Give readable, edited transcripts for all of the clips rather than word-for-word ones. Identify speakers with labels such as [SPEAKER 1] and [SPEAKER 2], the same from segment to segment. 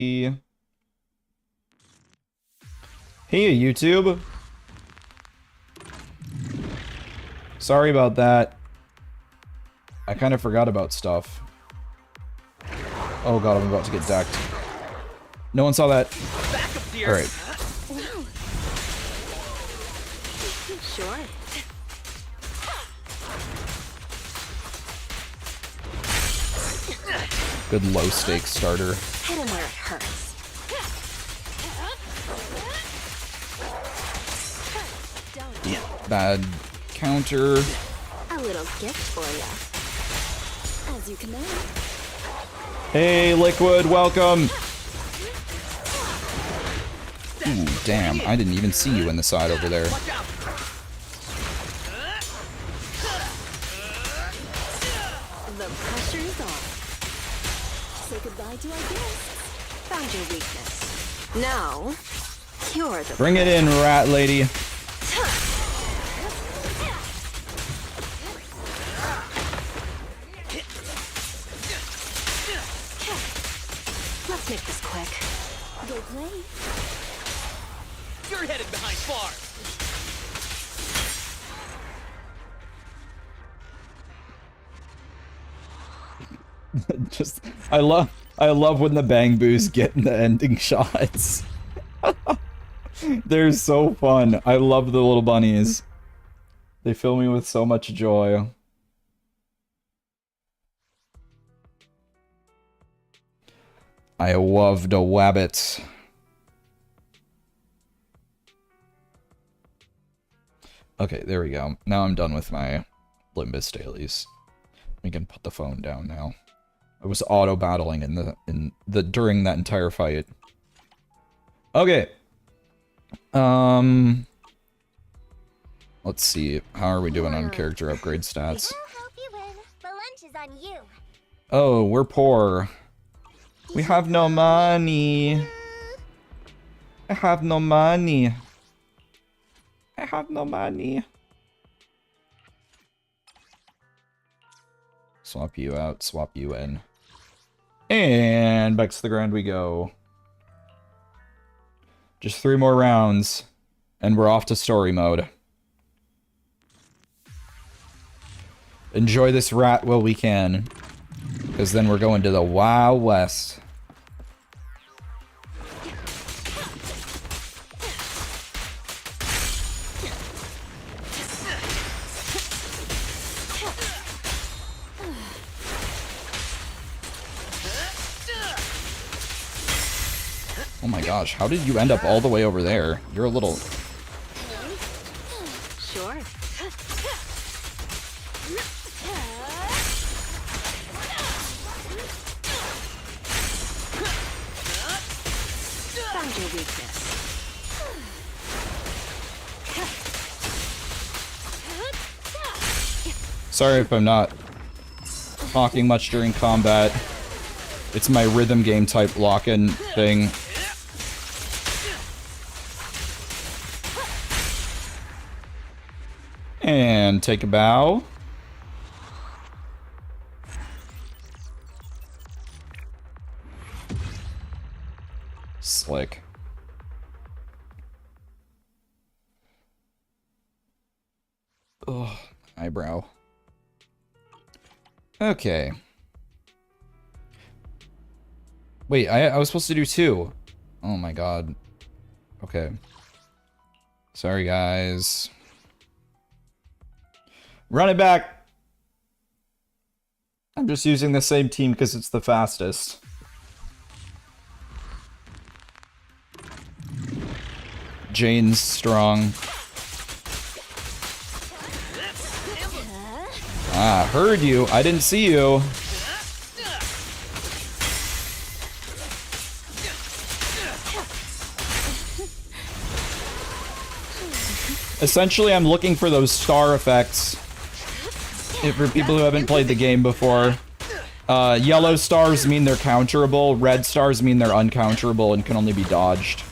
[SPEAKER 1] Hey, YouTube. Sorry about that. I kind of forgot about stuff. Oh god, I'm about to get decked. No one saw that. Alright.
[SPEAKER 2] Sure.
[SPEAKER 1] Good low stakes starter.
[SPEAKER 2] Hit him where it hurts.
[SPEAKER 1] Bad counter.
[SPEAKER 2] A little gift for you. As you can know.
[SPEAKER 1] Hey, Liquid, welcome. Ooh, damn. I didn't even see you in the side over there.
[SPEAKER 2] The pressure's on. Say goodbye to our guests. Found your weakness. Now, you're the
[SPEAKER 1] Bring it in, rat lady.
[SPEAKER 2] Let's make this quick. Go play.
[SPEAKER 3] You're headed behind bars.
[SPEAKER 1] Just, I love when the bang boos get in the ending shots. They're so fun. I love the little bunnies. They fill me with so much joy. I love the wabbit. Okay, there we go. Now I'm done with my Limbus dailies. We can put the phone down now. I was auto battling in the during that entire fight. Okay. Let's see. How are we doing on character upgrade stats?
[SPEAKER 4] Hope you win. The lunch is on you.
[SPEAKER 1] Oh, we're poor. We have no money. I have no money. I have no money. Swap you out, swap you in. And back to the ground we go. Just 3 more rounds, and we're off to story mode. Enjoy this rat while we can, because then we're going to the Wild West. Oh my gosh, how did you end up all the way over there? You're a little...
[SPEAKER 2] Sure. Found your weakness.
[SPEAKER 1] Sorry if I'm not talking much during combat. It's my rhythm game type lock-in thing. And take a bow. Slick. Ugh, eyebrow. Okay. Wait, I was supposed to do 2. Oh my god. Okay. Sorry, guys. Run it back! I'm just using the same team because it's the fastest. Jane's strong. Ah, heard you. I didn't see you. Essentially, I'm looking for those star effects. For people who haven't played the game before. Yellow stars mean they're counterable, red stars mean they're uncounterable and can only be dodged.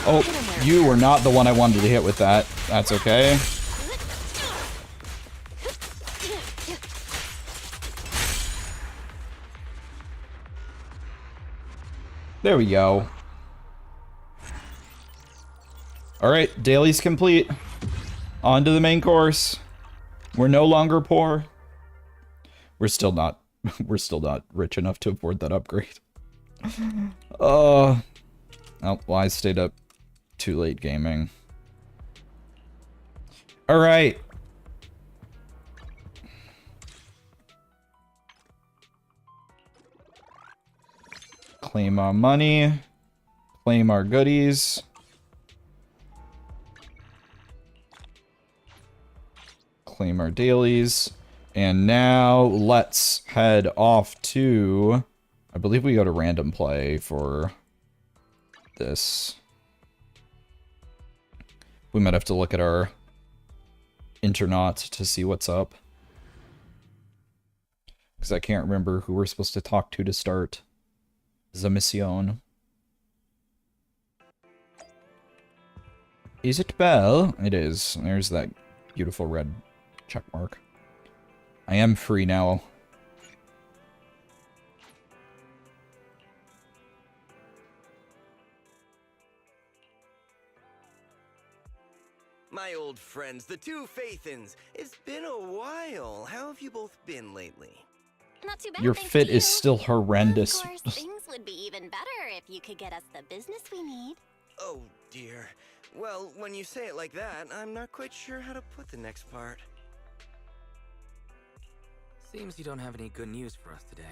[SPEAKER 1] Oh, you were not the one I wanted to hit with that. That's okay. There we go. Alright, daily's complete. On to the main course. We're no longer poor. We're still not rich enough to afford that upgrade. Oh, well, I stayed up too late gaming. Alright. Claim our money. Claim our goodies. Claim our dailies. And now let's head off to... I believe we go to random play for this. We might have to look at our internaut to see what's up. Because I can't remember who we're supposed to talk to start the mission. Is it Belle? It is. There's that beautiful red check mark. I am free now.
[SPEAKER 3] My old friends, the two Faithins. It's been a while. How have you both been lately?
[SPEAKER 4] Not too bad.
[SPEAKER 1] Your
[SPEAKER 4] thanks
[SPEAKER 1] fit
[SPEAKER 4] to
[SPEAKER 1] is
[SPEAKER 4] you.
[SPEAKER 1] still horrendous.
[SPEAKER 4] Of course, things would be even better if you could get us the business we need.
[SPEAKER 3] Oh, dear. Well, when you say it like that, I'm not quite sure how to put the next part.
[SPEAKER 5] Seems you don't have any good news for us today.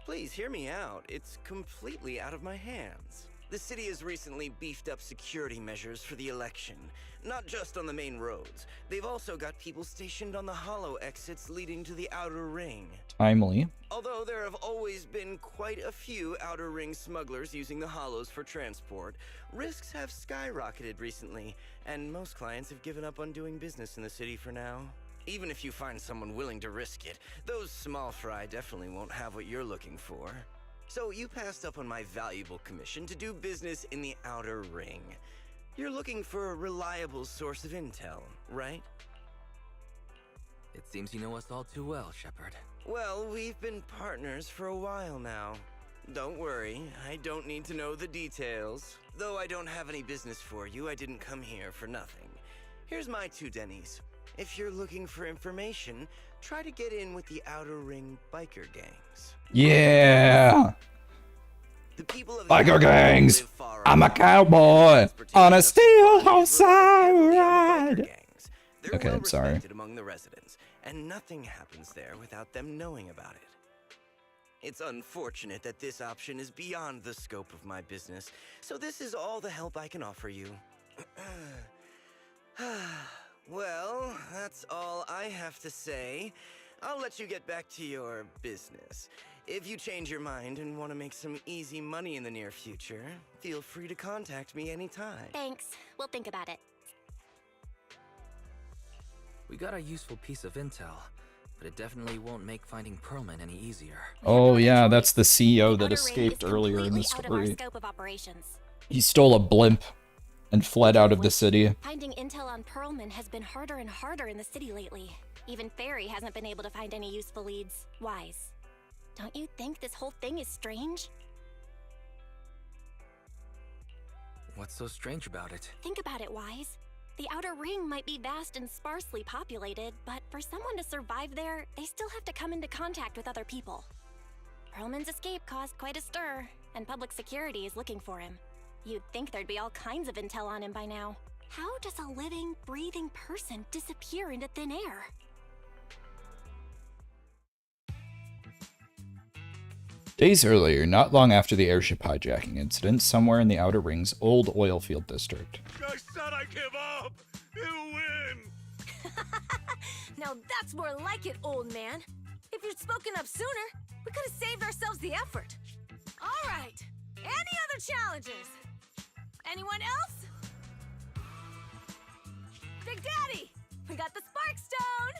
[SPEAKER 3] Please hear me out. It's completely out of my hands. The city has recently beefed up security measures for the election. Not just on the main roads. They've also got people stationed on the hollow exits leading to the outer ring.
[SPEAKER 1] Timely.
[SPEAKER 3] Although there have always been quite a few outer ring smugglers using the hollows for transport, risks have skyrocketed recently, and most clients have given up on doing business in the city for now. Even if you find someone willing to risk it, those small fry definitely won't have what you're looking for. So you passed up on my valuable commission to do business in the outer ring. You're looking for a reliable source of intel, right?
[SPEAKER 5] It seems you know us all too well, Shepard.
[SPEAKER 3] Well, we've been partners for a while now. Don't worry, I don't need to know the details. Though I don't have any business for you, I didn't come here for nothing. Here's my 2 Denny's. If you're looking for information, try to get in with the outer ring biker gangs.
[SPEAKER 1] Yeah.
[SPEAKER 3] The people of
[SPEAKER 1] Biker gangs. I'm a cowboy on a steel horse I ride. Okay, I'm sorry.
[SPEAKER 3] Among the residents, and nothing happens there without them knowing about it. It's unfortunate that this option is beyond the scope of my business, so this is all the help I can offer you. Well, that's all I have to say. I'll let you get back to your business. If you change your mind and want to make some easy money in the near future, feel free to contact me anytime.
[SPEAKER 4] Thanks. We'll think about it.
[SPEAKER 5] We got a useful piece of intel, but it definitely won't make finding Perlman any easier.
[SPEAKER 1] Oh yeah, that's the CEO that
[SPEAKER 4] Outer Ring
[SPEAKER 1] escaped
[SPEAKER 4] is
[SPEAKER 1] earlier in the
[SPEAKER 4] completely out of our
[SPEAKER 1] story.
[SPEAKER 4] scope of operations.
[SPEAKER 1] He stole a blimp and fled out of the city.
[SPEAKER 4] Finding intel on Perlman has been harder and harder in the city lately. Even Fairy hasn't been able to find any useful leads. Wise, don't you think this whole thing is strange?
[SPEAKER 5] What's so strange about it?
[SPEAKER 4] Think about it, Wise. The Outer Ring might be vast and sparsely populated, but for someone to survive there, they still have to come into contact with other people. Perlman's escape caused quite a stir, and public security is looking for him. You'd think there'd be all kinds of intel on him by now. How does a living, breathing person disappear into thin air?
[SPEAKER 1] Days earlier, not long after the airship hijacking incident, somewhere in the Outer Ring's old oil field district.
[SPEAKER 6] I said I give up! You win!
[SPEAKER 7] Now that's more like it, old man. If you'd spoken up sooner, we could have saved ourselves the effort. All right. Any other challenges? Anyone else? Big Daddy, we got the Spark Stone!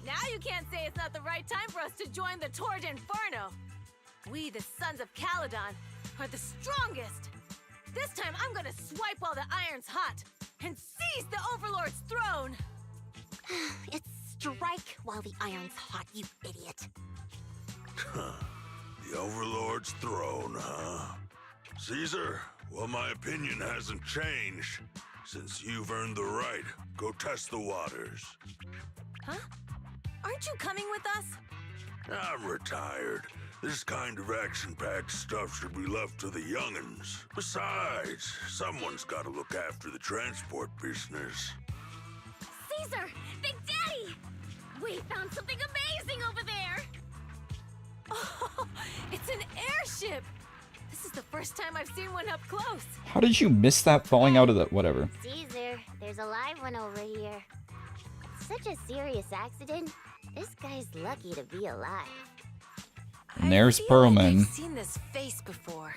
[SPEAKER 7] Now you can't say it's not the right time for us to join the Torrid Inferno. We, the Sons of Caledon, are the strongest. This time I'm gonna swipe while the iron's hot and seize the Overlord's throne!
[SPEAKER 4] It's strike while the iron's hot, you idiot.
[SPEAKER 6] The Overlord's throne, huh? Caesar, well, my opinion hasn't changed. Since you've earned the right, go test the waters.
[SPEAKER 7] Huh? Aren't you coming with us?
[SPEAKER 6] I'm retired. This kind of action-packed stuff should be left to the young'uns. Besides, someone's got to look after the transport business.
[SPEAKER 7] Caesar! Big Daddy! We found something amazing over there! Oh, it's an airship! This is the first time I've seen one up close.
[SPEAKER 1] How did you miss that falling out of the whatever?
[SPEAKER 8] Caesar, there's a live one over here. Such a serious accident. This guy's lucky to be alive.
[SPEAKER 1] And there's
[SPEAKER 7] I feel like
[SPEAKER 1] Perlman.
[SPEAKER 7] I've seen this face before.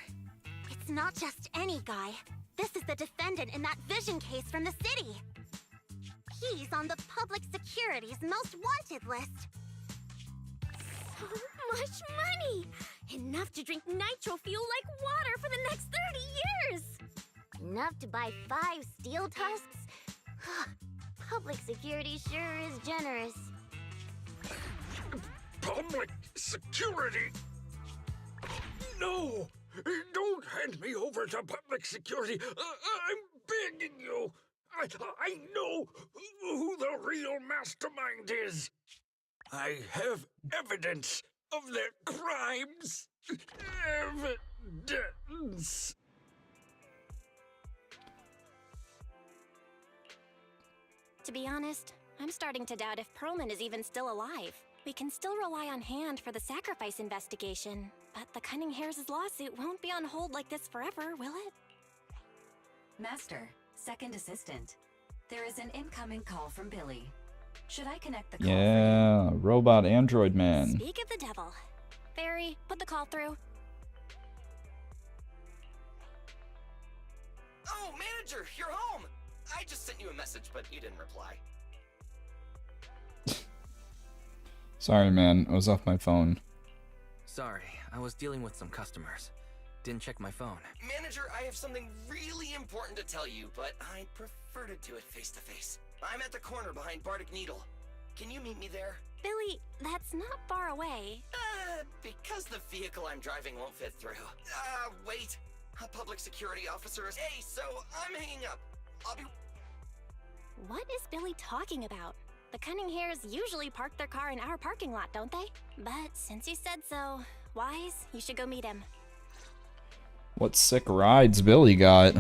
[SPEAKER 4] It's not just any guy. This is the defendant in that vision case from the city. He's on the public security's most wanted list. So much money! Enough to drink nitro fuel like water for the next 30 years!
[SPEAKER 8] Enough to buy 5 steel tusks? Public security sure is generous.
[SPEAKER 6] Public security? No! Don't hand me over to public security! I'm begging you! I know who the real mastermind is! I have evidence of their crimes! Evidence!
[SPEAKER 4] To be honest, I'm starting to doubt if Perlman is even still alive. We can still rely on Hand for the sacrifice investigation, but the Cunning Hares' lawsuit won't be on hold like this forever, will it?
[SPEAKER 9] Master, second assistant. There is an incoming call from Billy. Should I connect the call?
[SPEAKER 1] Yeah, robot android man.
[SPEAKER 4] Speak of the devil. Fairy, put the call through.
[SPEAKER 3] Oh, manager, you're home! I just sent you a message, but you didn't reply.
[SPEAKER 1] Sorry, man. I was off my phone.
[SPEAKER 5] Sorry, I was dealing with some customers. Didn't check my phone.
[SPEAKER 3] Manager, I have something really important to tell you, but I'd prefer to do it face-to-face. I'm at the corner behind Bardic Needle. Can you meet me there?
[SPEAKER 4] Billy, that's not far away.
[SPEAKER 3] Because the vehicle I'm driving won't fit through. Wait. A public security officer is... Hey, so I'm hanging up. I'll be...
[SPEAKER 4] What is Billy talking about? The Cunning Hares usually park their car in our parking lot, don't they? But since you said so, Wise, you should go meet him.
[SPEAKER 1] What sick rides Billy got.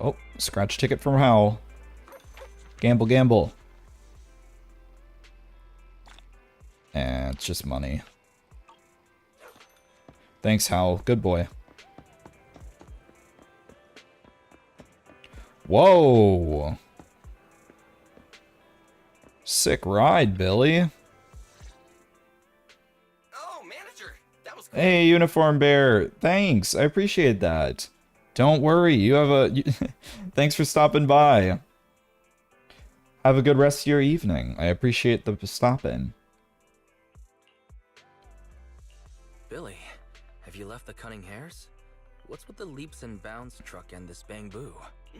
[SPEAKER 1] Oh, scratch ticket from Hal. Gamble, gamble. It's just money. Thanks, Hal. Good boy. Whoa. Sick ride, Billy.
[SPEAKER 3] Oh, manager, that was cool.
[SPEAKER 1] Hey, Uniform Bear. Thanks. I appreciate that. Don't worry. You have a... Thanks for stopping by. Have a good rest of your evening. I appreciate the stopping.
[SPEAKER 5] Billy, have you left the Cunning Hares? What's with the leaps and bounds truck and this bamboo?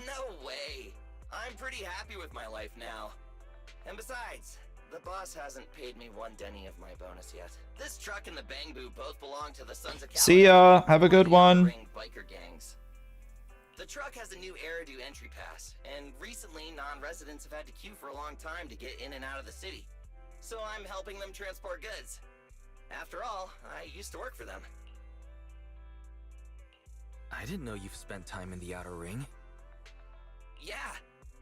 [SPEAKER 3] No way. I'm pretty happy with my life now. And besides, the boss hasn't paid me 1 denny of my bonus yet. This truck and the bamboo both belong to the Sons of Caladon.
[SPEAKER 1] See ya. Have a good one.
[SPEAKER 3] Ring biker gangs. The truck has a new Eridu entry pass, and recently non-residents have had to queue for a long time to get in and out of the city. So I'm helping them transport goods. After all, I used to work for them.
[SPEAKER 5] I didn't know you've spent time in the Outer Ring.
[SPEAKER 3] Yeah,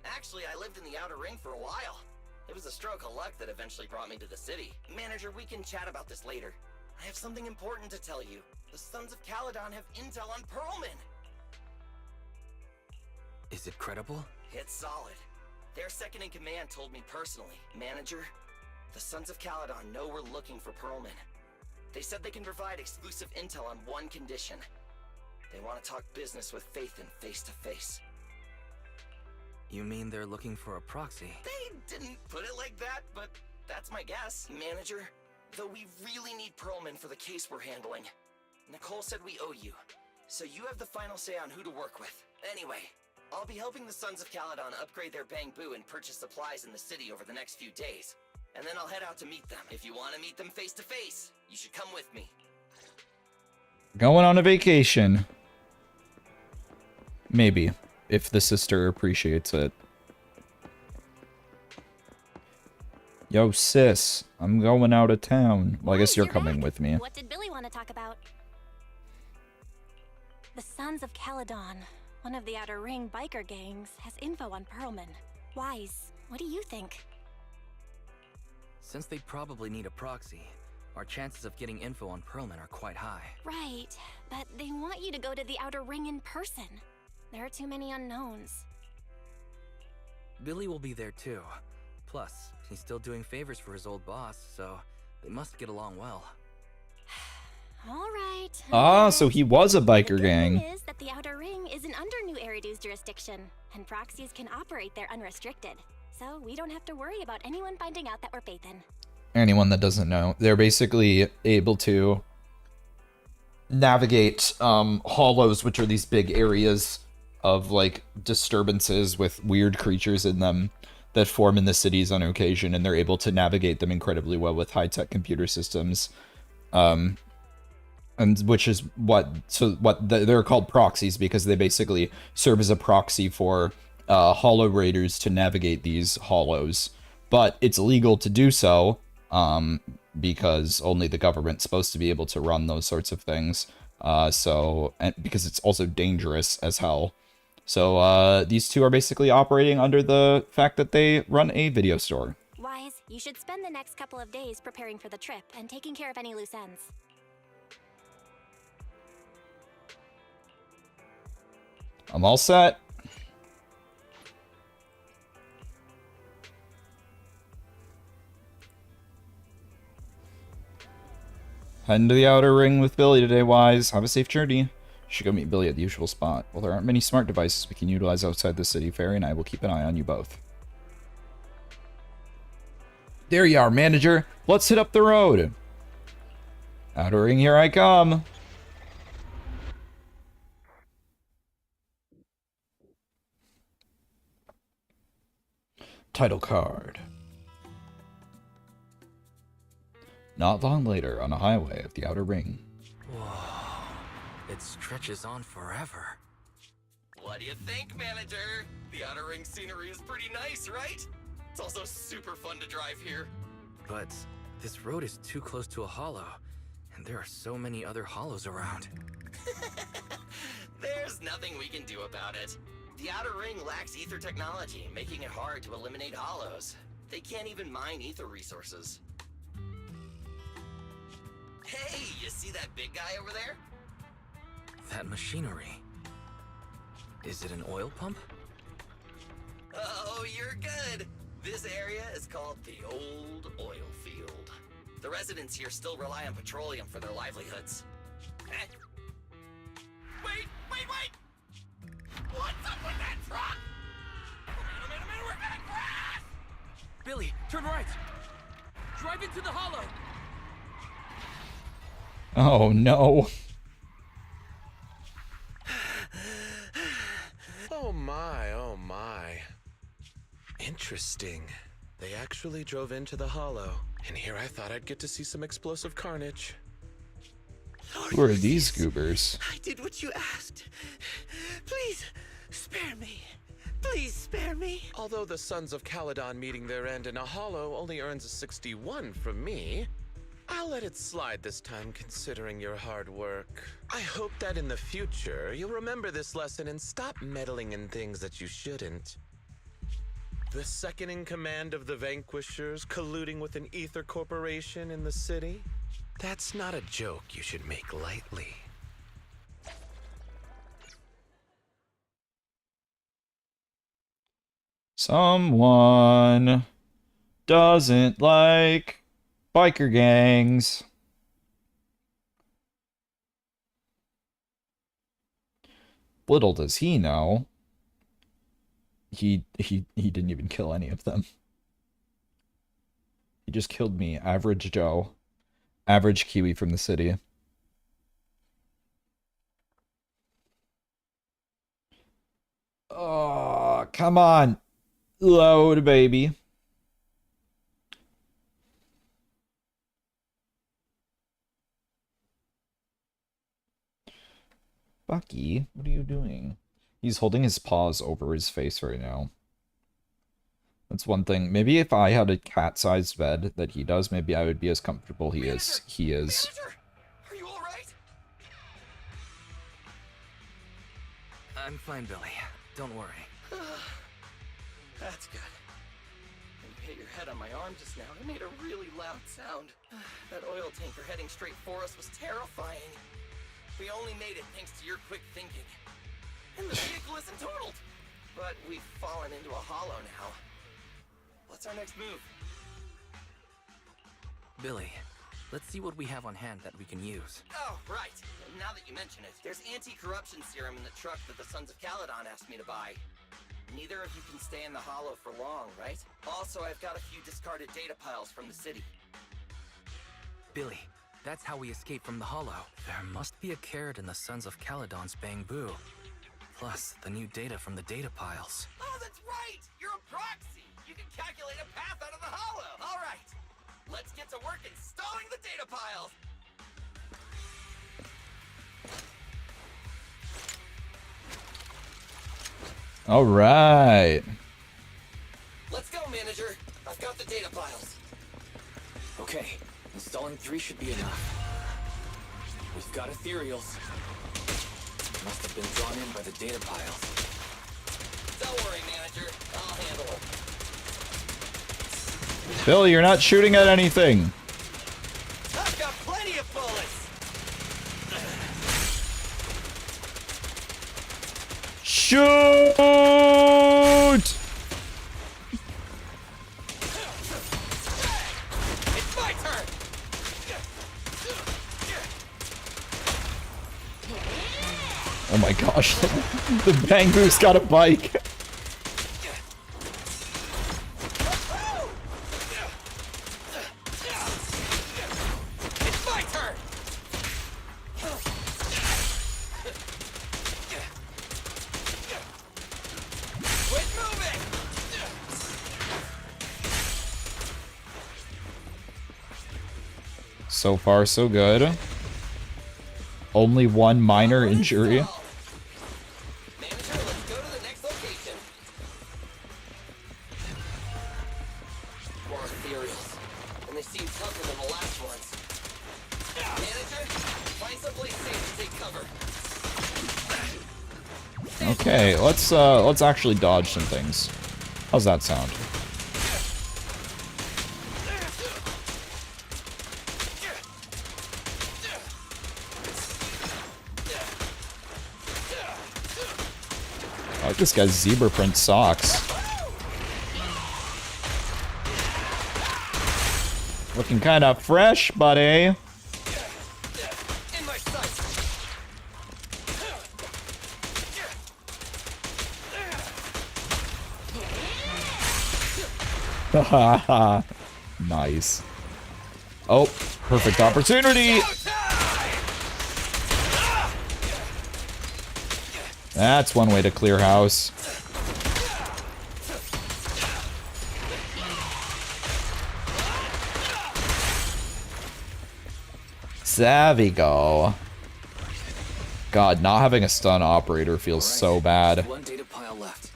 [SPEAKER 3] actually I lived in the Outer Ring for a while. It was a stroke of luck that eventually brought me to the city. Manager, we can chat about this later. I have something important to tell you. The Sons of Caladon have intel on Perlman.
[SPEAKER 5] Is it credible?
[SPEAKER 3] It's solid. Their second in command told me personally. Manager, the Sons of Caladon know we're looking for Perlman. They said they can provide exclusive intel on one condition. They want to talk business with Faith and face to face.
[SPEAKER 5] You mean they're looking for a proxy?
[SPEAKER 3] They didn't put it like that, but that's my guess, Manager. Though we really need Pearlman for the case we're handling. Nicole said we owe you, so you have the final say on who to work with. Anyway, I'll be helping the Sons of Caledon upgrade their bamboo and purchase supplies in the city over the next few days. And then I'll head out to meet them. If you want to meet them face to face, you should come with me.
[SPEAKER 1] Going on a vacation. Maybe, if the sister appreciates it. Yo, sis, I'm going out of town. Well, I guess you're coming with me.
[SPEAKER 4] What did Billy want to talk about? The Sons of Caledon, one of the Outer Ring biker gangs, has info on Pearlman. Wise, what do you think?
[SPEAKER 5] Since they probably need a proxy, our chances of getting info on Pearlman are quite high.
[SPEAKER 4] Right, but they want you to go to the Outer Ring in person. There are too many unknowns.
[SPEAKER 5] Billy will be there too. Plus, he's still doing favors for his old boss, so they must get along well.
[SPEAKER 4] All right.
[SPEAKER 1] Ah, so he was a biker
[SPEAKER 4] the
[SPEAKER 1] gang.
[SPEAKER 4] thing is that the Outer Ring isn't under New Eridu's jurisdiction, and proxies can operate there unrestricted. So we don't have to worry about anyone finding out that we're Phaethon.
[SPEAKER 1] Anyone that doesn't know, they're basically able to navigate hollows, which are these big areas of like disturbances with weird creatures in them that form in the cities on occasion, and they're able to navigate them incredibly well with high-tech computer systems. And which is they're called proxies, because they basically serve as a proxy for hollow raiders to navigate these hollows. But it's illegal to do so, because only the government's supposed to be able to run those sorts of things. And because it's also dangerous as hell. So these two are basically operating under the fact that they run a video store.
[SPEAKER 4] Wise, you should spend the next couple of days preparing for the trip and taking care of any loose ends.
[SPEAKER 1] I'm all set. Heading to the Outer Ring with Billy today, Wise. Have a safe journey. You should go meet Billy at the usual spot. Well, there aren't many smart devices we can utilize outside the city. Fairy and I will keep an eye on you both. There you are, Manager. Let's hit up the road. Outer Ring, here I come. Title card. Not long later, on a highway of the Outer Ring.
[SPEAKER 5] Whoa, it stretches on forever.
[SPEAKER 3] What do you think, Manager? The Outer Ring scenery is pretty nice, right? It's also super fun to drive here.
[SPEAKER 5] But this road is too close to a hollow, and there are so many other hollows around.
[SPEAKER 3] There's nothing we can do about it. The Outer Ring lacks ether technology, making it hard to eliminate hollows. They can't even mine ether resources. Hey, you see that big guy over there?
[SPEAKER 5] That machinery. Is it an oil pump?
[SPEAKER 3] Oh, you're good. This area is called the Old Oil Field. The residents here still rely on petroleum for their livelihoods. Wait! What's up with that truck? Oh man, we're gonna crash!
[SPEAKER 5] Billy, turn right! Drive into the hollow!
[SPEAKER 1] Oh, no.
[SPEAKER 10] Oh my. Interesting. They actually drove into the hollow, and here I thought I'd get to see some explosive carnage.
[SPEAKER 1] Who are these goobers?
[SPEAKER 3] I did what you asked. Please, spare me. Please spare me.
[SPEAKER 10] Although the Sons of Caledon meeting their end in a hollow only earns a 61 from me, I'll let it slide this time considering your hard work. I hope that in the future, you'll remember this lesson and stop meddling in things that you shouldn't. The second in command of the Vanquishers colluding with an ether corporation in the city? That's not a joke you should make lightly.
[SPEAKER 1] Someone doesn't like biker gangs. Little does he know, he didn't even kill any of them. He just killed me, average Joe. Average Kiwi from the city. Oh, come on. Load, baby. Bucky, what are you doing? He's holding his paws over his face right now. That's one thing. Maybe if I had a cat-sized bed that he does, maybe I would be as comfortable he is.
[SPEAKER 3] Manager, are you all right?
[SPEAKER 5] I'm fine, Billy. Don't worry.
[SPEAKER 3] That's good. When you hit your head on my arm just now, it made a really loud sound. That oil tanker heading straight for us was terrifying. We only made it thanks to your quick thinking. And the vehicle isn't totaled. But we've fallen into a hollow now. What's our next move?
[SPEAKER 5] Billy, let's see what we have on hand that we can use.
[SPEAKER 3] Oh, right. Now that you mention it, there's anti-corruption serum in the truck that the Sons of Caledon asked me to buy. Neither of you can stay in the hollow for long, right? Also, I've got a few discarded data piles from the city.
[SPEAKER 5] Billy, that's how we escape from the hollow. There must be a carrot in the Sons of Caledon's bamboo. Plus, the new data from the data piles.
[SPEAKER 3] Oh, that's right! You're a proxy! You can calculate a path out of the hollow! All right! Let's get to work installing the data piles!
[SPEAKER 1] All right.
[SPEAKER 3] Let's go, manager. I've got the data piles.
[SPEAKER 11] Okay, installing 3 should be enough. We've got ethereals. Must have been drawn in by the data piles.
[SPEAKER 3] Don't worry, manager. I'll handle it.
[SPEAKER 1] Billy, you're not shooting at anything.
[SPEAKER 3] I've got plenty of bullets!
[SPEAKER 1] Shoot!
[SPEAKER 3] It's my turn!
[SPEAKER 1] Oh my gosh, the bamboo's got a bike.
[SPEAKER 3] It's my turn! Quit moving!
[SPEAKER 1] So far, so good. Only one minor injury.
[SPEAKER 3] Manager, let's go to the next location. More ethereals. And they seem tougher than the last ones. Manager, find someplace safe to take cover.
[SPEAKER 1] Okay, let's actually dodge some things. How's that sound? I like this guy's zebra print socks. Looking kind of fresh, buddy.
[SPEAKER 3] In my sights.
[SPEAKER 1] Haha. Nice. Oh, perfect opportunity. That's one way to clear house. There we go. God, not having a stun operator feels so bad.
[SPEAKER 11] One data pile left.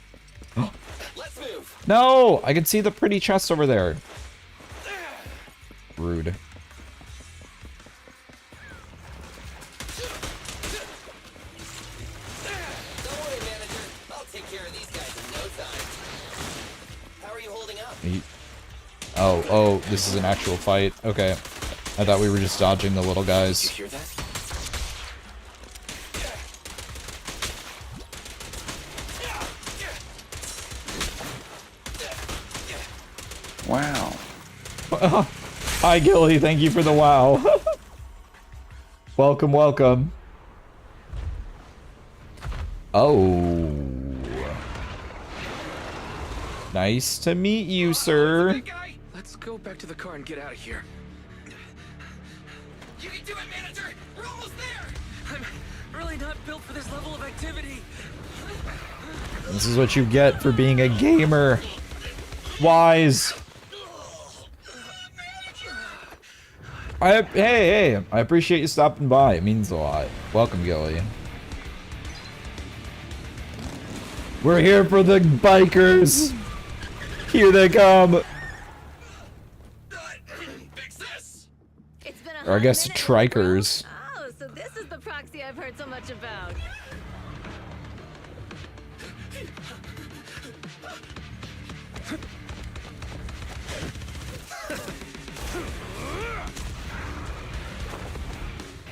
[SPEAKER 3] Let's move.
[SPEAKER 1] No! I can see the pretty chest over there. Rude.
[SPEAKER 3] Don't worry, manager. I'll take care of these guys in no time. How are you holding up?
[SPEAKER 1] Oh, this is an actual fight. Okay. I thought we were just dodging the little guys.
[SPEAKER 11] You hear that?
[SPEAKER 1] Wow. Hi, Gilly. Thank you for the wow. Welcome, welcome. Oh. Nice to meet you, sir.
[SPEAKER 5] Let's go back to the car and get out of here.
[SPEAKER 11] You can do it, manager! We're almost there! I'm really not built for this level of activity.
[SPEAKER 1] This is what you get for being a gamer. Wise. Hey, I appreciate you stopping by. It means a lot. Welcome, Gilly. We're here for the bikers. Here they come. Or I guess trikers.
[SPEAKER 7] Oh, so this is the proxy I've heard so much about.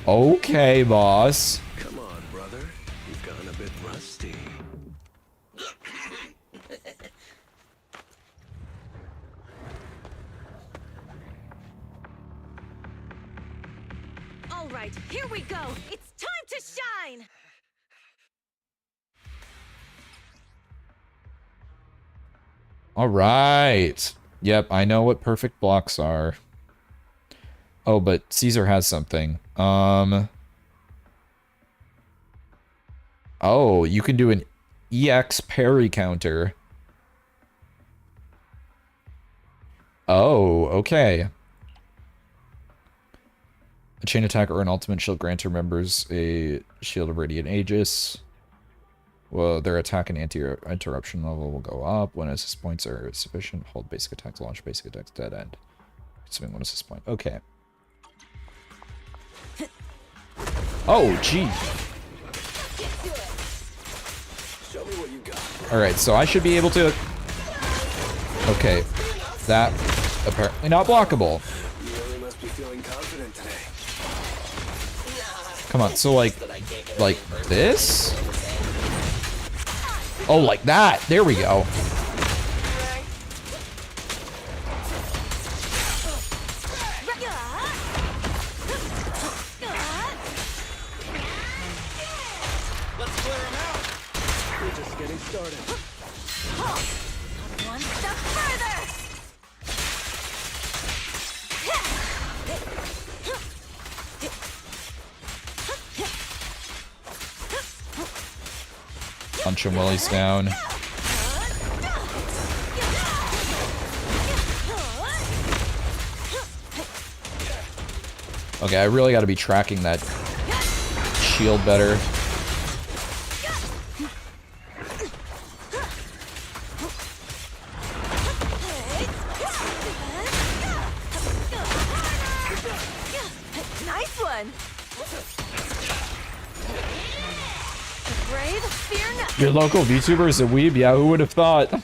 [SPEAKER 1] Okay, boss.
[SPEAKER 6] Come on, brother. You've gotten a bit rusty.
[SPEAKER 7] All right, here we go. It's time to shine.
[SPEAKER 1] All right. Yep, I know what perfect blocks are. Oh, but Caesar has something. Oh, you can do an EX parry counter. Oh, okay. A chain attack or an ultimate shield granter members a shield of radiant aegis. Well, their attack and anti-interruption level will go up. When assist points are sufficient, hold basic attacks, launch basic attacks, dead end. Assuming one assist point. Okay. Oh, gee.
[SPEAKER 6] Show me what you got.
[SPEAKER 1] Alright, so I should be able to... Okay. That, apparently not blockable.
[SPEAKER 6] You really must be feeling confident today.
[SPEAKER 1] Come on, so like this? Oh, like that. There we go.
[SPEAKER 11] Let's clear him out.
[SPEAKER 6] We're just getting started.
[SPEAKER 7] One step further.
[SPEAKER 1] Punch him while he's down. Okay, I really got to be tracking that shield better.
[SPEAKER 7] Nice one. Brave, fear not.
[SPEAKER 1] Your local VTuber is a weeb? Yeah, who would have thought?
[SPEAKER 7] That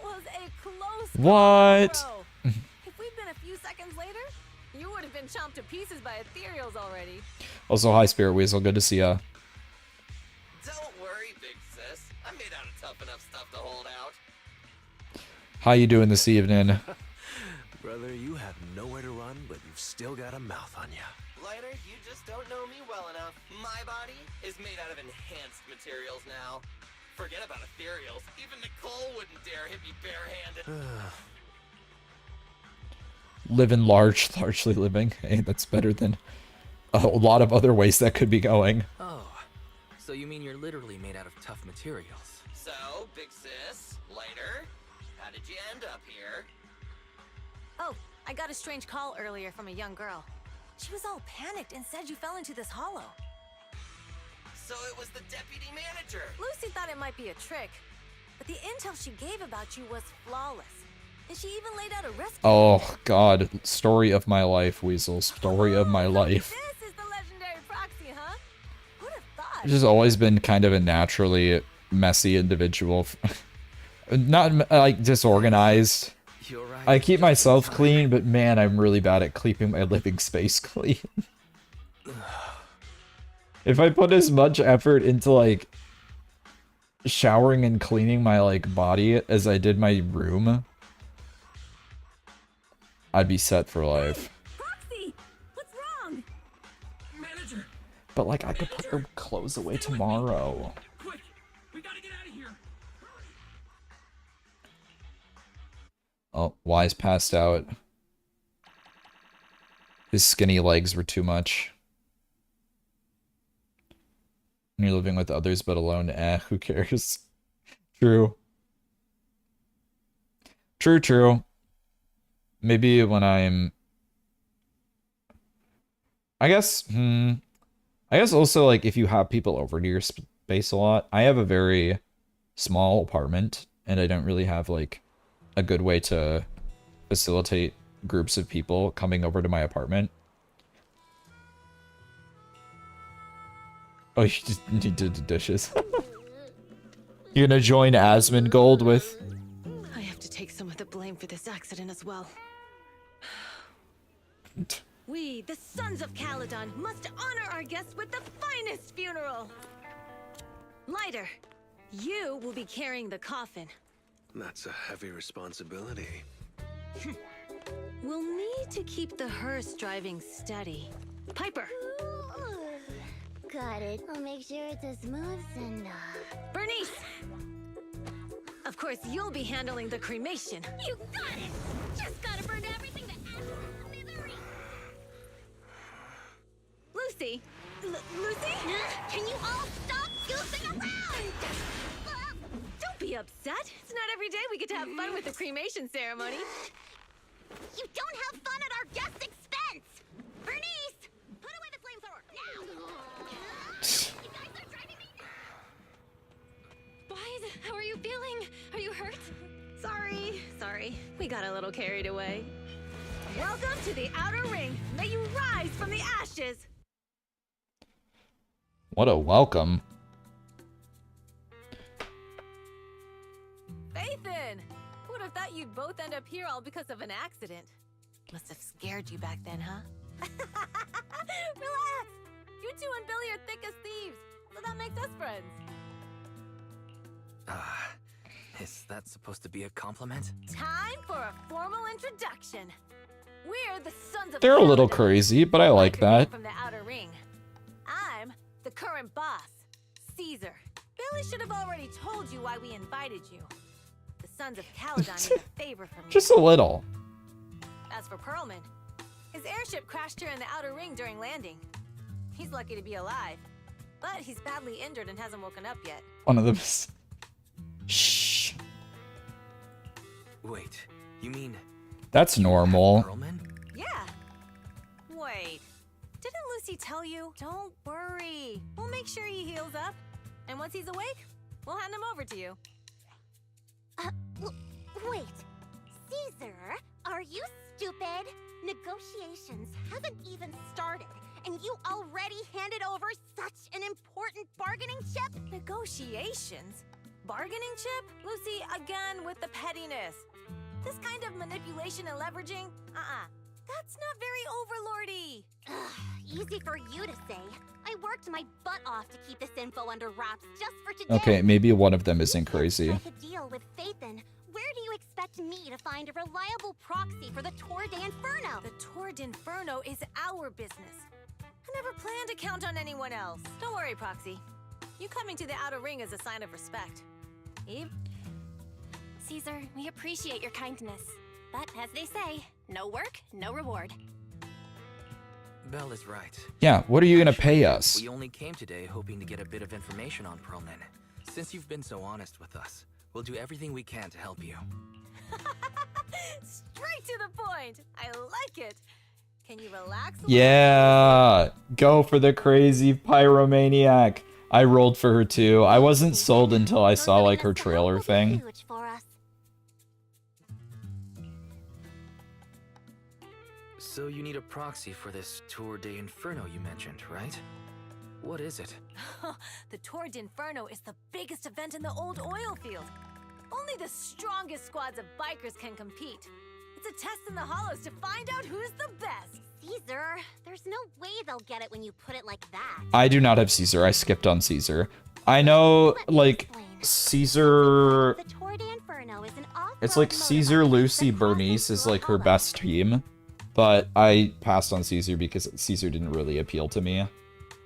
[SPEAKER 7] was a close
[SPEAKER 1] What?
[SPEAKER 7] call, bro. If we'd been a few seconds later, you would have been chomped to pieces by ethereals already.
[SPEAKER 1] Also, hi, Spirit Weasel. Good to see ya.
[SPEAKER 3] Don't worry, big sis. I made out of tough enough stuff to hold out.
[SPEAKER 1] How you doing this evening?
[SPEAKER 6] Brother, you have nowhere to run, but you've still got a mouth on you.
[SPEAKER 3] Lighter, you just don't know me well enough. My body is made out of enhanced materials now. Forget about ethereals. Even Nicole wouldn't dare hit me barehanded.
[SPEAKER 1] Living largely living. Hey, that's better than a lot of other ways that could be going.
[SPEAKER 5] Oh, so you mean you're literally made out of tough materials?
[SPEAKER 3] So, big sis, Lighter, how did you end up here?
[SPEAKER 7] Oh, I got a strange call earlier from a young girl. She was all panicked and said you fell into this hollow.
[SPEAKER 3] So it was the deputy manager.
[SPEAKER 7] Lucy thought it might be a trick, but the intel she gave about you was flawless. And she even laid out a rescue.
[SPEAKER 1] Oh, God. Story of my life, Weasel. Story of my life.
[SPEAKER 7] This is the legendary proxy, huh? Who'd have thought?
[SPEAKER 1] I've just always been kind of a naturally messy individual. Not, like, disorganized.
[SPEAKER 5] You're right.
[SPEAKER 1] I keep myself clean, but man, I'm really bad at keeping my living space clean. If I put as much effort into, like, showering and cleaning my, like, body as I did my room, I'd be set for life.
[SPEAKER 7] Proxy! What's wrong?
[SPEAKER 11] Manager,
[SPEAKER 1] But, like, I could put the clothes away tomorrow.
[SPEAKER 11] quick! We gotta get out of here!
[SPEAKER 1] Oh, Wise passed out. His skinny legs were too much. When you're living with others but alone, who cares? True. True. Maybe when I'm... I guess also, like, if you have people over to your space a lot, I have a very small apartment, and I don't really have, like, a good way to facilitate groups of people coming over to my apartment. Oh, you just need to do dishes. You're gonna join Asmongold with...
[SPEAKER 7] I have to take some of the blame for this accident as well. We, the Sons of Caledon, must honor our guests with the finest funeral! Lighter, you will be carrying the coffin.
[SPEAKER 12] That's a heavy responsibility.
[SPEAKER 7] We'll need to keep the hearse driving steady. Piper!
[SPEAKER 8] Got it. I'll make sure it's as smooth and
[SPEAKER 7] Bernice! Of course, you'll be handling the cremation.
[SPEAKER 4] You got it! Just gotta burn everything to smithereens.
[SPEAKER 7] Lucy! Lucy?
[SPEAKER 4] Can you all stop goofing around?
[SPEAKER 7] Don't be upset. It's not every day we get to have fun with the cremation ceremony.
[SPEAKER 4] You don't have fun at our guest expense! Bernice! Put away the flamethrower, now! You guys are driving me nuts!
[SPEAKER 7] Wise, how are you feeling? Are you hurt? Sorry. We got a little carried away. Welcome to the Outer Ring. May you rise from the ashes!
[SPEAKER 1] What a welcome.
[SPEAKER 7] Phaethon! Who would have thought you'd both end up here all because of an accident? Must have scared you back then, huh? Relax! You two and Billy are thick as thieves, so that makes us friends.
[SPEAKER 5] Is that supposed to be a compliment?
[SPEAKER 7] Time for a formal introduction. We're the Sons of
[SPEAKER 1] They're a little
[SPEAKER 7] Caledon.
[SPEAKER 1] crazy, but I like that.
[SPEAKER 7] From the Outer Ring. I'm the current boss, Caesar. Billy should have already told you why we invited you. The Sons of Caledon need a favor from you.
[SPEAKER 1] Just a little.
[SPEAKER 7] As for Perlman, his airship crashed here in the Outer Ring during landing. He's lucky to be alive, but he's badly injured and hasn't woken up yet.
[SPEAKER 1] One of them is... Shh.
[SPEAKER 5] Wait, you mean...
[SPEAKER 1] That's normal.
[SPEAKER 5] Perlman?
[SPEAKER 7] Yeah. Wait. Didn't Lucy tell you? Don't worry. We'll make sure he heals up. And once he's awake, we'll hand him over to you.
[SPEAKER 4] Wait. Caesar, are you stupid? Negotiations haven't even started, and you already handed over such an important bargaining chip?
[SPEAKER 7] Negotiations? Bargaining chip? Lucy, again with the pettiness. This kind of manipulation and leveraging? That's not very overlordy.
[SPEAKER 4] Easy for you to say. I worked my butt off to keep this info under wraps just for today.
[SPEAKER 1] Okay, maybe one of them isn't crazy.
[SPEAKER 4] Like a deal with Phaethon. Where do you expect me to find a reliable proxy for the Tour de Inferno?
[SPEAKER 7] The Tour d'Inferno is our business. I never planned to count on anyone else. Don't worry, Proxy. You coming to the Outer Ring is a sign of respect. Eve?
[SPEAKER 4] Caesar, we appreciate your kindness. But as they say, no work, no reward.
[SPEAKER 5] Belle is right.
[SPEAKER 1] Yeah, what are you gonna pay us?
[SPEAKER 5] We only came today hoping to get a bit of information on Perlman. Since you've been so honest with us, we'll do everything we can to help you.
[SPEAKER 7] Straight to the point. I like it. Can you relax?
[SPEAKER 1] Yeah, go for the crazy pyromaniac. I rolled for her too. I wasn't sold until I saw like her trailer thing.
[SPEAKER 5] So you need a proxy for this Tour de Inferno you mentioned, right? What is it?
[SPEAKER 7] The Tour d'Inferno is the biggest event in the old oil field. Only the strongest squads of bikers can compete. It's a test in the hollows to find out who's the best.
[SPEAKER 4] Caesar, there's no way they'll get it when you put it like that.
[SPEAKER 1] I do not have Caesar. I skipped on Caesar. I know, like, Caesar...
[SPEAKER 4] The Tour de Inferno is an off-road
[SPEAKER 1] It's like Caesar, Lucy, Bernice is like her best team. But I passed on Caesar because Caesar didn't really appeal to me.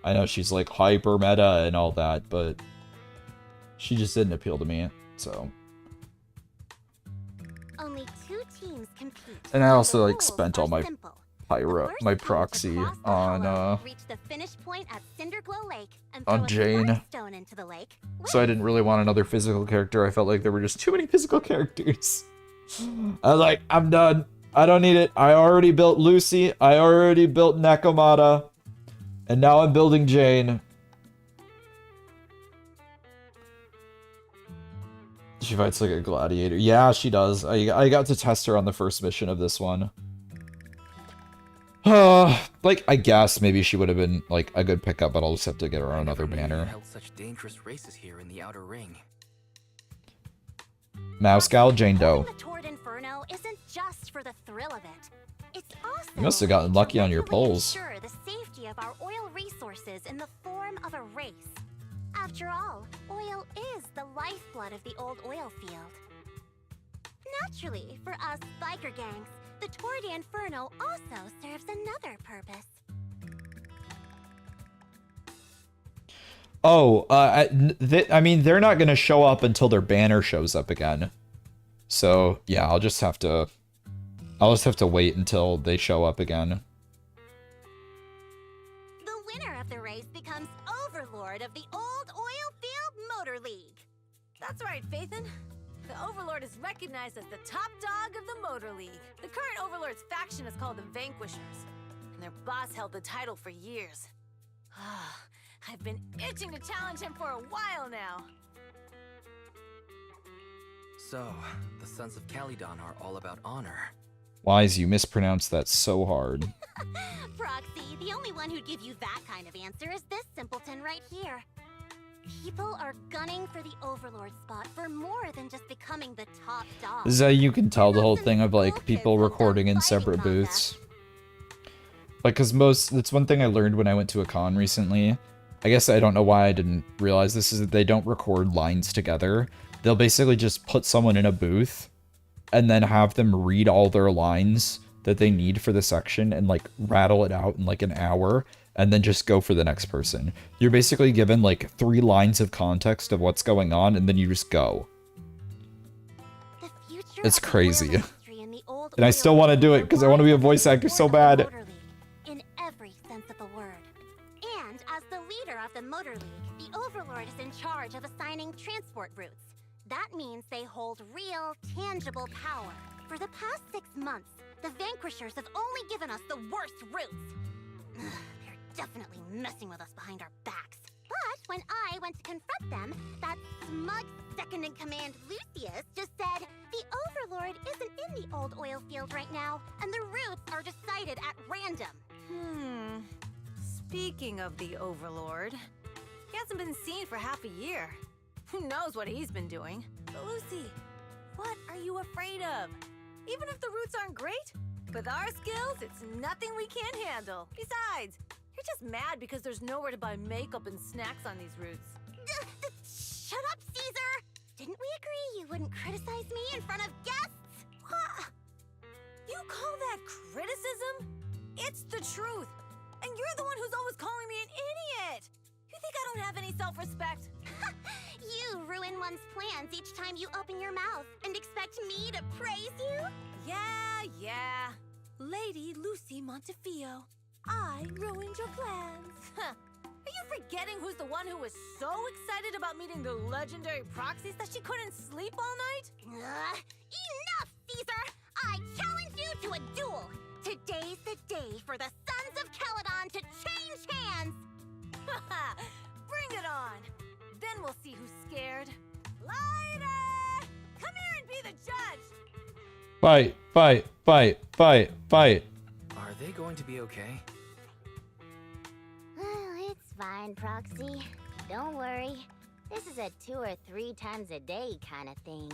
[SPEAKER 1] I know she's like hyper meta and all that, but she just didn't appeal to me, so.
[SPEAKER 4] Only 2 teams
[SPEAKER 1] And I also like
[SPEAKER 8] rules
[SPEAKER 1] spent all
[SPEAKER 8] are
[SPEAKER 1] my
[SPEAKER 8] simple.
[SPEAKER 1] my proxy on
[SPEAKER 8] Reach the finish point at Cinderglow Lake and
[SPEAKER 1] on
[SPEAKER 8] throw a
[SPEAKER 1] Jane.
[SPEAKER 8] smart stone into the lake.
[SPEAKER 1] So I didn't really want another physical character. I felt like there were just too many physical characters. I was like, I'm done. I don't need it. I already built Lucy. I already built Nakamata. And now I'm building Jane. She fights like a gladiator. Yeah, she does. I got to test her on the first mission of this one. Like, I guess maybe she would have been, like, a good pickup, but I'll just have to get her on another banner.
[SPEAKER 5] Held such dangerous races here in the Outer Ring.
[SPEAKER 1] Mouse Gal, Jane Doe.
[SPEAKER 8] The Toward Inferno isn't just for the thrill of it. It's also
[SPEAKER 1] You must have gotten lucky on your polls.
[SPEAKER 8] ensure the safety of our oil resources in the form of a race. After all, oil is the lifeblood of the old oil field. Naturally, for us biker gangs, the Tour de Inferno also serves another purpose.
[SPEAKER 1] Oh, I mean, they're not gonna show up until their banner shows up again. So, yeah, I'll just have to wait until they show up again.
[SPEAKER 8] The winner of the race becomes overlord of the old oil field motor league.
[SPEAKER 7] That's right, Phaethon. The Overlord is recognized as the top dog of the Motor League. The current Overlord's faction is called the Vanquishers, and their boss held the title for years. I've been itching to challenge him for a while now.
[SPEAKER 5] So, the Sons of Caledon are all about honor.
[SPEAKER 1] Wise, you mispronounced that so hard.
[SPEAKER 8] Proxy, the only one who'd give you that kind of answer is this simpleton right here. People are gunning for the Overlord spot for more than just becoming the top dog.
[SPEAKER 1] This is how you can tell the whole thing of, like, people recording in separate booths. Like, cause that's one thing I learned when I went to a con recently. I guess I don't know why I didn't realize this, is that they don't record lines together. They'll basically just put someone in a booth and then have them read all their lines that they need for the section and, like, rattle it out in, like, an hour and then just go for the next person. You're basically given, like, 3 lines of context of what's going on and then you just go. It's crazy. And I still want to do it because I want to be a voice actor so bad.
[SPEAKER 8] In every sense of the word. And as the leader of the Motor League, the Overlord is in charge of assigning transport routes. That means they hold real, tangible power. For the past 6 months, the Vanquishers have only given us the worst routes. They're definitely messing with us behind our backs. But when I went to confront them, that smug second-in-command Lucius just said the Overlord isn't in the old oil field right now, and the routes are decided at random.
[SPEAKER 7] Speaking of the Overlord, he hasn't been seen for half a year. Who knows what he's been doing? But Lucy, what are you afraid of? Even if the routes aren't great, with our skills, it's nothing we can't handle. Besides, you're just mad because there's nowhere to buy makeup and snacks on these routes.
[SPEAKER 8] Shut up, Caesar! Didn't we agree you wouldn't criticize me in front of guests?
[SPEAKER 7] What? You call that criticism? It's the truth. And you're the one who's always calling me an idiot. You think I don't have any self-respect?
[SPEAKER 8] You ruin one's plans each time you open your mouth and expect me to praise you?
[SPEAKER 7] Yeah. Lady Lucy Montefiore, I ruined your plans. Are you forgetting who's the one who was so excited about meeting the legendary proxies that she couldn't sleep all night?
[SPEAKER 8] Enough, Caesar! I challenge you to a duel! Today's the day for the Sons of Caledon to change hands!
[SPEAKER 7] Bring it on! Then we'll see who's scared. Lighter! Come here and be the judge!
[SPEAKER 1] Fight.
[SPEAKER 5] Are they going to be okay?
[SPEAKER 8] Well, it's fine, Proxy. Don't worry. This is a 2 or 3 times a day kind of thing.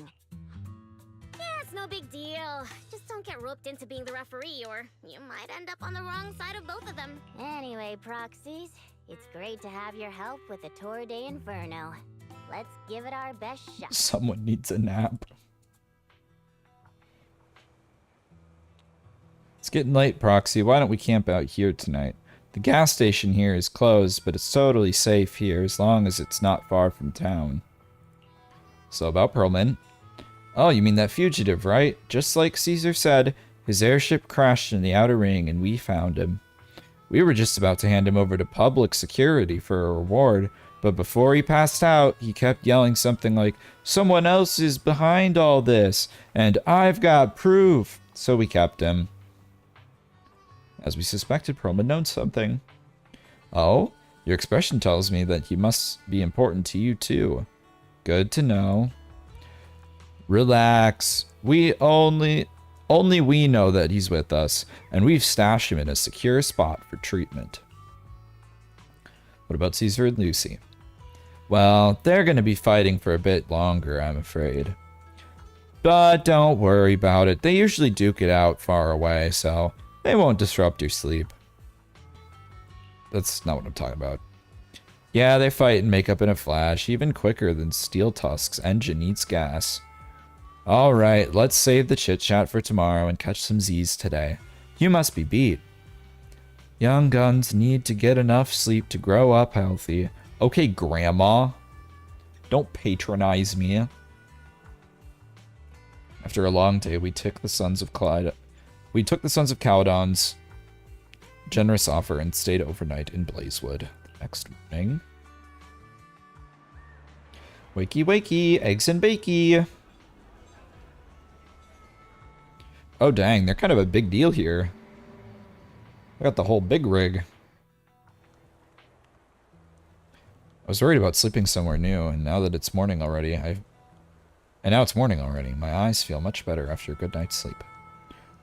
[SPEAKER 8] Yeah, it's no big deal. Just don't get roped into being the referee, or you might end up on the wrong side of both of them. Anyway, Proxies, it's great to have your help with the Tour de Inferno. Let's give it our best shot.
[SPEAKER 1] Someone needs a nap. It's getting late, Proxy. Why don't we camp out here tonight? The gas station here is closed, but it's totally safe here as long as it's not far from town. So about Perlman. Oh, you mean that fugitive, right? Just like Caesar said, His airship crashed in the outer ring and we found him. We were just about to hand him over to public security for a reward, but before he passed out, he kept yelling something like, "Someone else is behind all this, and I've got proof." So we kept him. As we suspected, Perlman knows something. Oh? Your expression tells me that he must be important to you too. Good to know. Relax. Only we know that he's with us, and we've stashed him in a secure spot for treatment. What about Caesar and Lucy? Well, they're going to be fighting for a bit longer, I'm afraid. But don't worry about it. They usually duke it out far away, so they won't disrupt your sleep. That's not what I'm talking about. Yeah, they fight and make up in a flash, even quicker than Steel Tusk's engine eats gas. Alright, let's save the chit-chat for tomorrow and catch some Z's today. You must be beat. Young guns need to get enough sleep to grow up healthy. Okay, Grandma. Don't patronize me. After a long day, we took the Sons of Caledon's generous offer and stayed overnight in Blazewood. Next morning. Wakey wakey, eggs and bakey. Oh dang, they're kind of a big deal here. I got the whole big rig. I was worried about sleeping somewhere new, and now that it's morning already, my eyes feel much better after a good night's sleep.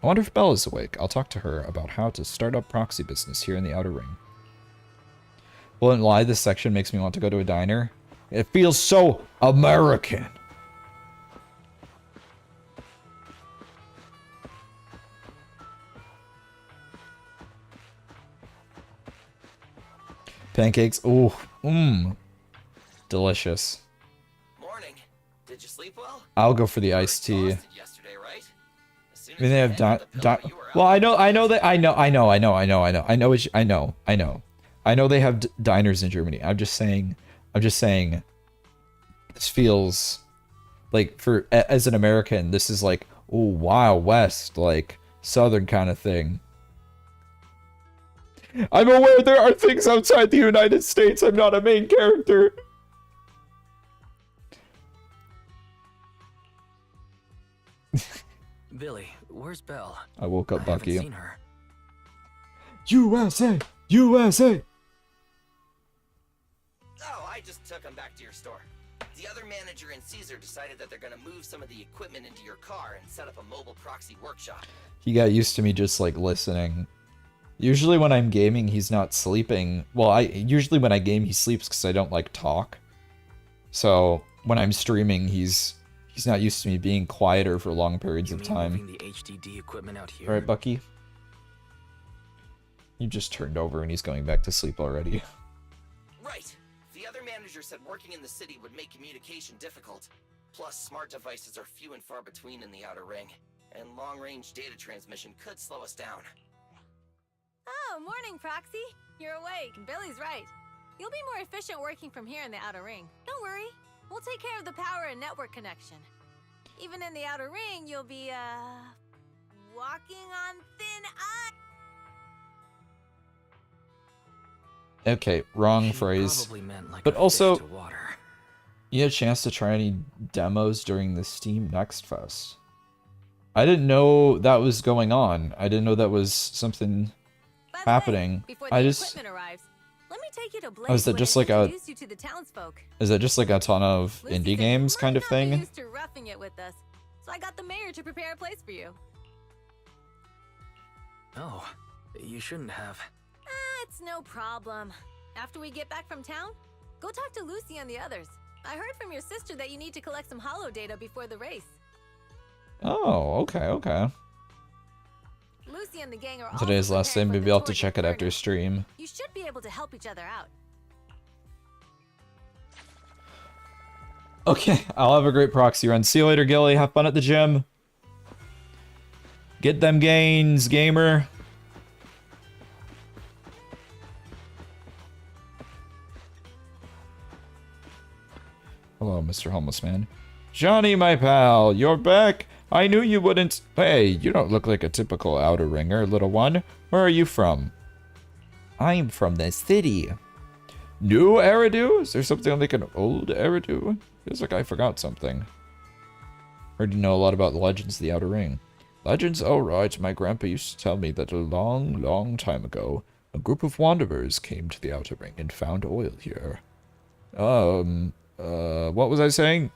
[SPEAKER 1] I wonder if Bella's awake. I'll talk to her about how to start up proxy business here in the Outer Ring. Wouldn't lie, this section makes me want to go to a diner. It feels so American. Pancakes. Ooh. Mmm. Delicious.
[SPEAKER 13] Morning. Did you sleep well?
[SPEAKER 1] I'll go for the iced tea.
[SPEAKER 13] Yesterday, right?
[SPEAKER 1] I mean, they have well, I know they have diners in Germany. I'm just saying, this feels like, as an American, this is like, ooh, Wild West, like, Southern kind of thing. I'm aware there are things outside the United States. I'm not a main character.
[SPEAKER 5] Billy, where's Belle?
[SPEAKER 1] I woke up Bucky.
[SPEAKER 5] Seen her.
[SPEAKER 1] USA! USA!
[SPEAKER 13] Oh, I just took them back to your store. The other manager and Caesar decided that they're gonna move some of the equipment into your car and set up a mobile proxy workshop.
[SPEAKER 1] He got used to me just, like, listening. Usually when I'm gaming, he's not sleeping. Well, usually when I game, he sleeps because I don't like talk. So when I'm streaming, he's not used to me being quieter for long periods of time.
[SPEAKER 5] The HDD equipment out here?
[SPEAKER 1] All right, Bucky. You just turned over and he's going back to sleep already.
[SPEAKER 13] Right. The other manager said working in the city would make communication difficult. Plus, smart devices are few and far between in the Outer Ring, and long-range data transmission could slow us down.
[SPEAKER 7] Oh, morning, Proxy. You're awake, and Billy's right. You'll be more efficient working from here in the Outer Ring. Don't worry. We'll take care of the power and network connection. Even in the Outer Ring, you'll be, walking on thin ice.
[SPEAKER 1] Okay, wrong phrase.
[SPEAKER 5] Like
[SPEAKER 1] but also, you had a chance to try any demos during the Steam Next Fest. I didn't know that was going on. I didn't know that was something happening. I just...
[SPEAKER 7] Arrives, let me take you to
[SPEAKER 1] Oh, is that just like a...
[SPEAKER 7] you to the townsfolk.
[SPEAKER 1] Is that just like a ton of indie games kind of thing?
[SPEAKER 7] Used to roughing it with us, so I got the mayor to prepare a place for you.
[SPEAKER 5] Oh, you shouldn't have.
[SPEAKER 7] It's no problem. After we get back from town, go talk to Lucy and the others. I heard from your sister that you need to collect some holo data before the race.
[SPEAKER 1] Oh, okay.
[SPEAKER 7] Lucy and the gang are
[SPEAKER 1] Today's last day, maybe I'll have to check it after stream.
[SPEAKER 7] You should be able to help each other out.
[SPEAKER 1] Okay, I'll have a great proxy run. See you later, Gilly. Have fun at the gym. Get them gains, gamer. Hello, Mr. Homeless Man. Johnny, my pal, you're back. I knew you wouldn't. Hey, you don't look like a typical outer ringer, little one. Where are you from? I'm from the city. New Eridu? Is there something like an old Eridu? Feels like I forgot something. Heard you know a lot about the legends of the Outer Ring. Legends? Oh, right. My grandpa used to tell me that a long, long time ago, a group of wanderers came to the Outer Ring and found oil here. What was I saying?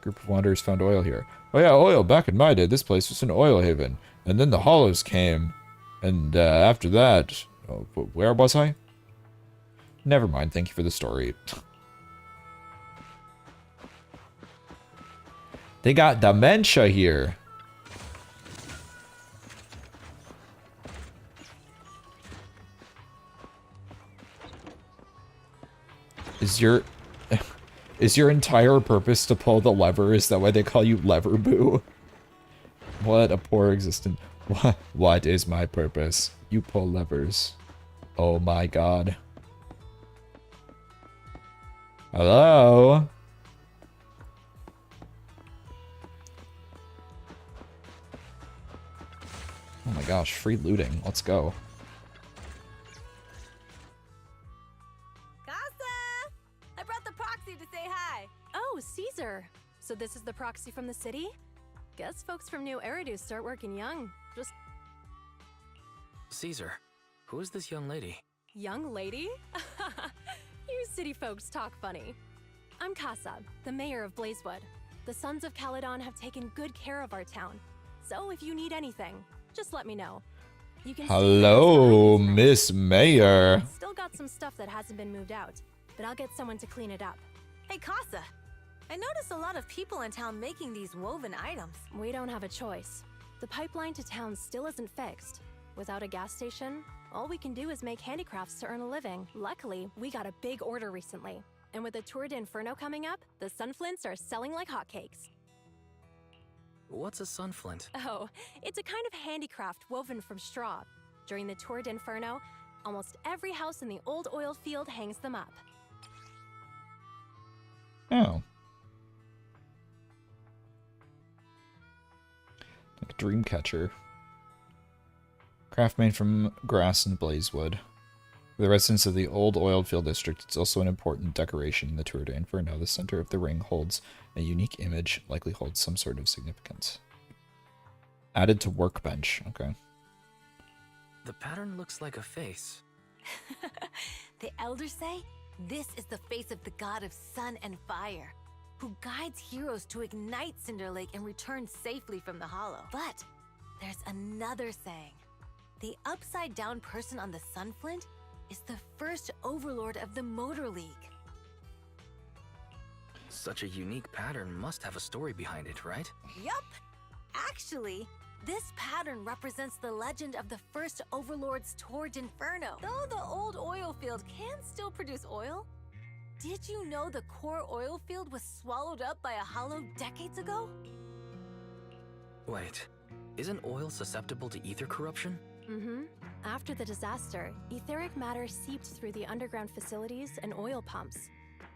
[SPEAKER 1] Group of wanderers found oil here. Oh yeah, oil. Back in my day, this place was an oil haven. And then the hollows came. And after that... Oh, where was I? Never mind, thank you for the story. They got dementia here. Is your entire purpose to pull the lever? Is that why they call you Lever Boo? What a poor existence. What is my purpose? You pull levers. Oh my god. Hello? Oh my gosh, free looting. Let's go.
[SPEAKER 7] I brought the proxy to say hi.
[SPEAKER 14] Oh, Caesar. So this is the proxy from the city? Guess folks from New Eridu start working young. Just...
[SPEAKER 5] Caesar, who is this young lady?
[SPEAKER 14] Young lady? You city folks talk funny. I'm Kasab, the mayor of Blazewood. The Sons of Caledon have taken good care of our town. So if you need anything, just let me know. You can
[SPEAKER 1] Hello, Miss Mayor.
[SPEAKER 14] Still got some stuff that hasn't been moved out, but I'll get someone to clean it up.
[SPEAKER 7] Hey, Casa. I notice a lot of people in town making these woven items.
[SPEAKER 14] We don't have a choice. The pipeline to town still isn't fixed. Without a gas station, all we can do is make handicrafts to earn a living. Luckily, we got a big order recently. And with the Tour de Inferno coming up, the sunflints are selling like hotcakes.
[SPEAKER 5] What's a sunflint?
[SPEAKER 14] Oh, it's a kind of handicraft woven from straw. During the Tour de Inferno, almost every house in the old oil field hangs them up.
[SPEAKER 1] Oh. Like a dream catcher. Craft made from grass and blazewood. For the residents of the old oil field district, it's also an important decoration in the Tour de Inferno. The center of the ring holds a unique image, likely holds some sort of significance. Added to workbench. Okay.
[SPEAKER 5] The pattern looks like a face.
[SPEAKER 7] The elders say this is the face of the god of sun and fire, who guides heroes to ignite Cinder Lake and return safely from the hollow. But there's another saying. The upside-down person on the sunflint is the first overlord of the Motor League.
[SPEAKER 5] Such a unique pattern must have a story behind it, right?
[SPEAKER 7] Yup! Actually, this pattern represents the legend of the first overlord's Tour de Inferno. Though the old oil field can still produce oil, did you know the core oil field was swallowed up by a hollow decades ago?
[SPEAKER 5] Wait, isn't oil susceptible to ether corruption?
[SPEAKER 14] Mm-hmm. After the disaster, etheric matter seeped through the underground facilities and oil pumps,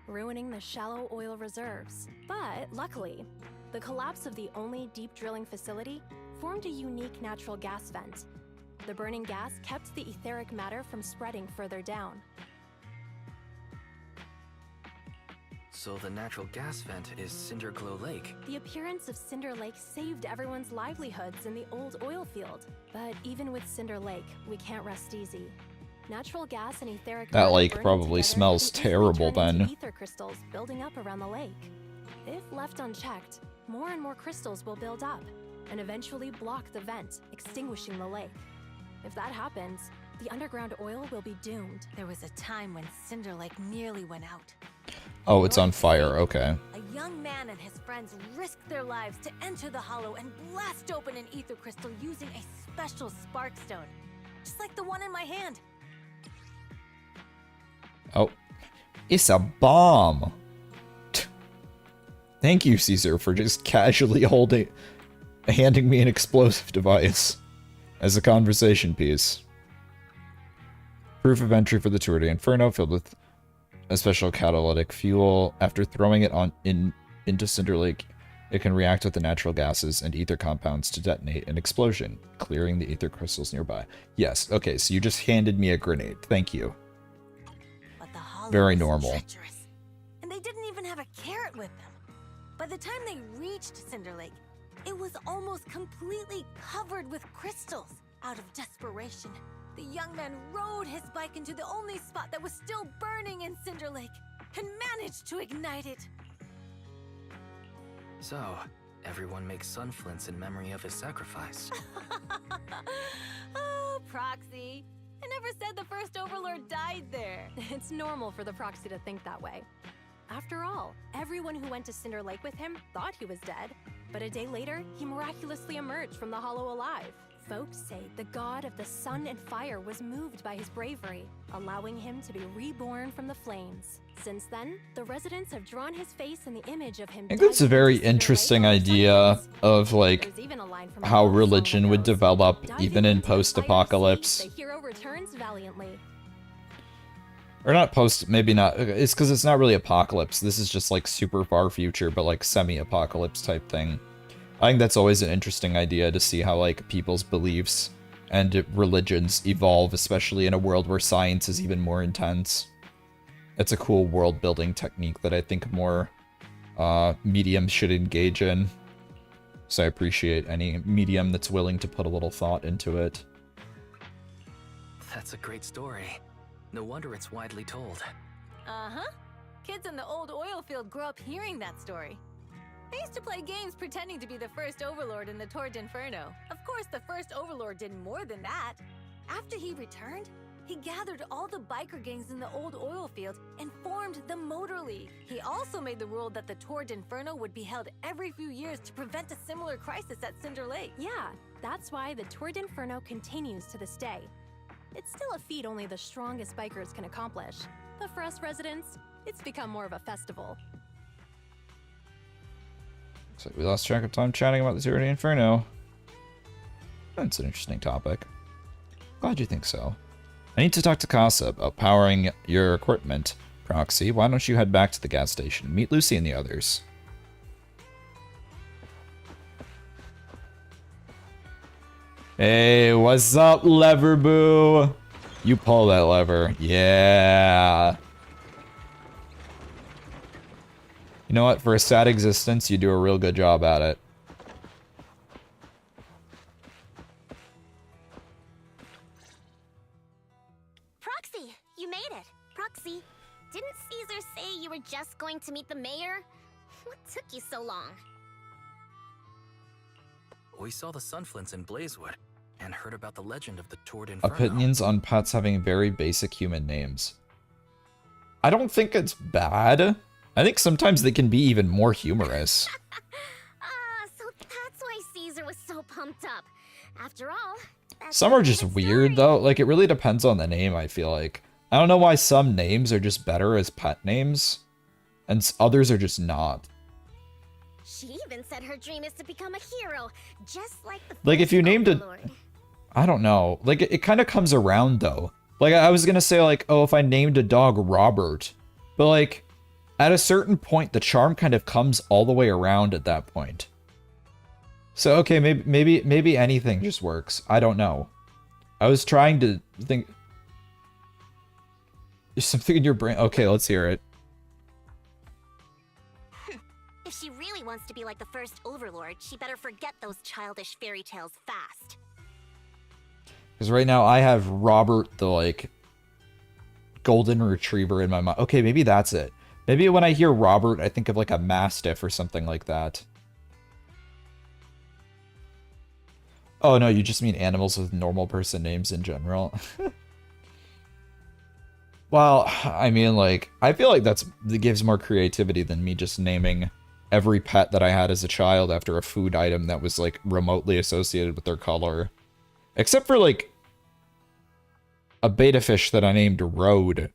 [SPEAKER 14] ruining the shallow oil reserves. But luckily, the collapse of the only deep drilling facility formed a unique natural gas vent. The burning gas kept the etheric matter from spreading further down.
[SPEAKER 5] So the natural gas vent is Cinderglow Lake.
[SPEAKER 14] The appearance of Cinder Lake saved everyone's livelihoods in the old oil field. But even with Cinder Lake, we can't rest easy. Natural gas and etheric
[SPEAKER 1] that
[SPEAKER 14] matter
[SPEAKER 1] lake
[SPEAKER 14] burning
[SPEAKER 1] probably
[SPEAKER 14] together
[SPEAKER 1] smells
[SPEAKER 14] can easily
[SPEAKER 1] terrible
[SPEAKER 14] turn into
[SPEAKER 1] then.
[SPEAKER 14] ether crystals building up around the lake. If left unchecked, more and more crystals will build up and eventually block the vent, extinguishing the lake. If that happens, the underground oil will be doomed.
[SPEAKER 7] There was a time when Cinder Lake nearly went out.
[SPEAKER 1] Oh, it's on fire. Okay.
[SPEAKER 7] A young man and his friends risked their lives to enter the hollow and blast open an ether crystal using a special spark stone, just like the one in my hand.
[SPEAKER 1] Oh, it's a bomb. Thank you, Caesar, for just casually handing me an explosive device as a conversation piece. Proof of entry for the Tour de Inferno filled with a special catalytic fuel. After throwing it into Cinder Lake, It can react with the natural gases and ether compounds to detonate an explosion, clearing the ether crystals nearby. Yes, okay, so you just handed me a grenade. Thank you.
[SPEAKER 7] But the hollow
[SPEAKER 1] Very
[SPEAKER 7] was
[SPEAKER 1] normal.
[SPEAKER 7] treacherous, and they didn't even have a carrot with them. By the time they reached Cinder Lake, it was almost completely covered with crystals. Out of desperation, the young man rode his bike into the only spot that was still burning in Cinder Lake and managed to ignite it.
[SPEAKER 5] So, everyone makes sun flints in memory of his sacrifice.
[SPEAKER 7] Oh, Proxy. I never said the first Overlord died there.
[SPEAKER 14] It's normal for the Proxy to think that way. After all, everyone who went to Cinder Lake with him thought he was dead, but a day later, he miraculously emerged from the hollow alive. Folks say the god of the sun and fire was moved by his bravery, allowing him to be reborn from the flames. Since then, the residents have drawn his face in the image of him.
[SPEAKER 1] I think that's a very interesting idea of, like, how religion would develop even in post-apocalypse.
[SPEAKER 14] The hero returns valiantly.
[SPEAKER 1] Or not post, maybe not. It's because it's not really apocalypse. This is just, like, super far future, but, like, semi-apocalypse type thing. I think that's always an interesting idea to see how, like, people's beliefs and religions evolve, especially in a world where science is even more intense. It's a cool world-building technique that I think more mediums should engage in. So I appreciate any medium that's willing to put a little thought into it.
[SPEAKER 5] That's a great story. No wonder it's widely told.
[SPEAKER 7] Uh-huh. Kids in the old oil field grew up hearing that story. They used to play games pretending to be the first Overlord in the Tour d'Inferno. Of course, the first Overlord did more than that. After he returned, he gathered all the biker gangs in the old oil field and formed the Motor League. He also made the rule that the Tour d'Inferno would be held every few years to prevent a similar crisis at Cinder Lake.
[SPEAKER 14] Yeah, that's why the Tour d'Inferno continues to this day. It's still a feat only the strongest bikers can accomplish, but for us residents, it's become more of a festival.
[SPEAKER 1] So we lost track of time chatting about the Tour d'Inferno. That's an interesting topic. Glad you think so. I need to talk to Casa about powering your equipment. Proxy, why don't you head back to the gas station? Meet Lucy and the others. Hey, what's up, lever boo? You pull that lever. Yeah. You know what? For a sad existence, you do a real good job at it.
[SPEAKER 8] Proxy, you made it. Proxy, didn't Caesar say you were just going to meet the mayor? What took you so long?
[SPEAKER 5] We saw the sunflints in Blazewood and heard about the legend of the Tour d'Inferno.
[SPEAKER 1] Opinions on pets having very basic human names. I don't think it's bad. I think sometimes they can be even more humorous.
[SPEAKER 8] So that's why Caesar was so pumped up. After all,
[SPEAKER 1] Some are just weird, though. Like, it really depends on the name, I feel like. I don't know why some names are just better as pet names, and others are just not.
[SPEAKER 8] She even said her dream is to become a hero, just like the
[SPEAKER 1] Like, if you named it...
[SPEAKER 8] Overlord.
[SPEAKER 1] I don't know. Like, it kind of comes around, though. Like, I was gonna say, like, oh, if I named a dog Robert. But, like, at a certain point, the charm kind of comes all the way around at that point. So, okay, maybe anything just works. I don't know. I was trying to think... There's something in your brain. Okay, let's hear it.
[SPEAKER 8] If she really wants to be like the first Overlord, she better forget those childish fairy tales fast.
[SPEAKER 1] Because right now I have Robert the, like, golden retriever in my mind. Okay, maybe that's it. Maybe when I hear Robert, I think of, like, a Mastiff or something like that. Oh, no, you just mean animals with normal person names in general. Well, I mean, like, I feel like that gives more creativity than me just naming every pet that I had as a child after a food item that was, like, remotely associated with their color. Except for, like, a beta fish that I named Road.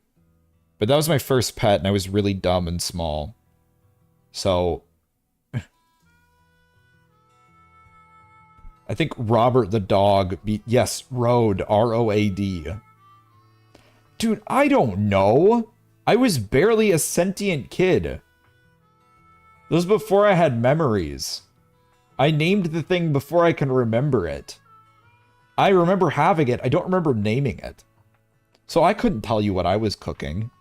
[SPEAKER 1] But that was my first pet, and I was really dumb and small. So... I think Robert the dog... Yes, Road. R-O-A-D. Dude, I don't know. I was barely a sentient kid. This was before I had memories. I named the thing before I can remember it. I remember having it. I don't remember naming it. So I couldn't tell you what I was cooking.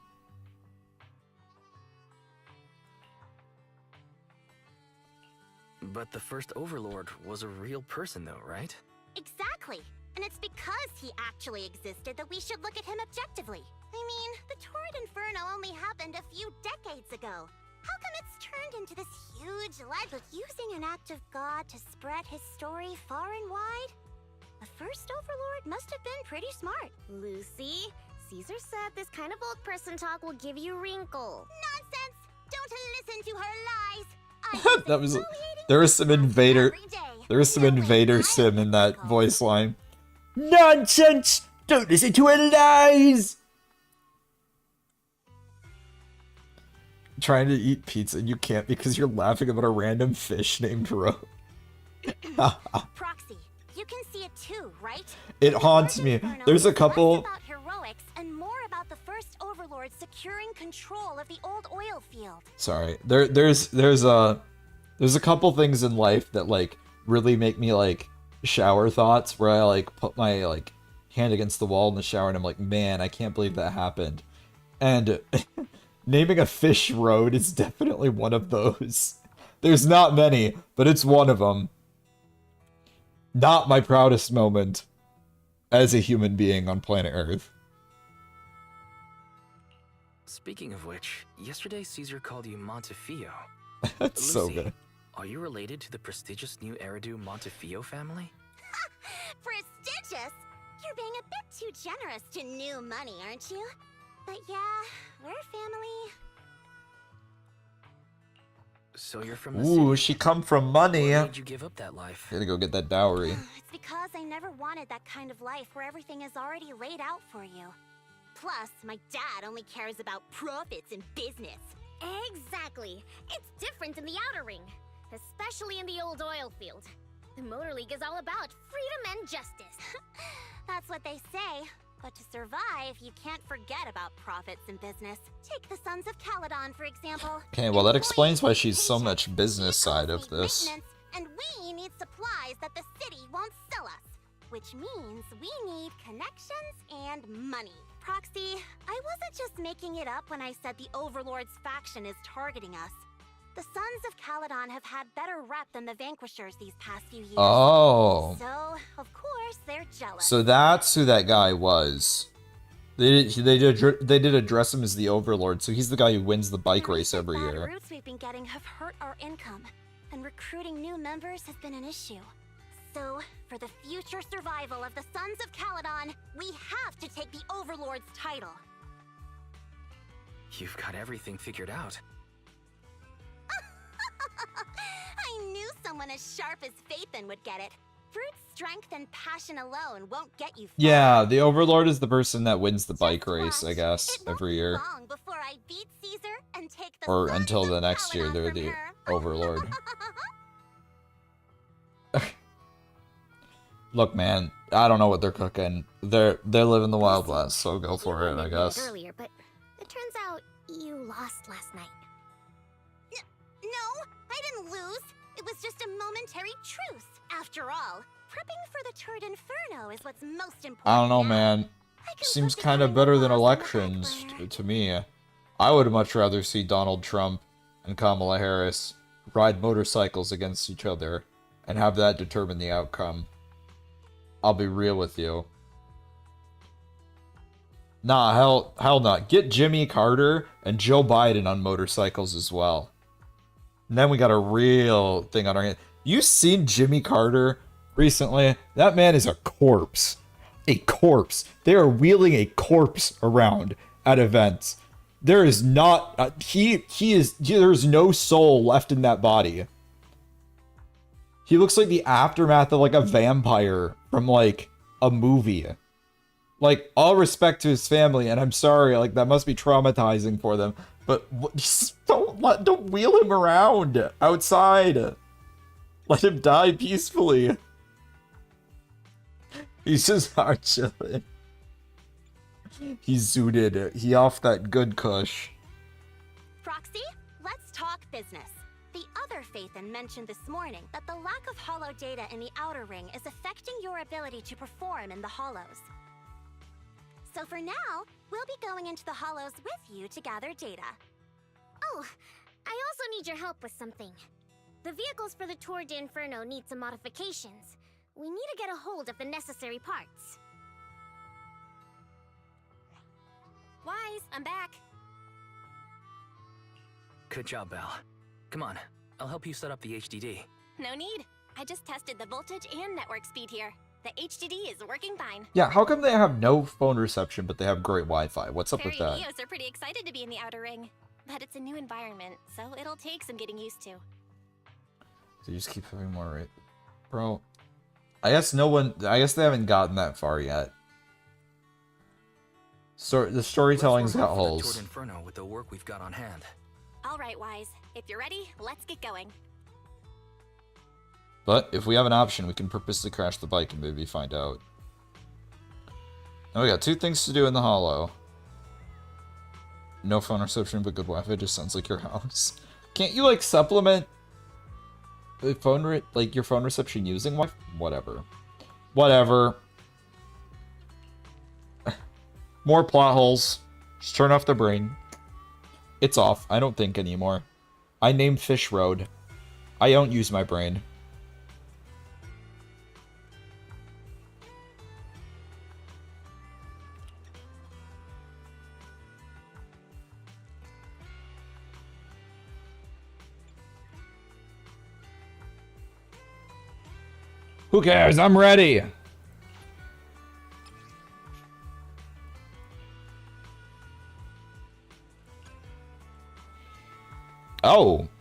[SPEAKER 5] But the first Overlord was a real person though, right?
[SPEAKER 8] Exactly. And it's because he actually existed that we should look at him objectively. I mean, the Torrid Inferno only happened a few decades ago. How come it's turned into this huge legend? Using an act of God to spread his story far and wide? The first Overlord must have been pretty smart.
[SPEAKER 7] Lucy, Caesar said this kind of old person talk will give you wrinkle.
[SPEAKER 8] Nonsense! Don't listen to her lies!
[SPEAKER 1] That was there was some invader sim in that voice line. Nonsense! Don't listen to her lies! Trying to eat pizza and you can't because you're laughing about a random fish named Ro.
[SPEAKER 8] Proxy, you can see it too, right?
[SPEAKER 1] It haunts me. There's a couple.
[SPEAKER 8] About heroics and more about the first Overlord securing control of the old oil field.
[SPEAKER 1] Sorry, there's a couple things in life that like really make me like shower thoughts where I like put my like hand against the wall in the shower and I'm like, man, I can't believe that happened. And naming a fish Road is definitely one of those. There's not many, but it's one of them. Not my proudest moment as a human being on planet Earth.
[SPEAKER 5] Speaking of which, yesterday Caesar called you Montefiore.
[SPEAKER 1] That's
[SPEAKER 5] Lucy,
[SPEAKER 1] so good.
[SPEAKER 5] Are you related to the prestigious new Eridu Montefiore family?
[SPEAKER 8] Prestigious? You're being a bit too generous to new money, aren't you? But yeah, we're family.
[SPEAKER 5] So you're from the
[SPEAKER 1] Ooh,
[SPEAKER 5] city?
[SPEAKER 1] she come from money.
[SPEAKER 5] What made you give up that life?
[SPEAKER 1] Gotta go get that dowry.
[SPEAKER 8] It's because I never wanted that kind of life where everything is already laid out for you. Plus, my dad only cares about profits and business.
[SPEAKER 7] Exactly. It's different in the Outer Ring, especially in the old oil field. The Motor League is all about freedom and justice.
[SPEAKER 8] That's what they say. But to survive, you can't forget about profits and business. Take the Sons of Caledon, for example.
[SPEAKER 1] Okay, well that explains why she's so much business side of this.
[SPEAKER 8] And we need supplies that the city won't sell us. Which means we need connections and money. Proxy, I wasn't just making it up when I said the Overlord's faction is targeting us. The Sons of Caledon have had better rep than the Vanquishers these past few years.
[SPEAKER 1] Oh.
[SPEAKER 8] So, of course, they're jealous.
[SPEAKER 1] So that's who that guy was. They did address him as the Overlord, so he's the guy who wins the bike race every year.
[SPEAKER 8] The routes we've been getting have hurt our income, and recruiting new members has been an issue. So, for the future survival of the Sons of Caledon, we have to take the Overlord's title.
[SPEAKER 5] You've got everything figured out.
[SPEAKER 8] I knew someone as sharp as Phaethon would get it. Brute strength and passion alone won't get you far.
[SPEAKER 1] Yeah, the Overlord is the person that wins the bike race, I guess, every year.
[SPEAKER 8] Long before I beat Caesar and take the
[SPEAKER 1] Or
[SPEAKER 8] Sons
[SPEAKER 1] until
[SPEAKER 8] of
[SPEAKER 1] the next year, they're
[SPEAKER 8] Caledon
[SPEAKER 1] the
[SPEAKER 8] from her.
[SPEAKER 1] Overlord. Look, man, I don't know what they're cooking. They're living the Wild West, so go for it, I guess.
[SPEAKER 7] Earlier, but it turns out you lost last night.
[SPEAKER 8] No, I didn't lose. It was just a momentary truce. After all, prepping for the Torrid Inferno is what's most important.
[SPEAKER 1] I don't know, man. Seems kind of better than elections to me. I would much rather see Donald Trump and Kamala Harris ride motorcycles against each other and have that determine the outcome. I'll be real with you. Nah, hell not. Get Jimmy Carter and Joe Biden on motorcycles as well. And then we got a real thing on our hands. You seen Jimmy Carter recently? That man is a corpse. A corpse. They are wheeling a corpse around at events. There is not there's no soul left in that body. He looks like the aftermath of like a vampire from like a movie. Like, all respect to his family, and I'm sorry, like that must be traumatizing for them. But don't wheel him around outside. Let him die peacefully. He's just hard chilling. He's zooted. He off that good kush.
[SPEAKER 8] Proxy, let's talk business. The other Phaethon mentioned this morning that the lack of hollow data in the outer ring is affecting your ability to perform in the hollows. So for now, we'll be going into the hollows with you to gather data.
[SPEAKER 15] Oh, I also need your help with something. The vehicles for the Tour d'Inferno need some modifications. We need to get a hold of the necessary parts.
[SPEAKER 4] Wise, I'm back.
[SPEAKER 5] Good job, Belle. Come on, I'll help you set up the HDD.
[SPEAKER 4] No need. I just tested the voltage and network speed here. The HDD is working fine.
[SPEAKER 1] Yeah, how come they have no phone reception, but they have great Wi-Fi? What's up with that?
[SPEAKER 4] Neos are pretty excited to be in the Outer Ring. But it's a new environment, so it'll take some getting used to.
[SPEAKER 1] So you just keep having more, right? Bro, I guess they haven't gotten that far yet. So the storytelling's got holes.
[SPEAKER 5] Inferno with the work we've got on hand.
[SPEAKER 4] All right, Wise. If you're ready, let's get going.
[SPEAKER 1] But if we have an option, we can purposely crash the bike and maybe find out. Now we got 2 things to do in the hollow. No phone reception, but good Wi-Fi. Just sounds like your house. Can't you like supplement the phone your phone reception using Wi-Fi? Whatever. More plot holes. Just turn off the brain. It's off. I don't think anymore. I named Fish Road. I don't use my brain. Who cares? I'm ready.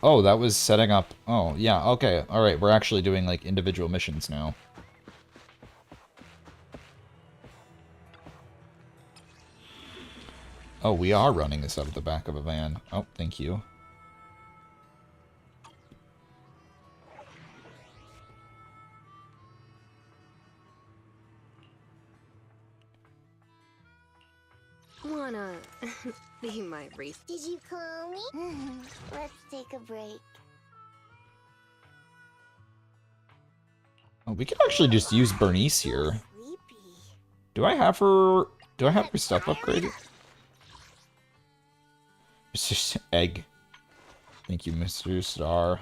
[SPEAKER 1] Oh, that was setting up. Oh, yeah, okay. All right, we're actually doing like individual missions now. Oh, we are running this out of the back of a van. Oh, thank you.
[SPEAKER 15] Wanna be my race?
[SPEAKER 16] Did you call me? Let's take a break.
[SPEAKER 1] Oh, we could actually just use Bernice here. Do I have her stuff upgraded? It's just egg. Thank you, Mr. Star.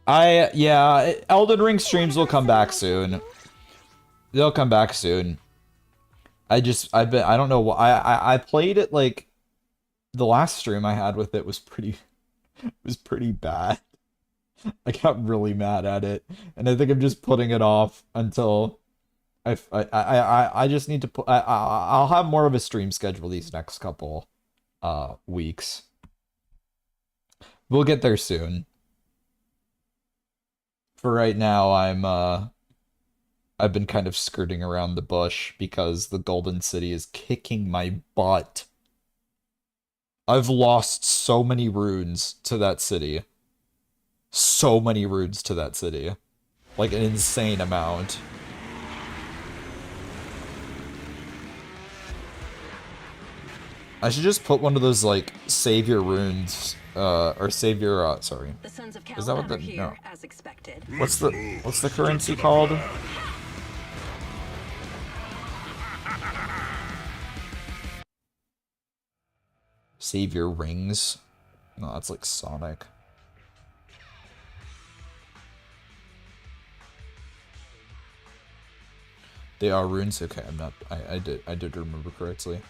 [SPEAKER 1] Yeah, Elden Ring streams will come back soon. They'll come back soon. I don't know why. I played it like the last stream I had with it was pretty bad. I got really mad at it, and I think I'm just putting it off until I just need to put. I'll have more of a stream schedule these next couple weeks. We'll get there soon. For right now, I've been kind of skirting around the bush because the Golden City is kicking my butt. I've lost so many runes to that city. So many runes to that city. Like an insane amount. I should just put one of those, like, savior runes, or savior, sorry. Is that what the, no. What's the currency called? Savior rings? No, that's like Sonic. They are runes? Okay, I did remember correctly.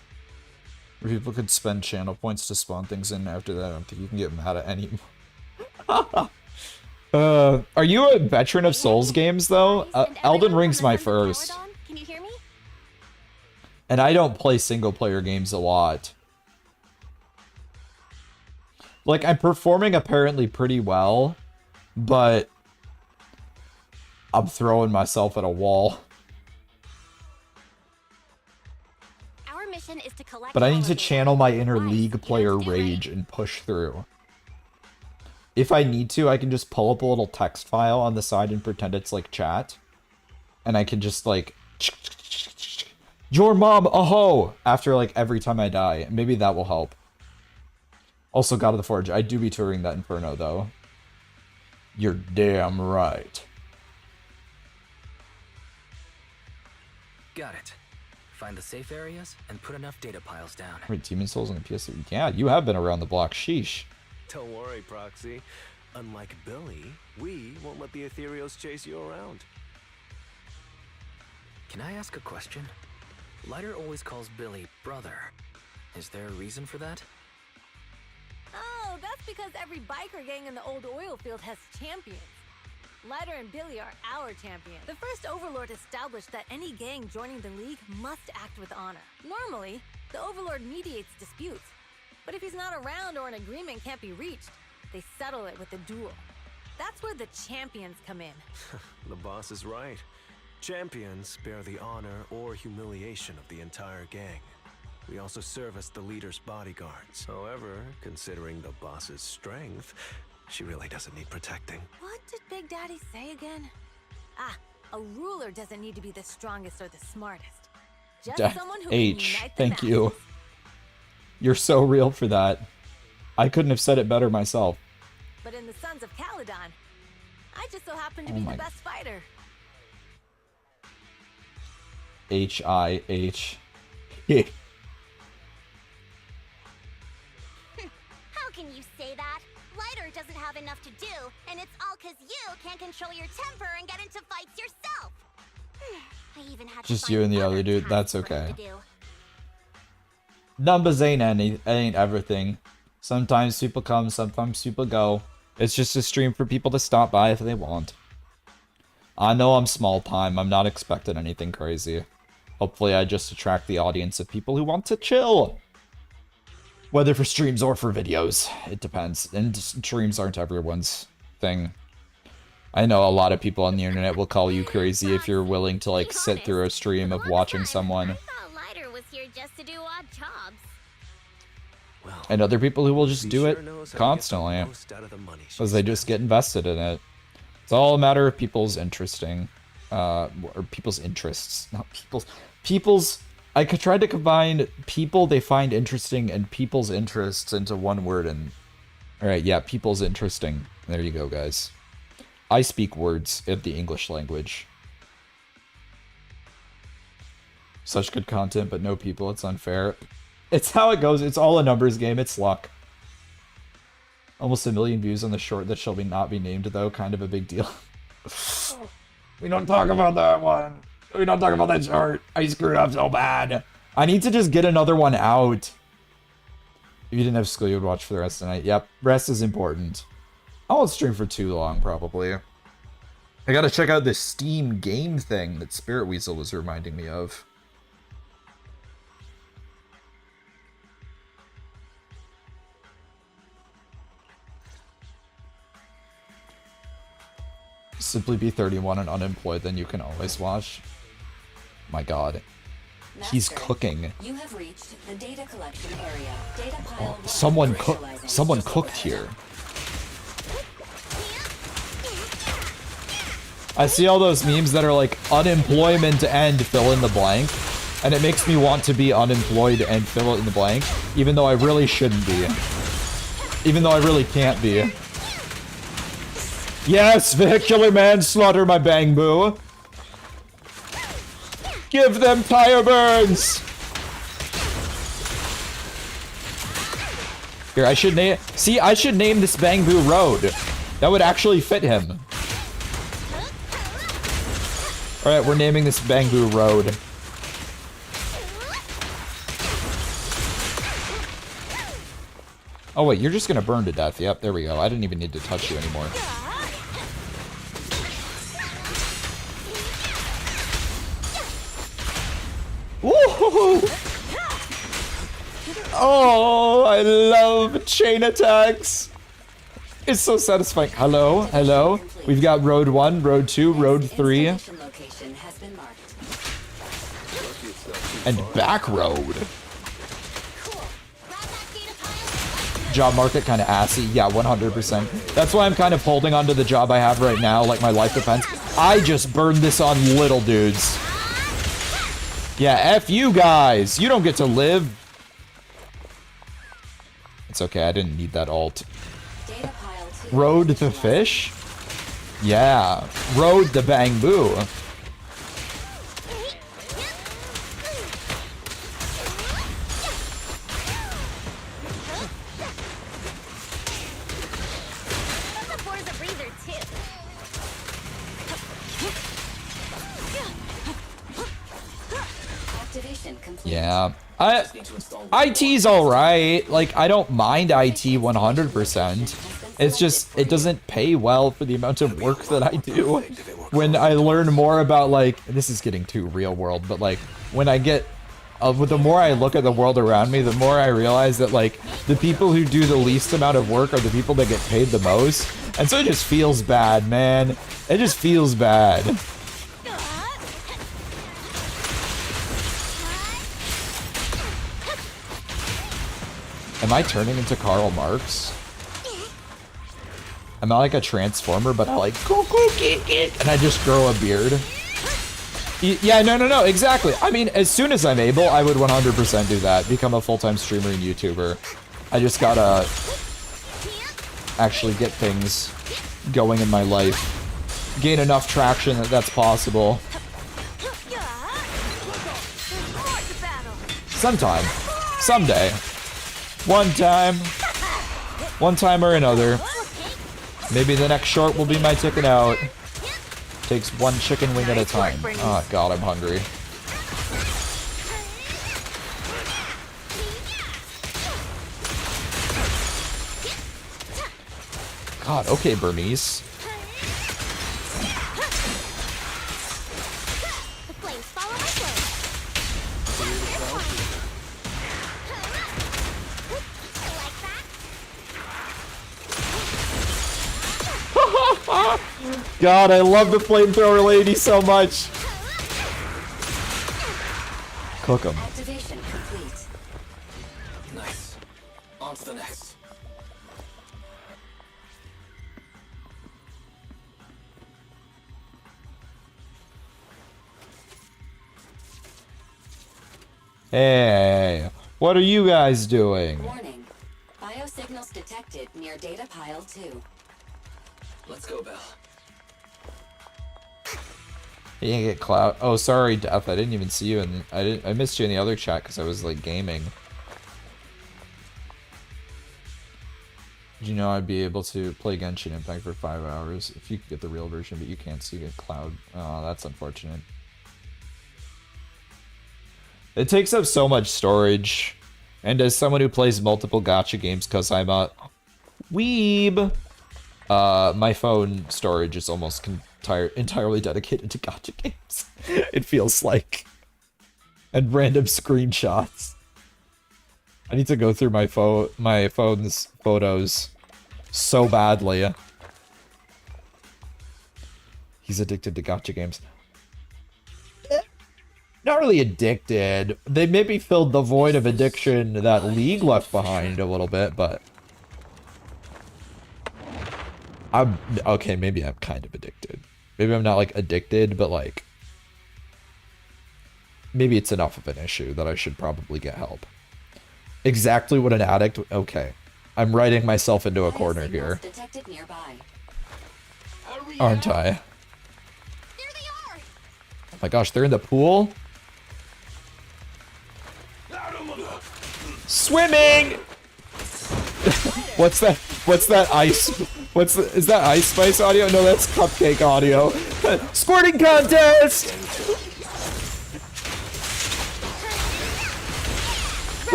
[SPEAKER 1] People could spend channel points to spawn things in after that. I don't think you can get mad at any. Are you a veteran of Souls games though? Elden Ring's my first.
[SPEAKER 4] Can you hear me?
[SPEAKER 1] And I don't play single player games a lot. Like, I'm performing apparently pretty well, but I'm throwing myself at a wall.
[SPEAKER 4] Our mission is to collect.
[SPEAKER 1] But I need to channel my inner League player rage and push through. If I need to, I can just pull up a little text file on the side and pretend it's like chat. And I can just like Your mom, a hoe! After, like, every time I die. Maybe that will help. Also, God of the Forge. I do be touring that Inferno, though. You're damn right.
[SPEAKER 5] Got it. Find the safe areas and put enough data piles down.
[SPEAKER 1] Wait, Demon Souls on the PS3? Yeah, you have been around the block. Sheesh.
[SPEAKER 12] Don't worry, Proxy. Unlike Billy, we won't let the ethereals chase you around.
[SPEAKER 5] Can I ask a question? Lighter always calls Billy brother. Is there a reason for that?
[SPEAKER 7] Oh, that's because every biker gang in the old oil field has champions. Lighter and Billy are our champions. The first Overlord established that any gang joining the League must act with honor. Normally, the Overlord mediates disputes, but if he's not around or an agreement can't be reached, they settle it with a duel. That's where the champions come in.
[SPEAKER 12] The boss is right. Champions bear the honor or humiliation of the entire gang. We also serve as the leader's bodyguards. However, considering the boss's strength, she really doesn't need protecting.
[SPEAKER 7] What did Big Daddy say again? Ah, a ruler doesn't need to be the strongest or the smartest. Just someone who can
[SPEAKER 1] H,
[SPEAKER 7] unite the
[SPEAKER 1] thank you.
[SPEAKER 7] masses.
[SPEAKER 1] You're so real for that. I couldn't have said it better myself.
[SPEAKER 7] But in the Sons of Caledon, I just so happen to
[SPEAKER 1] Oh
[SPEAKER 7] be
[SPEAKER 1] my-
[SPEAKER 7] the best fighter.
[SPEAKER 1] H-I-H.
[SPEAKER 8] How can you say that? Lighter doesn't have enough to do, and it's all because you can't control your temper and get into fights yourself. I even had to
[SPEAKER 1] Just
[SPEAKER 8] find
[SPEAKER 1] you and the
[SPEAKER 8] other
[SPEAKER 1] other dude.
[SPEAKER 8] tasks
[SPEAKER 1] That's
[SPEAKER 8] for him
[SPEAKER 1] okay.
[SPEAKER 8] to do.
[SPEAKER 1] Numbers ain't everything. Sometimes people come, sometimes people go. It's just a stream for people to stop by if they want. I know I'm small time. I'm not expecting anything crazy. Hopefully I just attract the audience of people who want to chill. Whether for streams or for videos. It depends. And streams aren't everyone's thing. I know a lot of people on the internet will call you crazy if you're willing to like sit through a stream of watching someone.
[SPEAKER 15] I thought Lighter was here just to do odd jobs.
[SPEAKER 1] And other people who will just do it
[SPEAKER 12] sure knows how to get the
[SPEAKER 1] constantly.
[SPEAKER 12] most out of the money she
[SPEAKER 1] Because they just get invested in it. It's all a matter of people's or people's interests. Not people's... I could try to combine people they find interesting and people's interests into one word and... Alright, yeah, people's interesting. There you go, guys. I speak words of the English language. Such good content, but no people. It's unfair. It's how it goes. It's all a numbers game. It's luck. Almost 1 million views on the short that shall not be named, though. Kind of a big deal. We don't talk about that one. We don't talk about that short. I screwed up so bad. I need to just get another one out. If you didn't have school, you would watch for the rest of the night. Yep, rest is important. I won't stream for too long, probably. I gotta check out this Steam game thing that Spirit Weasel was reminding me of. Simply be 31 and unemployed, then you can always watch. My god. He's cooking.
[SPEAKER 9] You have reached the data collection area. Data pile
[SPEAKER 1] Someone cooked here. I see all those memes that are like unemployment and fill in the blank, and it makes me want to be unemployed and fill it in the blank, even though I really shouldn't be. Even though I really can't be. Yes, vehicular manslaughter, my bang boo. Give them tire burns. Here, I should name. See, I should name this Bang Boo Road. That would actually fit him. All right, we're naming this Bang Boo Road. Oh wait, you're just gonna burn to death. Yep, there we go. I didn't even need to touch you anymore. Woohoo! Oh, I love chain attacks. It's so satisfying. Hello, hello. We've got road 1, road 2, road 3. And back road. Job market kind of assy. Yeah, 100%. That's why I'm kind of holding on to the job I have right now, like my life defense. I just burned this on little dudes. Yeah, F you guys. You don't get to live. It's okay, I didn't need that ult. Road the fish? Yeah. Road the bang boo. Yeah. IT's alright. Like, I don't mind IT 100%. It's just, it doesn't pay well for the amount of work that I do. When I learn more about, like, this is getting too real world, but, like, when I get, the more I look at the world around me, the more I realize that, like, the people who do the least amount of work are the people that get paid the most. And so it just feels bad, man. It just feels bad. Am I turning into Karl Marx? Am I like a transformer, but I like and I just grow a beard? Yeah, no, exactly. I mean, as soon as I'm able, I would 100% do that. Become a full-time streamer and YouTuber. I just gotta actually get things going in my life. Gain enough traction that that's possible. Sometime. Someday. One time or another. Maybe the next short will be my ticket out. Takes one chicken wing at a time. Oh god, I'm hungry. God, okay, Bernice. God, I love the flamethrower lady so much. Cook 'em.
[SPEAKER 11] Activation complete. Nice. On to the next.
[SPEAKER 1] Hey, what are you guys doing?
[SPEAKER 9] Warning. Biosignals detected near data pile 2.
[SPEAKER 11] Let's go, Belle.
[SPEAKER 1] You didn't get clout. Oh, sorry, Death. I didn't even see you, and I missed you in the other chat because I was like gaming. Did you know I'd be able to play Genshin Impact for 5 hours if you could get the real version, but you can't, so you get cloud. Oh, that's unfortunate. It takes up so much storage, and as someone who plays multiple gacha games because I'm a weeb, my phone storage is almost entirely dedicated to gacha games. It feels like. And random screenshots. I need to go through my phone's photos so badly. He's addicted to gacha games. Not really addicted. They maybe filled the void of addiction that League left behind a little bit, but okay, maybe I'm kind of addicted. Maybe I'm not like addicted, but like maybe it's enough of an issue that I should probably get help. Exactly what an addict. Okay, I'm writing myself into a corner here, aren't I? Oh my gosh, they're in the pool. Swimming. What's that? What's that ice? Is that Ice Spice audio? No, that's Cupcake audio. Squirting contest!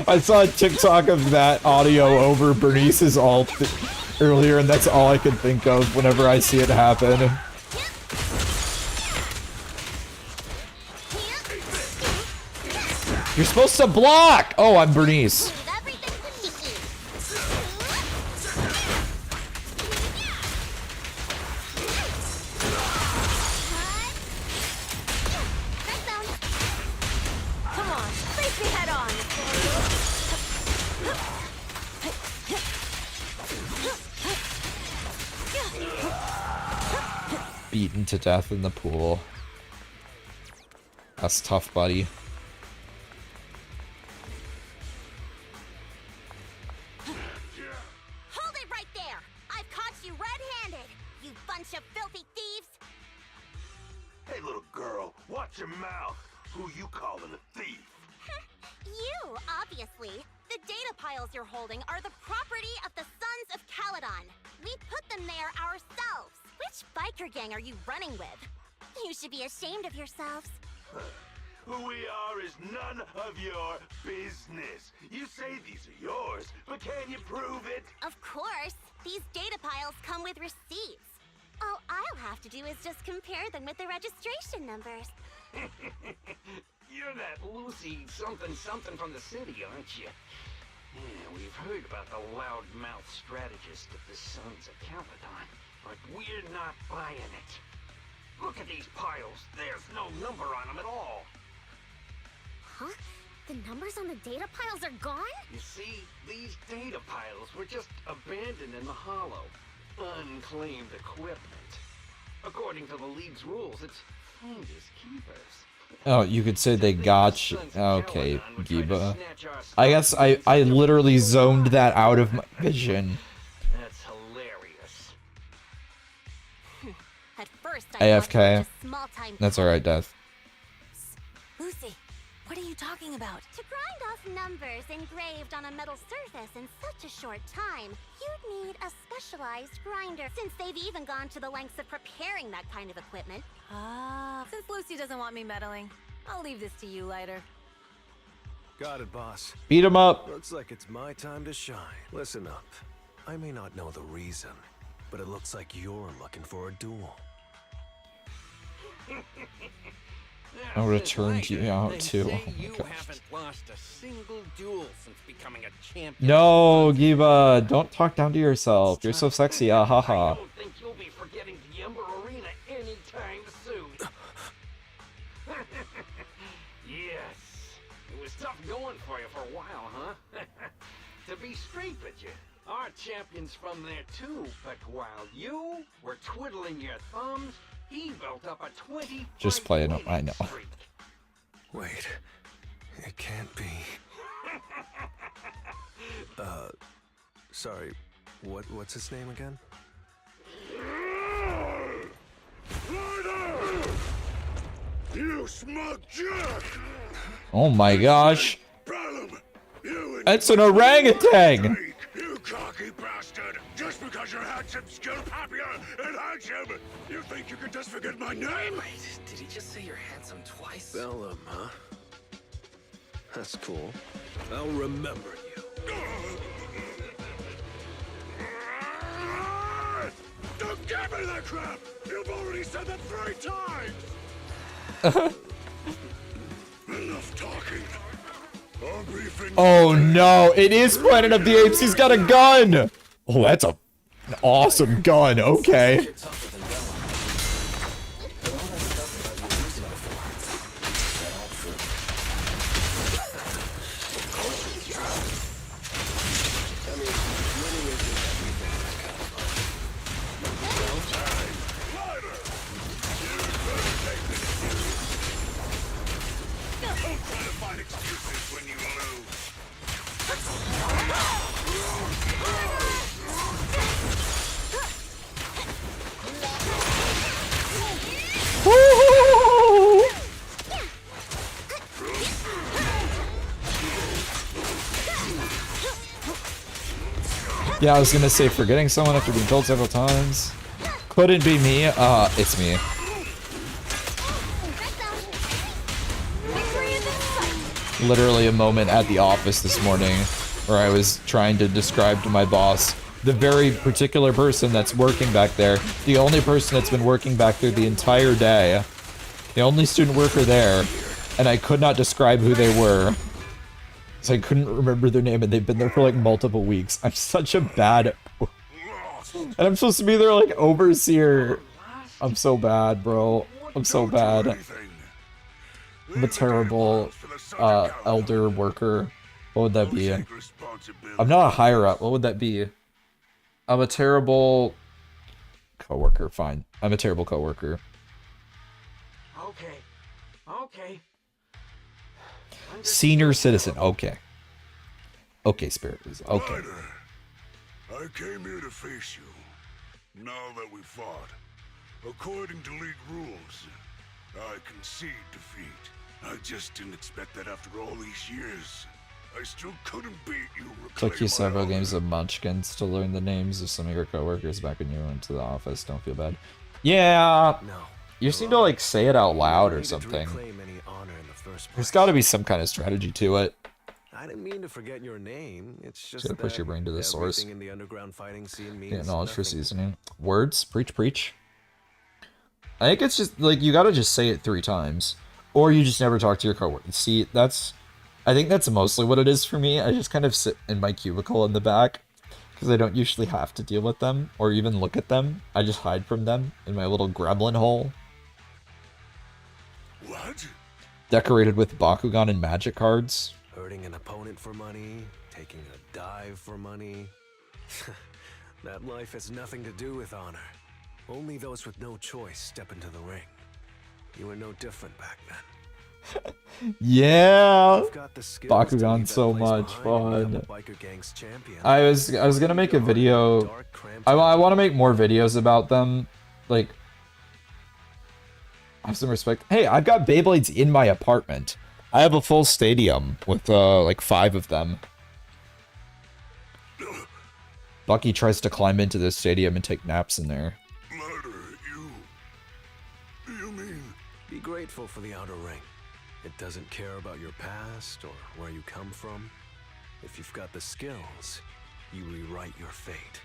[SPEAKER 1] I saw a TikTok of that audio over Bernice's ult earlier, and that's all I could think of whenever I see it happen. You're supposed to block! Oh, I'm Bernice. Beaten to death in the pool. That's tough, buddy.
[SPEAKER 8] Hold it right there! I've caught you red-handed, you bunch of filthy thieves!
[SPEAKER 6] Hey, little girl, watch your mouth. Who you calling a thief?
[SPEAKER 8] You, obviously. The data piles you're holding are the property of the Sons of Caledon. We put them there ourselves. Which biker gang are you running with? You should be ashamed of yourselves.
[SPEAKER 6] Who we are is none of your business. You say these are yours, but can you prove it?
[SPEAKER 8] Of course. These data piles come with receipts. All I'll have to do is just compare them with the registration numbers.
[SPEAKER 17] You're that Lucy something from the city, aren't you? Yeah, we've heard about the loudmouth strategist of the Sons of Caledon, but we're not buying it. Look at these piles. There's no number on them at all.
[SPEAKER 8] Huh? The numbers on the data piles are gone?
[SPEAKER 17] You see, these data piles were just abandoned in the hollow. Unclaimed equipment. According to the League's rules, it's finders keepers.
[SPEAKER 1] Oh, you could say they got you. Okay, Giba. I guess I literally zoned that out of my vision.
[SPEAKER 17] That's hilarious.
[SPEAKER 8] At first,
[SPEAKER 1] AFK.
[SPEAKER 8] small-time.
[SPEAKER 1] That's alright, Death.
[SPEAKER 7] Lucy, what are you talking about?
[SPEAKER 8] To grind off numbers engraved on a metal surface in such a short time, you'd need a specialized grinder, since they've even gone to the lengths of preparing that kind of equipment.
[SPEAKER 7] Ah, since Lucy doesn't want me meddling, I'll leave this to you later.
[SPEAKER 12] Got it, boss.
[SPEAKER 1] Beat him up.
[SPEAKER 12] Looks like it's my time to shine. Listen up. I may not know the reason, but it looks like you're looking for a duel.
[SPEAKER 1] I'll return to you out too.
[SPEAKER 17] Say
[SPEAKER 1] Oh my
[SPEAKER 17] you
[SPEAKER 1] gosh.
[SPEAKER 17] haven't lost a single duel since becoming a champion.
[SPEAKER 1] No, Giba, don't talk down to yourself. You're so sexy, ah ha ha.
[SPEAKER 17] I don't think you'll be forgetting the Ember Arena anytime soon. Yes, it was tough going for you for a while, huh? To be straight with you, our champion's from there too, but while you were twiddling your thumbs, he built up a 20.
[SPEAKER 1] Just play it up, I know.
[SPEAKER 12] Wait, it can't be. Sorry, what's his name again?
[SPEAKER 6] You smug jerk!
[SPEAKER 1] Oh my gosh.
[SPEAKER 6] Bellum, you
[SPEAKER 1] That's an orangutan!
[SPEAKER 6] You cocky bastard! Just because you're handsome, skilled, happier, and handsome, you think you can just forget my name?
[SPEAKER 5] Wait, did he just say you're handsome twice?
[SPEAKER 12] Bellum, huh? That's cool. I'll remember you.
[SPEAKER 6] Don't give me that crap! You've already said that 3 times! Enough talking. I'll brief in
[SPEAKER 1] Oh no, it is Planet of the Apes. He's got a gun. Oh, that's an awesome gun. Okay. Yeah, I was gonna say forgetting someone after being told several times. Couldn't be me. It's me. Literally a moment at the office this morning where I was trying to describe to my boss the very particular person that's working back there, the only person that's been working back there the entire day, the only student worker there, and I could not describe who they were. So I couldn't remember their name, and they've been there for like multiple weeks. I'm such a bad... And I'm supposed to be their like overseer. I'm so bad, bro. I'm so bad. I'm a terrible elder worker. What would that be? I'm not a higher up. What would that be? I'm a terrible coworker. Fine. I'm a terrible coworker.
[SPEAKER 17] Okay, Okay.
[SPEAKER 1] Senior citizen. Okay. Okay, Spirit. Okay.
[SPEAKER 18] Ryder, I came here to face you. Now that we fought, according to League rules, I concede defeat. I just didn't expect that after all these years. I still couldn't beat you.
[SPEAKER 1] Took you several games of Munchkins to learn the names of some of your coworkers back when you went to the office. Don't feel bad. Yeah.
[SPEAKER 12] No.
[SPEAKER 1] You seem to like say it out loud or something. There's got to be some kind of strategy to it.
[SPEAKER 12] I didn't mean to forget your name. It's just
[SPEAKER 1] Gotta push your brain to the source.
[SPEAKER 12] everything in the underground fighting scene means
[SPEAKER 1] Get knowledge for
[SPEAKER 12] nothing.
[SPEAKER 1] seasoning. Words? Preach, preach. I think it's just, like, you gotta just say it 3 times. Or you just never talk to your coworkers. See, I think that's mostly what it is for me. I just kind of sit in my cubicle in the back. Because I don't usually have to deal with them. Or even look at them. I just hide from them in my little gremlin hole.
[SPEAKER 18] What?
[SPEAKER 1] Decorated with Bakugan and magic cards.
[SPEAKER 12] Hurting an opponent for money, taking a dive for money. That life has nothing to do with honor. Only those with no choice step into the ring. You were no different back then.
[SPEAKER 1] Yeah,
[SPEAKER 12] You've got the skills to
[SPEAKER 1] Bakugan
[SPEAKER 12] leave
[SPEAKER 1] so
[SPEAKER 12] that place
[SPEAKER 1] much
[SPEAKER 12] behind and
[SPEAKER 1] fun.
[SPEAKER 12] become a biker gang's champion.
[SPEAKER 1] I was gonna make a video. I want to make more videos about them. Like, have some respect. Hey, I've got Beyblades in my apartment. I have a full stadium with like 5 of them. Bucky tries to climb into the stadium and take naps in there.
[SPEAKER 18] You mean?
[SPEAKER 12] Be grateful for the outer ring. It doesn't care about your past or where you come from. If you've got the skills, you rewrite your fate.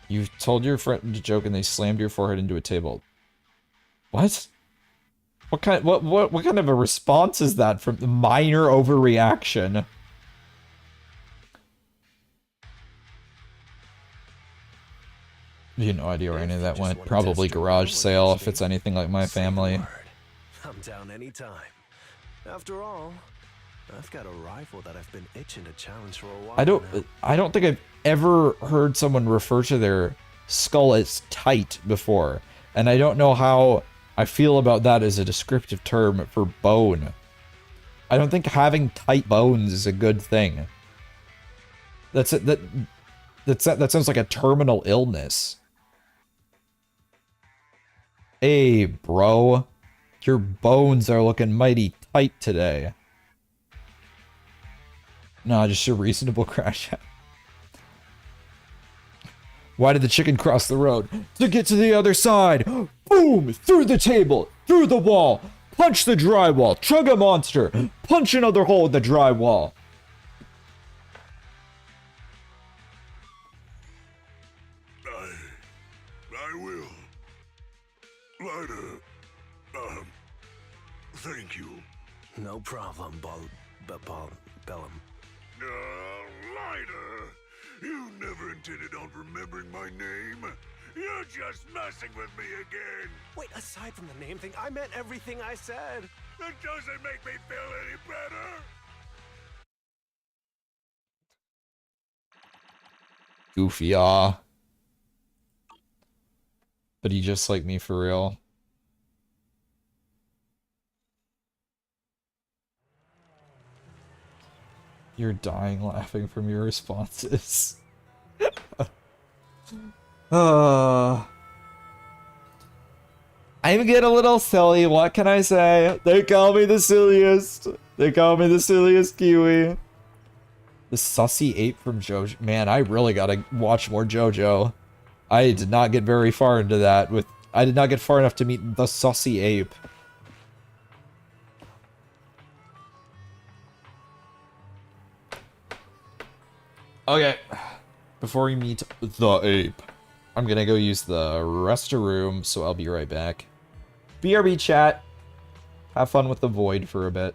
[SPEAKER 1] You told your friend to joke and they slammed your forehead into a table. What? What kind of a response is that from the minor overreaction? You have no idea where any of that went. Probably garage sale if it's anything like my family.
[SPEAKER 12] I'm down anytime. After all, I've got a rival that I've been itching to challenge for a while.
[SPEAKER 1] I don't think I've ever heard someone refer to their skull as tight before. And I don't know how I feel about that as a descriptive term for bone. I don't think having tight bones is a good thing. That sounds like a terminal illness. Hey, bro. Your bones are looking mighty tight today. Nah, just a reasonable crash out. Why did the chicken cross the road? To get to the other side! Boom! Through the table! Through the wall! Punch the drywall! Chug a monster! Punch another hole in the drywall!
[SPEAKER 18] I will. Ryder, thank you.
[SPEAKER 12] No problem, Bellum.
[SPEAKER 18] Ryder, you never intended on remembering my name. You're just messing with me again.
[SPEAKER 12] Wait, aside from the name thing, I meant everything I said.
[SPEAKER 18] That doesn't make me feel any better.
[SPEAKER 1] Goofy, ah. But he just like me for real. You're dying laughing from your responses. I'm getting a little silly, what can I say? They call me the silliest. They call me the silliest Kiwi. The sussy ape from JoJo. Man, I really gotta watch more JoJo. I did not get very far into that with... I did not get far enough to meet the sussy ape. Okay. Before we meet the ape, I'm gonna go use the restroom, so I'll be right back. BRB chat. Have fun with the void for a bit.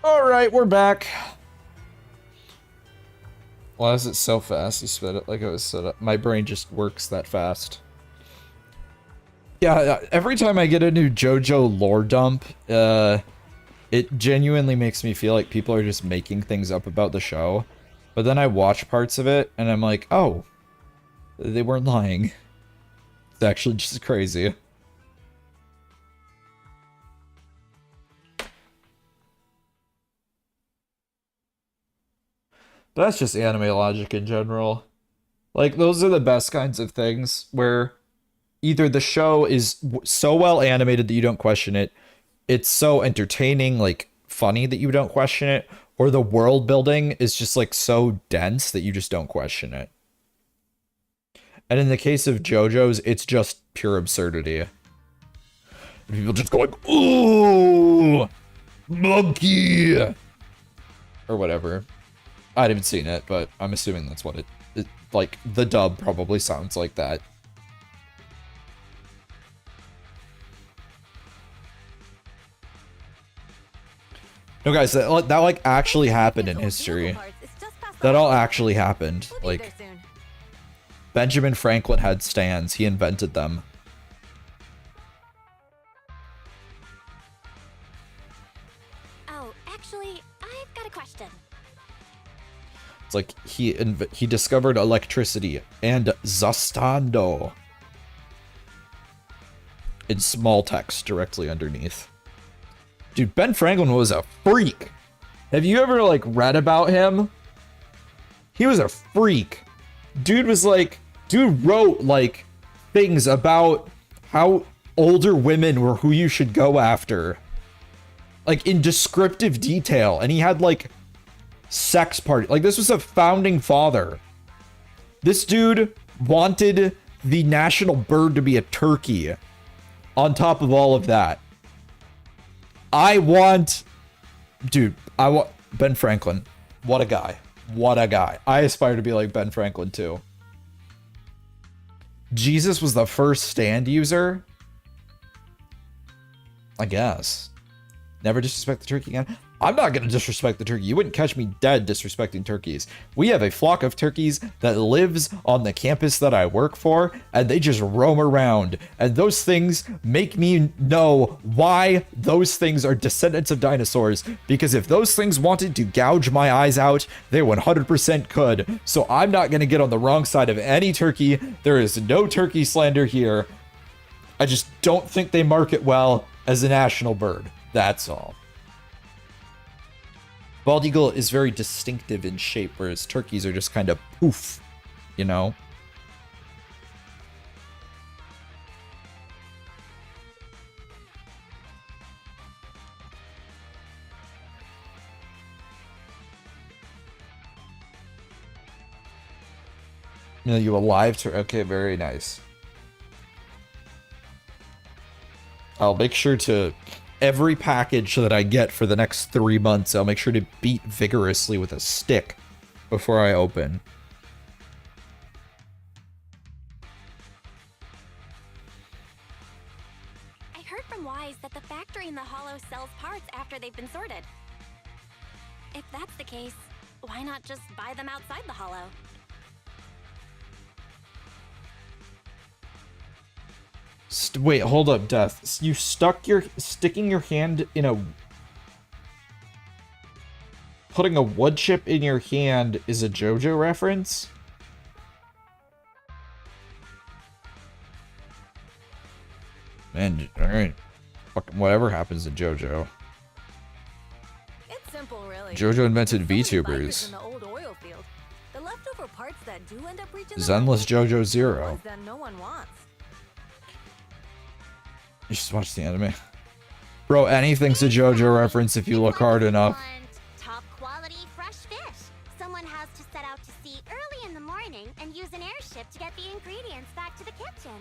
[SPEAKER 1] All right, we're back. Why is it so fast? You spit it like it was set up. My brain just works that fast. Yeah, every time I get a new JoJo lore dump, it genuinely makes me feel like people are just making things up about the show. But then I watch parts of it, and I'm like, oh, they weren't lying. It's actually just crazy. But that's just anime logic in general. Like, those are the best kinds of things where either the show is so well animated that you don't question it, it's so entertaining, like funny that you don't question it, or the world building is just like so dense that you just don't question it. And in the case of JoJo's, it's just pure absurdity. People just go like, ooh, monkey, or whatever. I haven't seen it, but I'm assuming that's what it like, the dub probably sounds like that. No, guys, that like actually happened in history. That all actually happened. Like, Benjamin Franklin had stands. He invented them.
[SPEAKER 4] Oh, actually, I've got a question.
[SPEAKER 1] It's like he discovered electricity and zastando in small text directly underneath. Dude, Ben Franklin was a freak. Have you ever like read about him? He was a freak. Dude wrote like things about how older women were who you should go after. Like in descriptive detail. And he had like sex party. Like, this was a founding father. This dude wanted the national bird to be a turkey. On top of all of that. Dude, I want Ben Franklin. What a guy. What a guy. I aspire to be like Ben Franklin too. Jesus was the first stand user? I guess. Never disrespect the turkey again. I'm not going to disrespect the turkey. You wouldn't catch me dead disrespecting turkeys. We have a flock of turkeys that lives on the campus that I work for, and they just roam around. And those things make me know why those things are descendants of dinosaurs. Because if those things wanted to gouge my eyes out, they 100% could. So I'm not going to get on the wrong side of any turkey. There is no turkey slander here. I just don't think they market well as a national bird. That's all. Bald eagle is very distinctive in shape, whereas turkeys are just kind of poof, you know? You know, you alive to, okay, very nice. I'll make sure to, every package that I get for the next 3 months, I'll make sure to beat vigorously with a stick before I open.
[SPEAKER 4] I heard from Wise that the factory in the Hollow sells parts after they've been sorted. If that's the case, why not just buy them outside the Hollow?
[SPEAKER 1] Wait, hold up, Death. You sticking your hand in a... Putting a wood chip in your hand is a JoJo reference? Man, alright. Fucking whatever happens to JoJo.
[SPEAKER 7] It's simple, really.
[SPEAKER 1] JoJo invented
[SPEAKER 7] Bikers
[SPEAKER 1] VTubers.
[SPEAKER 7] in the old oil field. The leftover parts that do end up reaching the
[SPEAKER 1] Zenless JoJo
[SPEAKER 7] market are
[SPEAKER 1] Zero.
[SPEAKER 7] ones that no one wants.
[SPEAKER 1] You just watch the anime. Bro, anything's a JoJo reference if you look hard enough.
[SPEAKER 15] Top quality fresh fish. Someone has to set out to sea early in the morning and use an airship to get the ingredients back to the kitchen.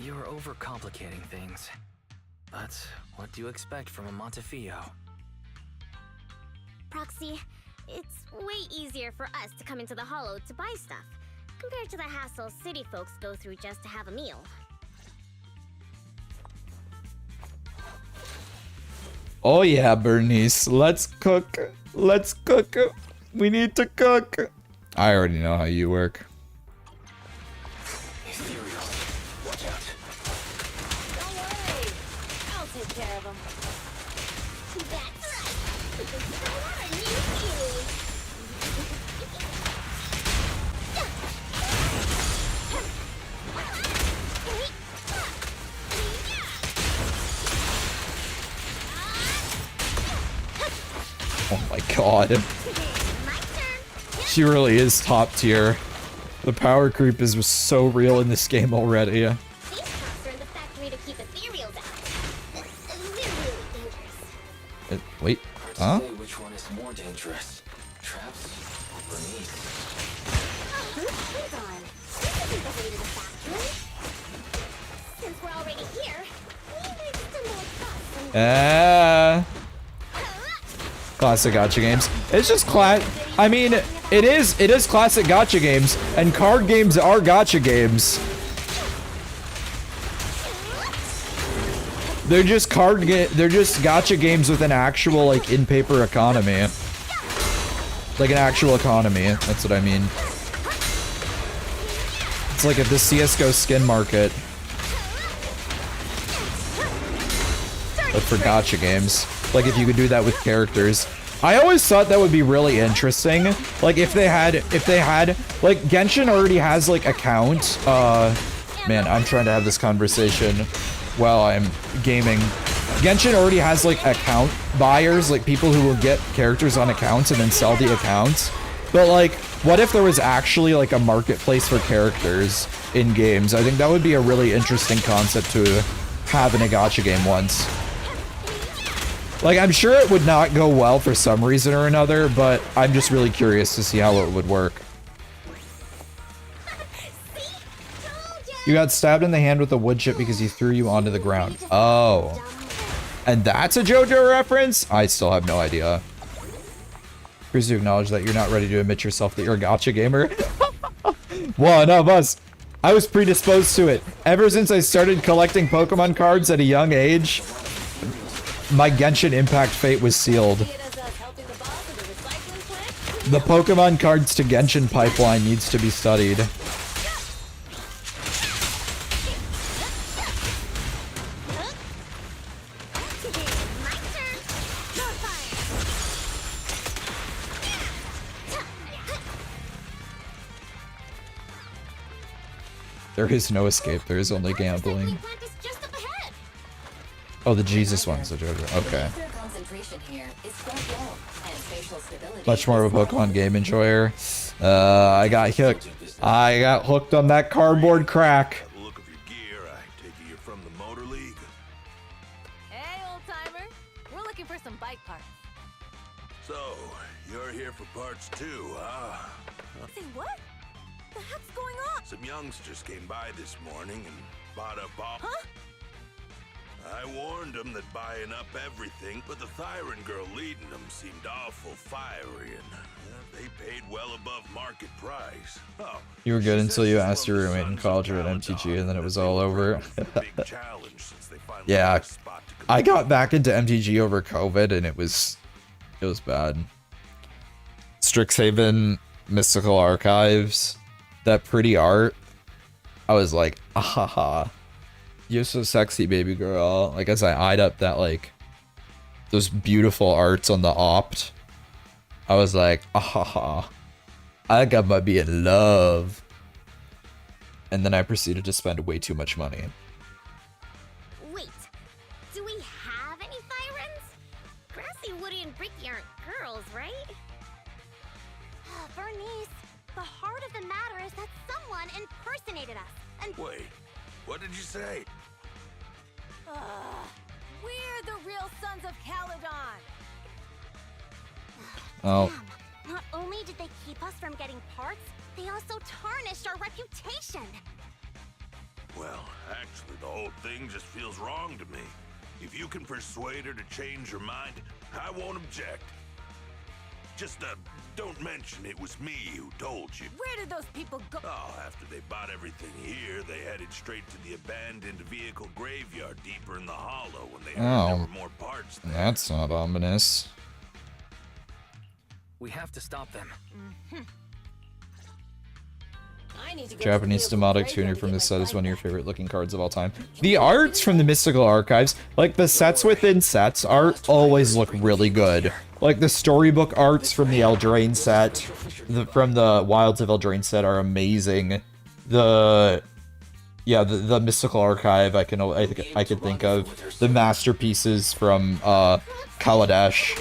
[SPEAKER 5] You're overcomplicating things. But what do you expect from a Montefiore?
[SPEAKER 15] Proxy, it's way easier for us to come into the Hollow to buy stuff, compared to the hassle city folks go through just to have a meal.
[SPEAKER 1] Oh yeah, Bernice, let's cook. Let's cook. We need to cook. I already know how you work.
[SPEAKER 11] Ethereal. Watch out.
[SPEAKER 7] Don't worry. I'll take care of them.
[SPEAKER 15] That's right. Because you don't want a new Kiwi.
[SPEAKER 1] Oh my god. She really is top tier. The power creep is so real in this game already.
[SPEAKER 15] These traps are in the factory to keep ethereals out. They're really dangerous.
[SPEAKER 1] Wait,
[SPEAKER 11] Hard to say which one is more dangerous. Traps or Bernice?
[SPEAKER 15] Hold on. This isn't the way to the factory. Since we're already here, we might stumble across some
[SPEAKER 1] Classic gacha games. It's just I mean, it is classic gacha games, and card games are gacha games. They're just they're just gacha games with an actual like in-paper economy. Like an actual economy, that's what I mean. It's like at the CS:GO skin market. But for gacha games. Like if you could do that with characters. I always thought that would be really interesting. Like if they had like Genshin already has like account. Man, I'm trying to have this conversation while I'm gaming. Genshin already has like account buyers, like people who will get characters on accounts and then sell the accounts. But like, what if there was actually like a marketplace for characters in games? I think that would be a really interesting concept to have in a gacha game once. Like, I'm sure it would not go well for some reason or another, but I'm just really curious to see how it would work. You got stabbed in the hand with a wood chip because he threw you onto the ground. Oh. And that's a JoJo reference? I still have no idea. Please do acknowledge that you're not ready to admit yourself that you're a gacha gamer. One of us. I was predisposed to it. Ever since I started collecting Pokemon cards at a young age, my Genshin Impact fate was sealed. The Pokemon cards to Genshin pipeline needs to be studied. There is no escape, there is only gambling. Oh, the Jesus one's a JoJo. Okay. Much more of a Pokemon game enjoyer. I got hooked. I got hooked on that cardboard crack.
[SPEAKER 18] Look of your gear, I take it you're from the Motor League.
[SPEAKER 7] Hey, old timer. We're looking for some bike parts.
[SPEAKER 18] So, you're here for parts too, huh?
[SPEAKER 7] Say what? The heck's going on?
[SPEAKER 18] Some youngsters came by this morning and bought up all.
[SPEAKER 7] Huh?
[SPEAKER 18] I warned them that buying up everything, but the Thyron girl leading them seemed awful fiery, and they paid well above market price. Oh,
[SPEAKER 1] You were good until you asked your roommate in college about MTG, and then it was all over. Yeah, I got back into MTG over COVID, and it was bad. Strixhaven, Mystical Archives, that pretty art. I was like, ahaha. You're so sexy, baby girl. Like, as I eyed up that, like, those beautiful arts on the opt, I was like, ah, I think I might be in love. And then I proceeded to spend way too much money.
[SPEAKER 15] Wait, do we have any Thyrans? Grassy, Woody, and Bricky aren't girls, right? Bernice, the heart of the matter is that someone impersonated us. And
[SPEAKER 18] wait, what did you say?
[SPEAKER 7] We're the real sons of Caledon.
[SPEAKER 1] Oh.
[SPEAKER 15] Not only did they keep us from getting parts, they also tarnished our reputation.
[SPEAKER 18] Well, actually, the whole thing just feels wrong to me. If you can persuade her to change her mind, I won't object. Just, don't mention it was me who told you.
[SPEAKER 7] Where did those people go?
[SPEAKER 18] Oh, after they bought everything here, they headed straight to the abandoned vehicle graveyard deeper in the hollow when they heard there were more parts there.
[SPEAKER 1] That's not ominous.
[SPEAKER 5] We have to stop them.
[SPEAKER 7] I need to go
[SPEAKER 1] Japanese
[SPEAKER 7] to the vehicle
[SPEAKER 1] demotic tuner
[SPEAKER 7] graveyard
[SPEAKER 1] from
[SPEAKER 7] to
[SPEAKER 1] this
[SPEAKER 7] get my
[SPEAKER 1] set is one of your
[SPEAKER 7] bike
[SPEAKER 1] favorite looking cards of all time. The arts from the Mystical Archives, like the sets within sets art, always look really good. Like the storybook arts from the Eldraine set, from the Wilds of Eldraine set are amazing. The Mystical Archive I could think of. The masterpieces from Kaladesh.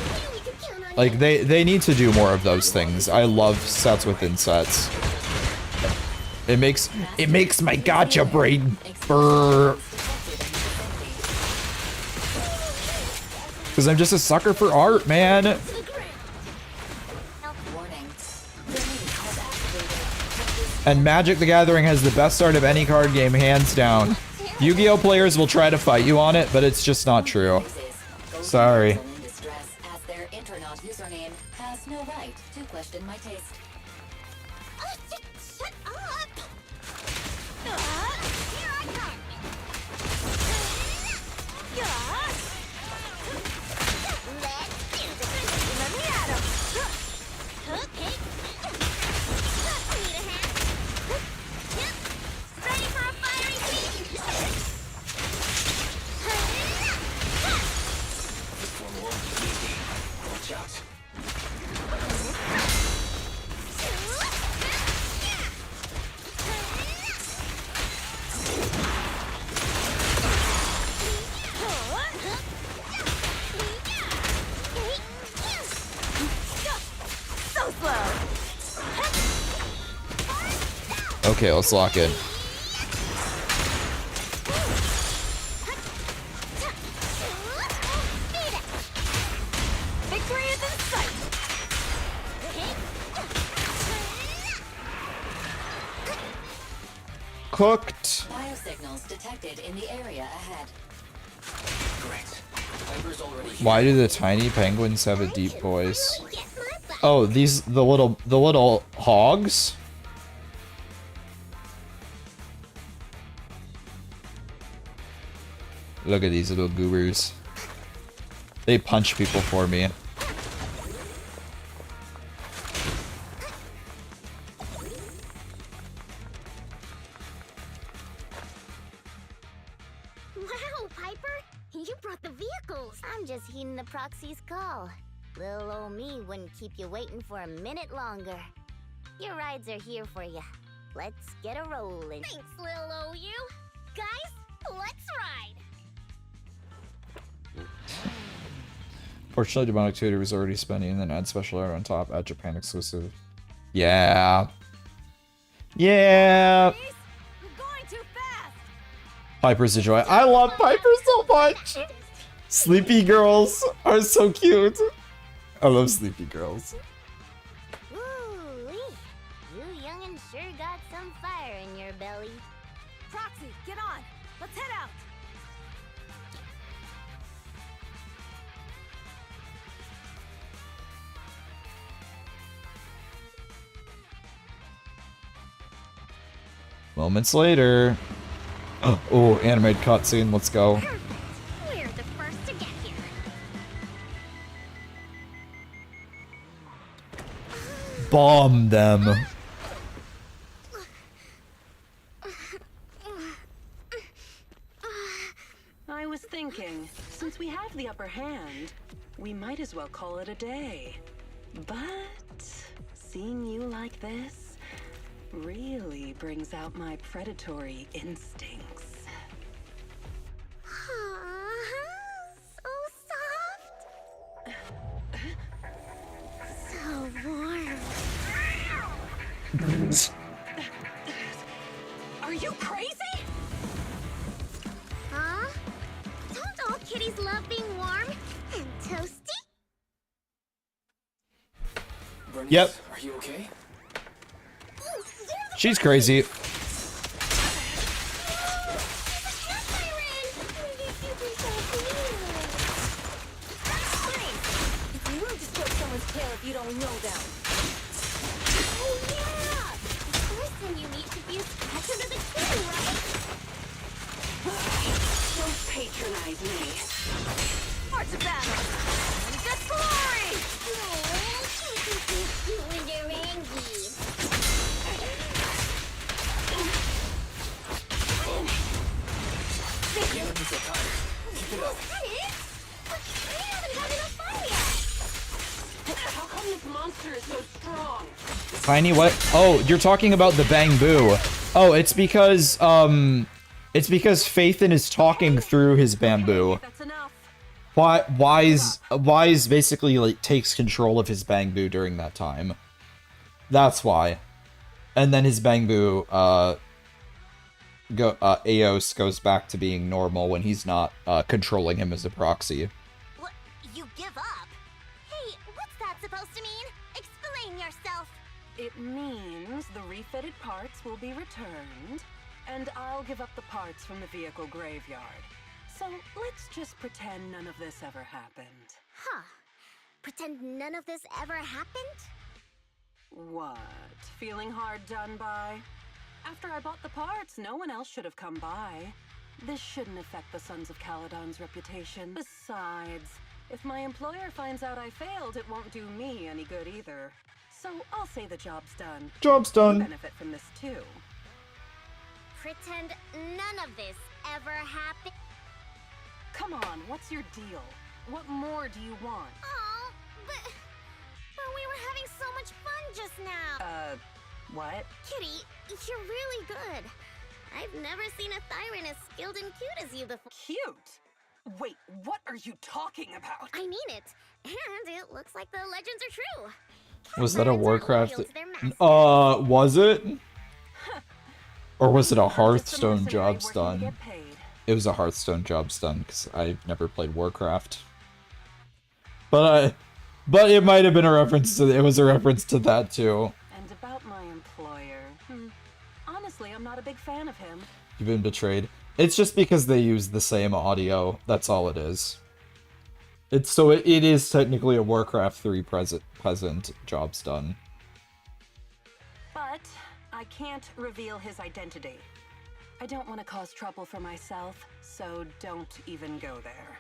[SPEAKER 1] Like they need to do more of those things. I love sets within sets. It makes my gacha brain burr. Because I'm just a sucker for art, man. And Magic the Gathering has the best art of any card game, hands down. Yu-Gi-Oh players will try to fight you on it, but it's just not true. Sorry.
[SPEAKER 15] Shut up! Here I come! Let's do this! Let me at him! Okay. Need a hand? Ready for a fiery feast?
[SPEAKER 11] Watch out.
[SPEAKER 7] So slow.
[SPEAKER 1] Okay, let's lock in.
[SPEAKER 7] Victory is in sight.
[SPEAKER 1] Cooked.
[SPEAKER 9] Biosignals detected in the area ahead.
[SPEAKER 11] Great. Piper's already here.
[SPEAKER 1] Why do the tiny penguins have a deep voice? Oh, the little hogs? Look at these little goobers. They punch people for me.
[SPEAKER 15] Wow, Piper! You brought the vehicles! I'm just heeding the proxy's call. Little old me wouldn't keep you waiting for a minute longer. Your rides are here for you. Let's get a rolling. Thanks, little old you. Guys, let's ride!
[SPEAKER 1] Fortunately, Demonic Tutor was already spending and then add special art on top, add Japan exclusive. Yeah. Yeah.
[SPEAKER 7] You're going too fast.
[SPEAKER 1] Piper's a joy. I love Piper so much. Sleepy girls are so cute. I love sleepy girls.
[SPEAKER 15] Woo-wee! You youngin' sure got some fire in your belly.
[SPEAKER 7] Proxy, get on. Let's head out.
[SPEAKER 1] Moments later. Oh, animated cutscene. Let's go.
[SPEAKER 15] We're the first to get here.
[SPEAKER 1] Bomb them.
[SPEAKER 19] I was thinking, since we have the upper hand, we might as well call it a day. But seeing you like this really brings out my predatory instincts.
[SPEAKER 15] So soft. So warm.
[SPEAKER 19] Are you crazy?
[SPEAKER 15] Huh? Don't all kitties love being warm and toasty?
[SPEAKER 11] Bernice,
[SPEAKER 1] Yep.
[SPEAKER 11] Are you okay?
[SPEAKER 1] She's crazy.
[SPEAKER 7] you don't know them.
[SPEAKER 15] Oh yeah! The person you need to be a scratch under the chin, right?
[SPEAKER 19] Don't patronize me.
[SPEAKER 7] Parts of battle. And just glory!
[SPEAKER 11] The enemies are tired. Keep it up.
[SPEAKER 15] We haven't had enough fun yet!
[SPEAKER 19] How come this monster is so strong?
[SPEAKER 1] Tiny what? Oh, you're talking about the Bang Boo. Oh, it's because Phaethon is talking through his bamboo.
[SPEAKER 7] That's enough.
[SPEAKER 1] Wise basically like takes control of his Bang Boo during that time. That's why. And then his Bang Boo Eos goes back to being normal when he's not controlling him as a proxy.
[SPEAKER 15] What? You give up? Hey, what's that supposed to mean? Explain yourself.
[SPEAKER 19] It means the refitted parts will be returned, and I'll give up the parts from the vehicle graveyard. So let's just pretend none of this ever happened.
[SPEAKER 15] Huh. Pretend none of this ever happened?
[SPEAKER 19] What? Feeling hard done by? After I bought the parts, no one else should have come by. This shouldn't affect the Sons of Caledon's reputation. Besides, if my employer finds out I failed, it won't do me any good either. So I'll say the job's done.
[SPEAKER 1] Job's done.
[SPEAKER 19] You benefit from this too.
[SPEAKER 15] Pretend none of this ever happened.
[SPEAKER 19] Come on, what's your deal? What more do you want?
[SPEAKER 15] Oh, but we were having so much fun just now.
[SPEAKER 19] What?
[SPEAKER 15] Kitty, you're really good. I've never seen a Thyran as skilled and cute as you before.
[SPEAKER 19] Cute? Wait, what are you talking about?
[SPEAKER 15] I mean it. And it looks like the legends are true.
[SPEAKER 1] Was that a Warcraft?
[SPEAKER 15] loyal to their master.
[SPEAKER 1] Was it? Or was it a Hearthstone job's done? It was a Hearthstone job's done because I've never played Warcraft. But it might have been a reference to it was a reference to that too.
[SPEAKER 19] And about my employer. Honestly, I'm not a big fan of him.
[SPEAKER 1] You've been betrayed. It's just because they use the same audio. That's all it is. It is technically a Warcraft 3 present job's done.
[SPEAKER 19] But I can't reveal his identity. I don't want to cause trouble for myself, so don't even go there.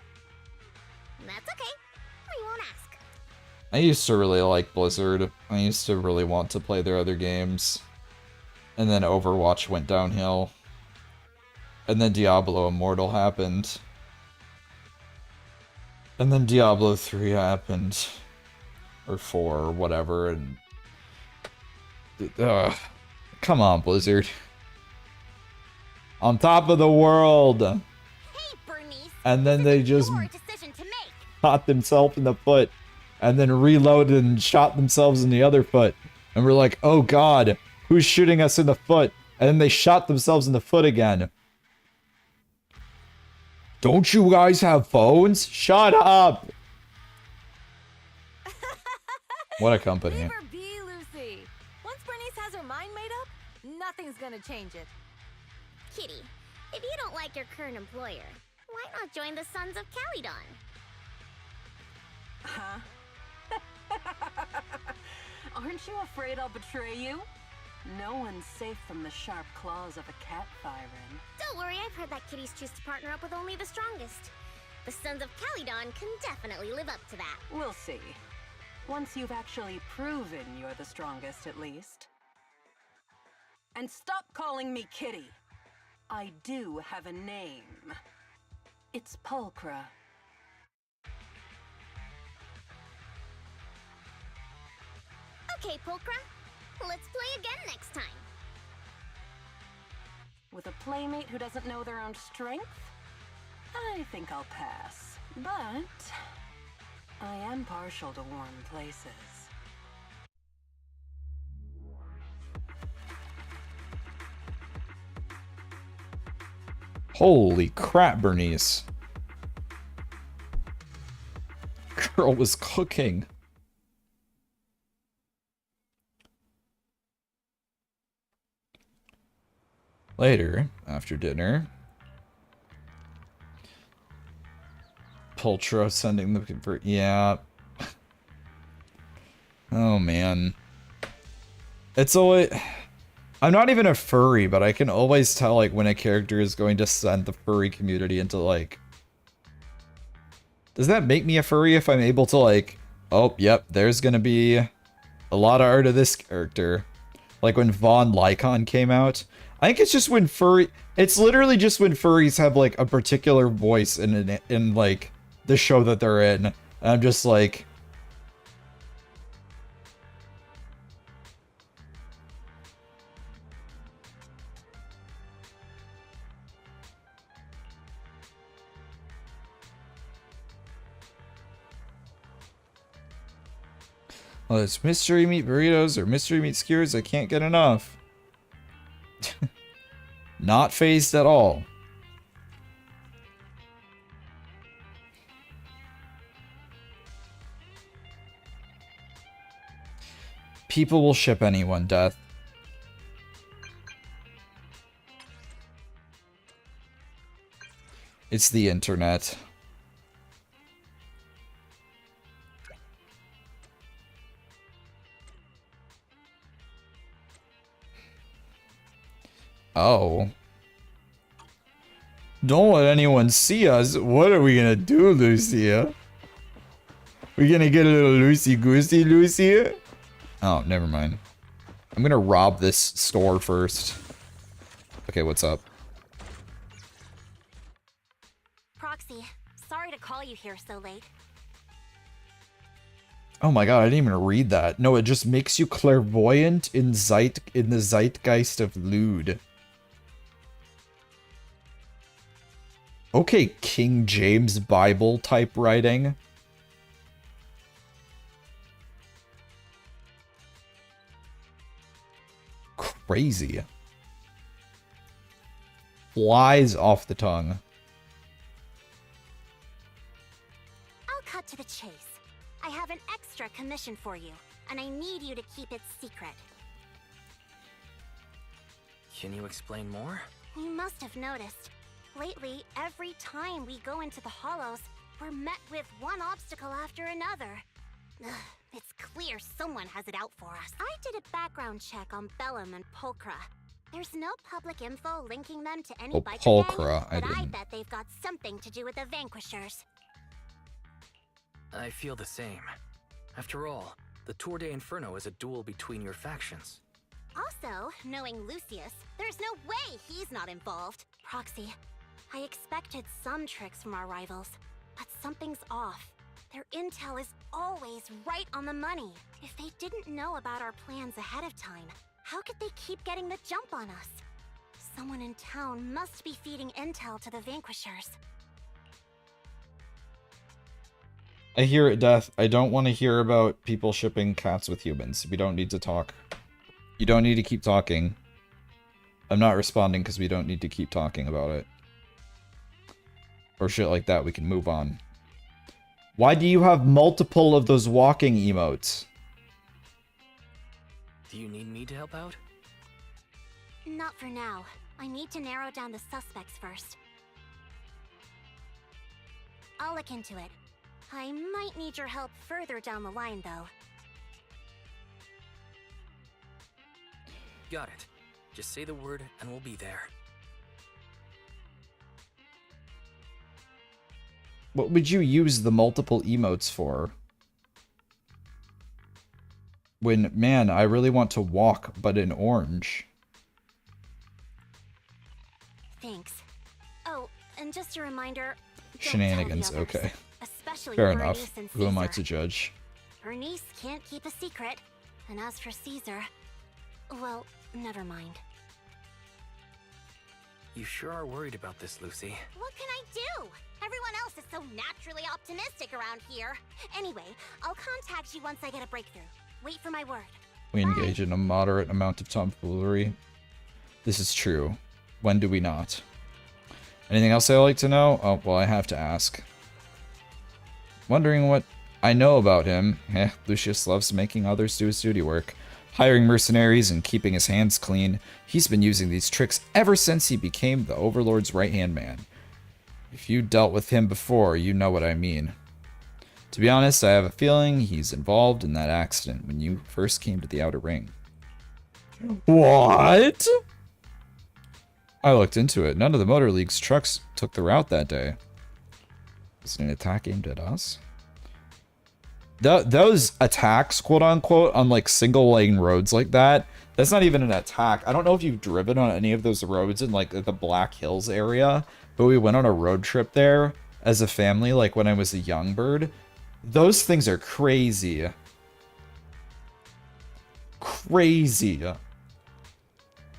[SPEAKER 15] That's okay. We won't ask.
[SPEAKER 1] I used to really like Blizzard. I used to really want to play their other games. And then Overwatch went downhill. And then Diablo Immortal happened. And then Diablo 3 happened. Or 4, or whatever, and... come on, Blizzard. On top of the world!
[SPEAKER 15] Hey, Bernice!
[SPEAKER 1] And then they just
[SPEAKER 15] your decision to make.
[SPEAKER 1] shot themselves in the foot. And then reloaded and shot themselves in the other foot. And we're like, oh god, who's shooting us in the foot? And then they shot themselves in the foot again. Don't you guys have phones? Shut up! What a company.
[SPEAKER 7] Leave her be, Lucy. Once Bernice has her mind made up, nothing's gonna change it.
[SPEAKER 15] Kitty, if you don't like your current employer, why not join the Sons of Caledon?
[SPEAKER 19] Huh? Aren't you afraid I'll betray you? No one's safe from the sharp claws of a cat Thyran.
[SPEAKER 15] Don't worry, I've heard that kitties choose to partner up with only the strongest. The Sons of Caledon can definitely live up to that.
[SPEAKER 19] We'll see. Once you've actually proven you're the strongest, at least. And stop calling me Kitty. I do have a name. It's Pulchra.
[SPEAKER 15] Okay, Pulchra. Let's play again next time.
[SPEAKER 19] With a playmate who doesn't know their own strength? I think I'll pass. But I am partial to warm places.
[SPEAKER 1] Holy crap, Bernice. Girl was cooking. Later, after dinner, Pulchra sending the convert. Yeah. Oh, man. It's always... I'm not even a furry, but I can always tell, like, when a character is going to send the furry community into, like... Does that make me a furry if I'm able to, like... Oh, yep, there's gonna be a lot of art of this character. Like when Von Lycon came out. I think it's just when it's literally just when furries have, like, a particular voice in like, the show that they're in. And I'm just like... Well, it's mystery meat burritos or mystery meat skewers. I can't get enough. Not phased at all. People will ship anyone, Death. It's the internet. Oh. Don't let anyone see us. What are we gonna do, Lucia? We gonna get a little loosey-goosey, Lucia? Oh, never mind. I'm gonna rob this store first. Okay, what's up?
[SPEAKER 8] Proxy, sorry to call you here so late.
[SPEAKER 1] Oh my god, I didn't even read that. No, it just makes you clairvoyant in the zeitgeist of lewd. Okay, King James Bible type writing. Crazy. Flies off the tongue.
[SPEAKER 8] I'll cut to the chase. I have an extra commission for you, and I need you to keep it secret.
[SPEAKER 5] Can you explain more?
[SPEAKER 8] You must have noticed. Lately, every time we go into the hollows, we're met with one obstacle after another. Ugh, it's clear someone has it out for us. I did a background check on Bellum and Pulchra. There's no public info linking them to any biker
[SPEAKER 1] Pulchra,
[SPEAKER 8] gang, but I bet they've got something to do with the Vanquishers.
[SPEAKER 5] I feel the same. After all, the Tour de Inferno is a duel between your factions.
[SPEAKER 8] Also, knowing Lucius, there's no way he's not involved. Proxy, I expected some tricks from our rivals, but something's off. Their intel is always right on the money. If they didn't know about our plans ahead of time, how could they keep getting the jump on us? Someone in town must be feeding intel to the Vanquishers.
[SPEAKER 1] I hear it, Death. I don't want to hear about people shipping cats with humans. We don't need to talk. You don't need to keep talking. I'm not responding because we don't need to keep talking about it. Or shit like that, we can move on. Why do you have multiple of those walking emotes?
[SPEAKER 5] Do you need me to help out?
[SPEAKER 8] Not for now. I need to narrow down the suspects first. I'll look into it. I might need your help further down the line, though.
[SPEAKER 5] Got it. Just say the word and we'll be there.
[SPEAKER 1] What would you use the multiple emotes for? When, man, I really want to walk, but in orange.
[SPEAKER 8] Thanks. Oh, and just a reminder...
[SPEAKER 1] Shenanigans, okay.
[SPEAKER 8] Especially
[SPEAKER 1] fair
[SPEAKER 8] Bernice
[SPEAKER 1] enough.
[SPEAKER 8] and
[SPEAKER 1] Who am I
[SPEAKER 8] Caesar.
[SPEAKER 1] to judge?
[SPEAKER 8] Bernice can't keep a secret. And as for Caesar... Well, never mind.
[SPEAKER 5] You sure are worried about this, Lucy.
[SPEAKER 8] What can I do? Everyone else is so naturally optimistic around here. Anyway, I'll contact you once I get a breakthrough. Wait for my word.
[SPEAKER 1] We engage in a moderate amount of tomfoolery. This is true. When do we not? Anything else I'd like to know? Oh, well, I have to ask. Wondering what I know about him. Lucius loves making others do his duty work. Hiring mercenaries and keeping his hands clean. He's been using these tricks ever since he became the Overlord's right-hand man. If you dealt with him before, you know what I mean. To be honest, I have a feeling he's involved in that accident when you first came to the Outer Ring. What? I looked into it. None of the Motor League's trucks took the route that day. Was it an attack aimed at us? Those attacks, quote unquote, on like single lane roads like that, that's not even an attack. I don't know if you've driven on any of those roads in like the Black Hills area, but we went on a road trip there as a family, like when I was a young bird. Those things are crazy. Crazy.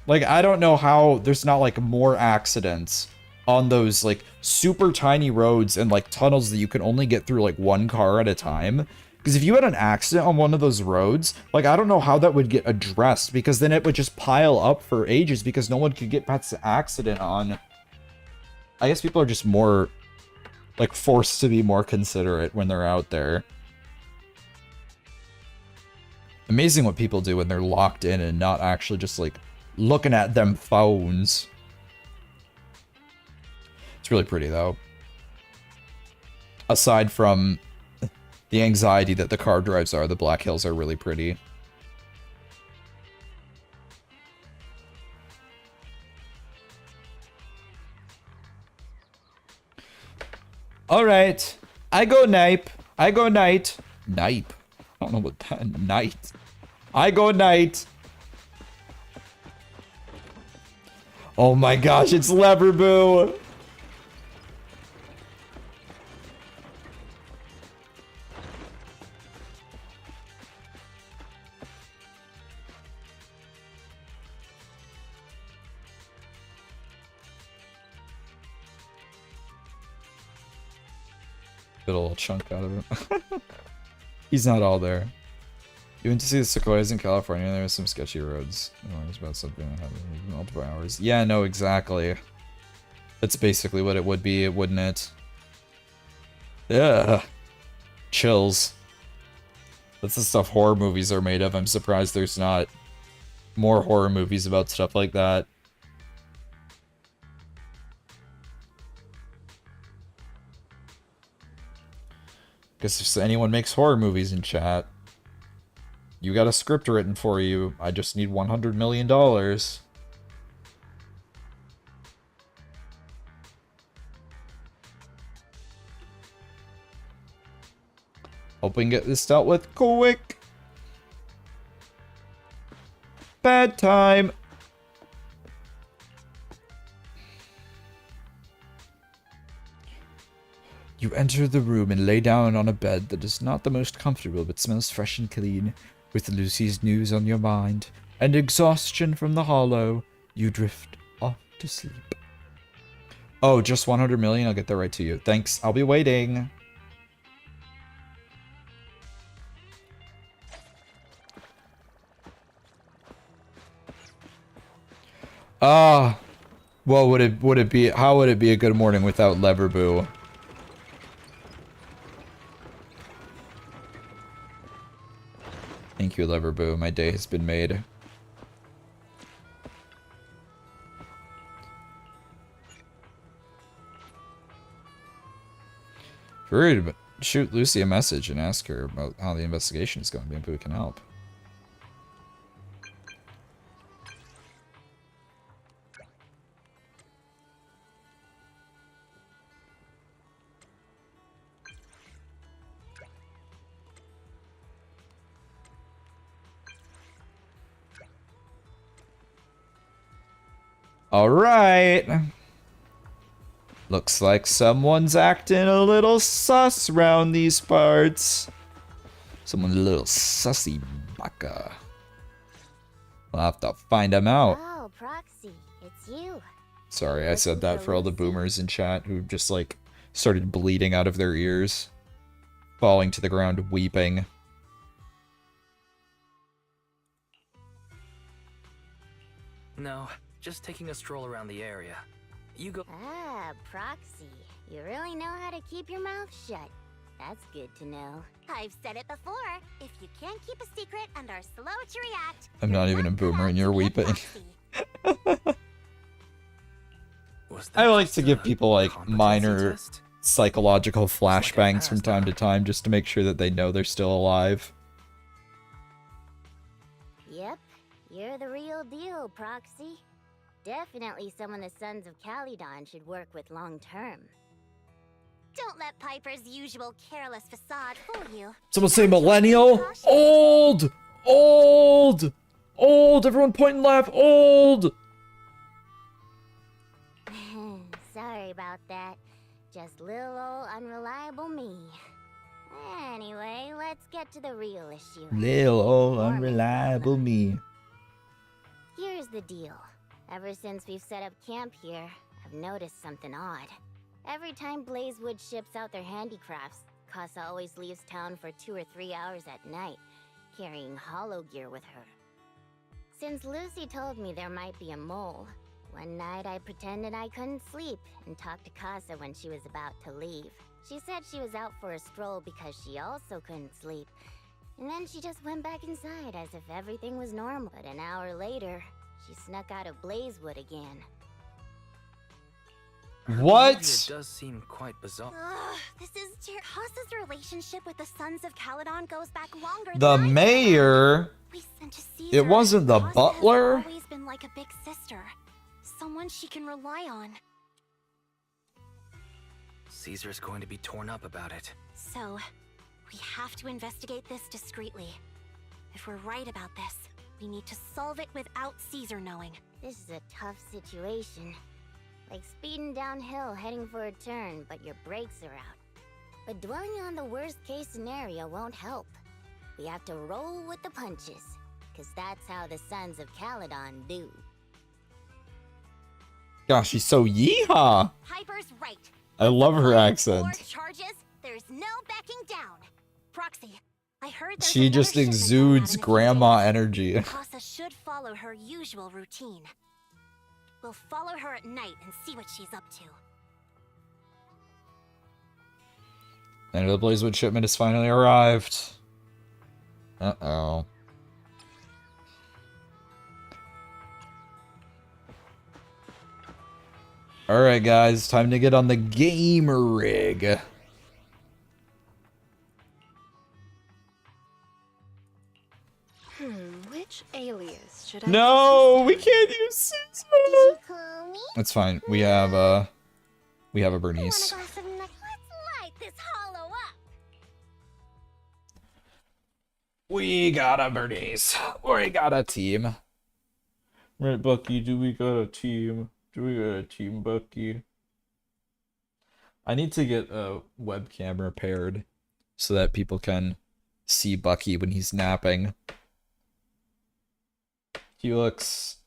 [SPEAKER 1] Like, I don't know how there's not like more accidents on those like super tiny roads and like tunnels that you can only get through like one car at a time. Because if you had an accident on one of those roads, like, I don't know how that would get addressed, because then it would just pile up for ages because no one could get past the accident on. I guess people are just more, like, forced to be more considerate when they're out there. Amazing what people do when they're locked in and not actually just, like, looking at them phones. It's really pretty, though. Aside from the anxiety that the car drives are, the Black Hills are really pretty. Alright. I go night. I go night. Night. I don't know what that... Night. I go night. Oh my gosh, it's Leverboo. Get a little chunk out of it. He's not all there. You went to see the sequoias in California, there was some sketchy roads. Oh, it was about something that happened in multiple hours. Yeah, no, exactly. That's basically what it would be, wouldn't it? Yeah. Chills. That's the stuff horror movies are made of. I'm surprised there's not more horror movies about stuff like that. Guess if anyone makes horror movies in chat, you got a script written for you. I just need $100 million. Hope we can get this dealt with quick. Bad time. You enter the room and lay down on a bed that is not the most comfortable but smells fresh and clean. With Lucy's news on your mind and exhaustion from the hollow, you drift off to sleep. Oh, just 100 million? I'll get that right to you. Thanks. I'll be waiting. What would it be? How would it be a good morning without Leverboo? Thank you, Leverboo. My day has been made. If you're worried, shoot Lucy a message and ask her about how the investigation is going. Maybe we can help. Alright. Looks like someone's acting a little sus around these parts. Someone's a little sussy baka. We'll have to find him out.
[SPEAKER 15] Oh, Proxy, it's you.
[SPEAKER 1] Sorry, I said that for all the boomers in chat who just, like, started bleeding out of their ears. Falling to the ground, weeping.
[SPEAKER 5] No. Just taking a stroll around the area. You go.
[SPEAKER 15] Ah, Proxy. You really know how to keep your mouth shut. That's good to know.
[SPEAKER 8] I've said it before. If you can't keep a secret and are slow to react,
[SPEAKER 1] I'm not even a boomer and you're weeping. I like to give people, like, minor psychological flashbangs from time to time just to make sure that they know they're still alive.
[SPEAKER 15] Yep, you're the real deal, Proxy. Definitely someone the Sons of Caledon should work with long term.
[SPEAKER 8] Don't let Piper's usual careless facade fool you.
[SPEAKER 1] Someone say millennial? Old! Old! Old! Everyone point and laugh. Old!
[SPEAKER 15] Sorry about that. Just little old unreliable me. Anyway, let's get to the real issue.
[SPEAKER 1] Lil old unreliable me.
[SPEAKER 15] Here's the deal. Ever since we've set up camp here, I've noticed something odd. Every time Blazewood ships out their handicrafts, Casa always leaves town for 2 or 3 hours at night, carrying hollow gear with her. Since Lucy told me there might be a mole, one night I pretended I couldn't sleep and talked to Casa when she was about to leave. She said she was out for a stroll because she also couldn't sleep, and then she just went back inside as if everything was normal. But an hour later, she snuck out of Blazewood again.
[SPEAKER 1] What?
[SPEAKER 5] It does seem quite bizarre.
[SPEAKER 8] This is Casa's relationship with the Sons of Caledon goes back longer
[SPEAKER 1] The
[SPEAKER 8] than
[SPEAKER 1] mayor?
[SPEAKER 8] We sent to Caesar.
[SPEAKER 1] It wasn't the
[SPEAKER 8] Casa
[SPEAKER 1] butler?
[SPEAKER 8] has always been like a big sister. Someone she can rely on.
[SPEAKER 5] Caesar's going to be torn up about it.
[SPEAKER 8] So, we have to investigate this discreetly. If we're right about this, we need to solve it without Caesar knowing.
[SPEAKER 15] This is a tough situation. Like speeding downhill heading for a turn, but your brakes are out. But dwelling on the worst case scenario won't help. We have to roll with the punches, cause that's how the Sons of Caledon do.
[SPEAKER 1] Gosh, she's so yeehaw.
[SPEAKER 8] Piper's right.
[SPEAKER 1] I love her
[SPEAKER 8] More
[SPEAKER 1] accent.
[SPEAKER 8] charges, there's no backing down. Proxy, I heard there's
[SPEAKER 1] She
[SPEAKER 8] another
[SPEAKER 1] just
[SPEAKER 8] shipment
[SPEAKER 1] exudes
[SPEAKER 8] going out in a few
[SPEAKER 1] grandma
[SPEAKER 8] days.
[SPEAKER 1] energy.
[SPEAKER 8] Casa should follow her usual routine. We'll follow her at night and see what she's up to.
[SPEAKER 1] And the Blazewood shipment has finally arrived. Uh-oh. Alright guys, time to get on the gamer rig.
[SPEAKER 14] Which alias should I
[SPEAKER 1] No, we can't use Caesar.
[SPEAKER 15] Did you call me?
[SPEAKER 1] That's fine. We have a Bernice.
[SPEAKER 15] Let's light this hollow up.
[SPEAKER 1] We got a Bernice. We got a team. Right, Bucky, do we got a team? Do we got a team, Bucky? I need to get a webcam repaired so that people can see Bucky when he's napping. He looks...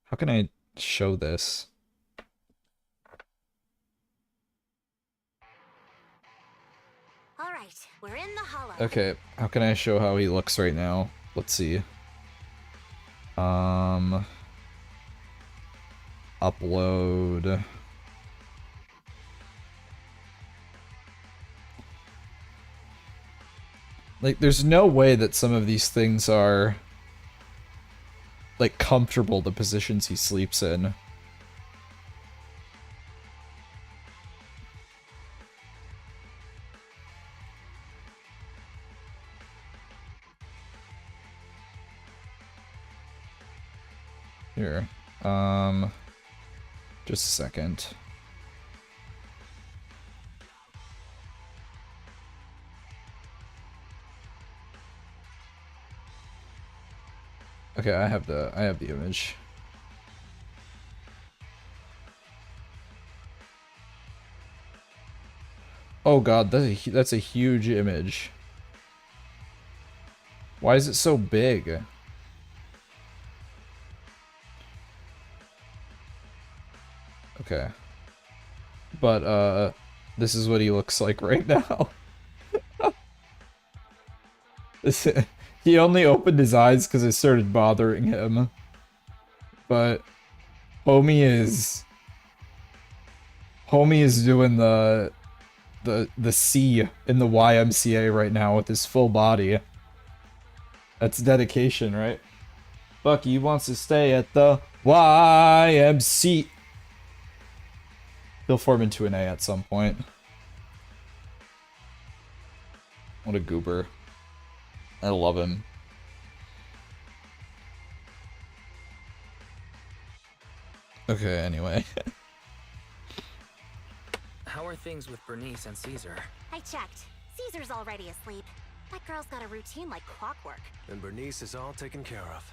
[SPEAKER 1] How can I show this?
[SPEAKER 8] All right, we're in the hollow.
[SPEAKER 1] Okay, how can I show how he looks right now? Let's see. Upload. Like, there's no way that some of these things are, like, comfortable, the positions he sleeps in. Here. Just a second. Okay, I have the image. Oh god, that's a huge image. Why is it so big? Okay. But, this is what he looks like right now. He only opened his eyes because it started bothering him. But, homie is doing the C in the YMCA right now with his full body. That's dedication, right? Bucky wants to stay at the YMCA. He'll form into an A at some point. What a goober. I love him. Okay, anyway.
[SPEAKER 5] How are things with Bernice and Caesar?
[SPEAKER 8] I checked. Caesar's already asleep. That girl's got a routine like clockwork.
[SPEAKER 12] And Bernice is all taken care of.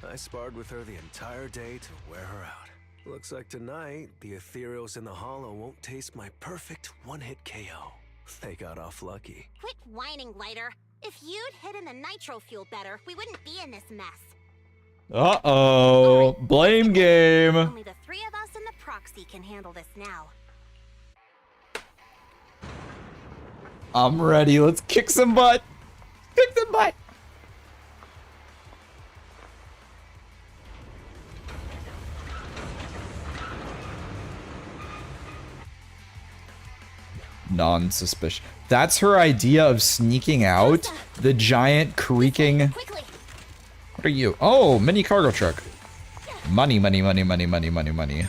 [SPEAKER 12] I sparred with her the entire day to wear her out. Looks like tonight, the ethereals in the hollow won't taste my perfect one-hit KO. They got off lucky.
[SPEAKER 8] Quit whining, Lighter. If you'd hidden the nitro fuel better, we wouldn't be in this mess.
[SPEAKER 1] Uh-oh. Blame game.
[SPEAKER 8] Only the three of us and the proxy can handle this now.
[SPEAKER 1] I'm ready. Let's kick some butt. Kick some butt. Non-suspicious. That's her idea of sneaking out? The giant creaking... What are you? Oh, mini cargo truck. Money, money, money, money, money, money, money.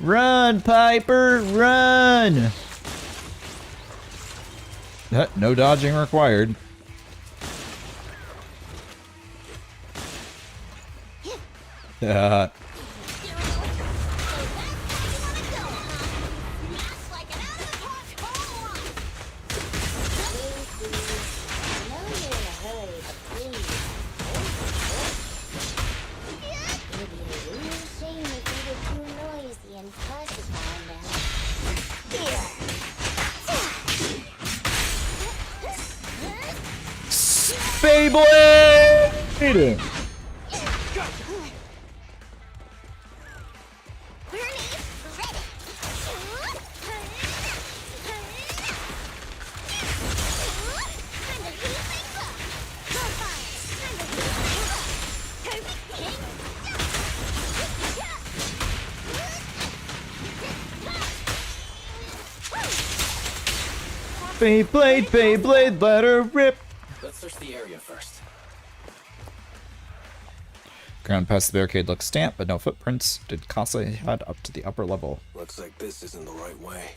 [SPEAKER 1] Run, Piper, run! No dodging required. Beyblade! Beyblade, Beyblade, let her rip!
[SPEAKER 11] Let's search the area first.
[SPEAKER 1] Ground past the barricade looks damp, but no footprints. Did Casa head up to the upper level?
[SPEAKER 12] Looks like this isn't the right way.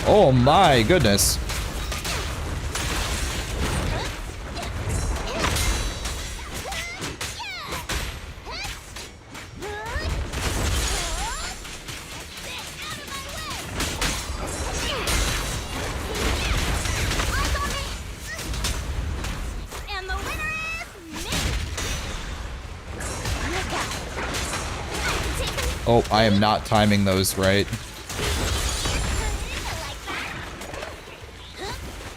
[SPEAKER 1] Oh my goodness. Oh, I am not timing those right.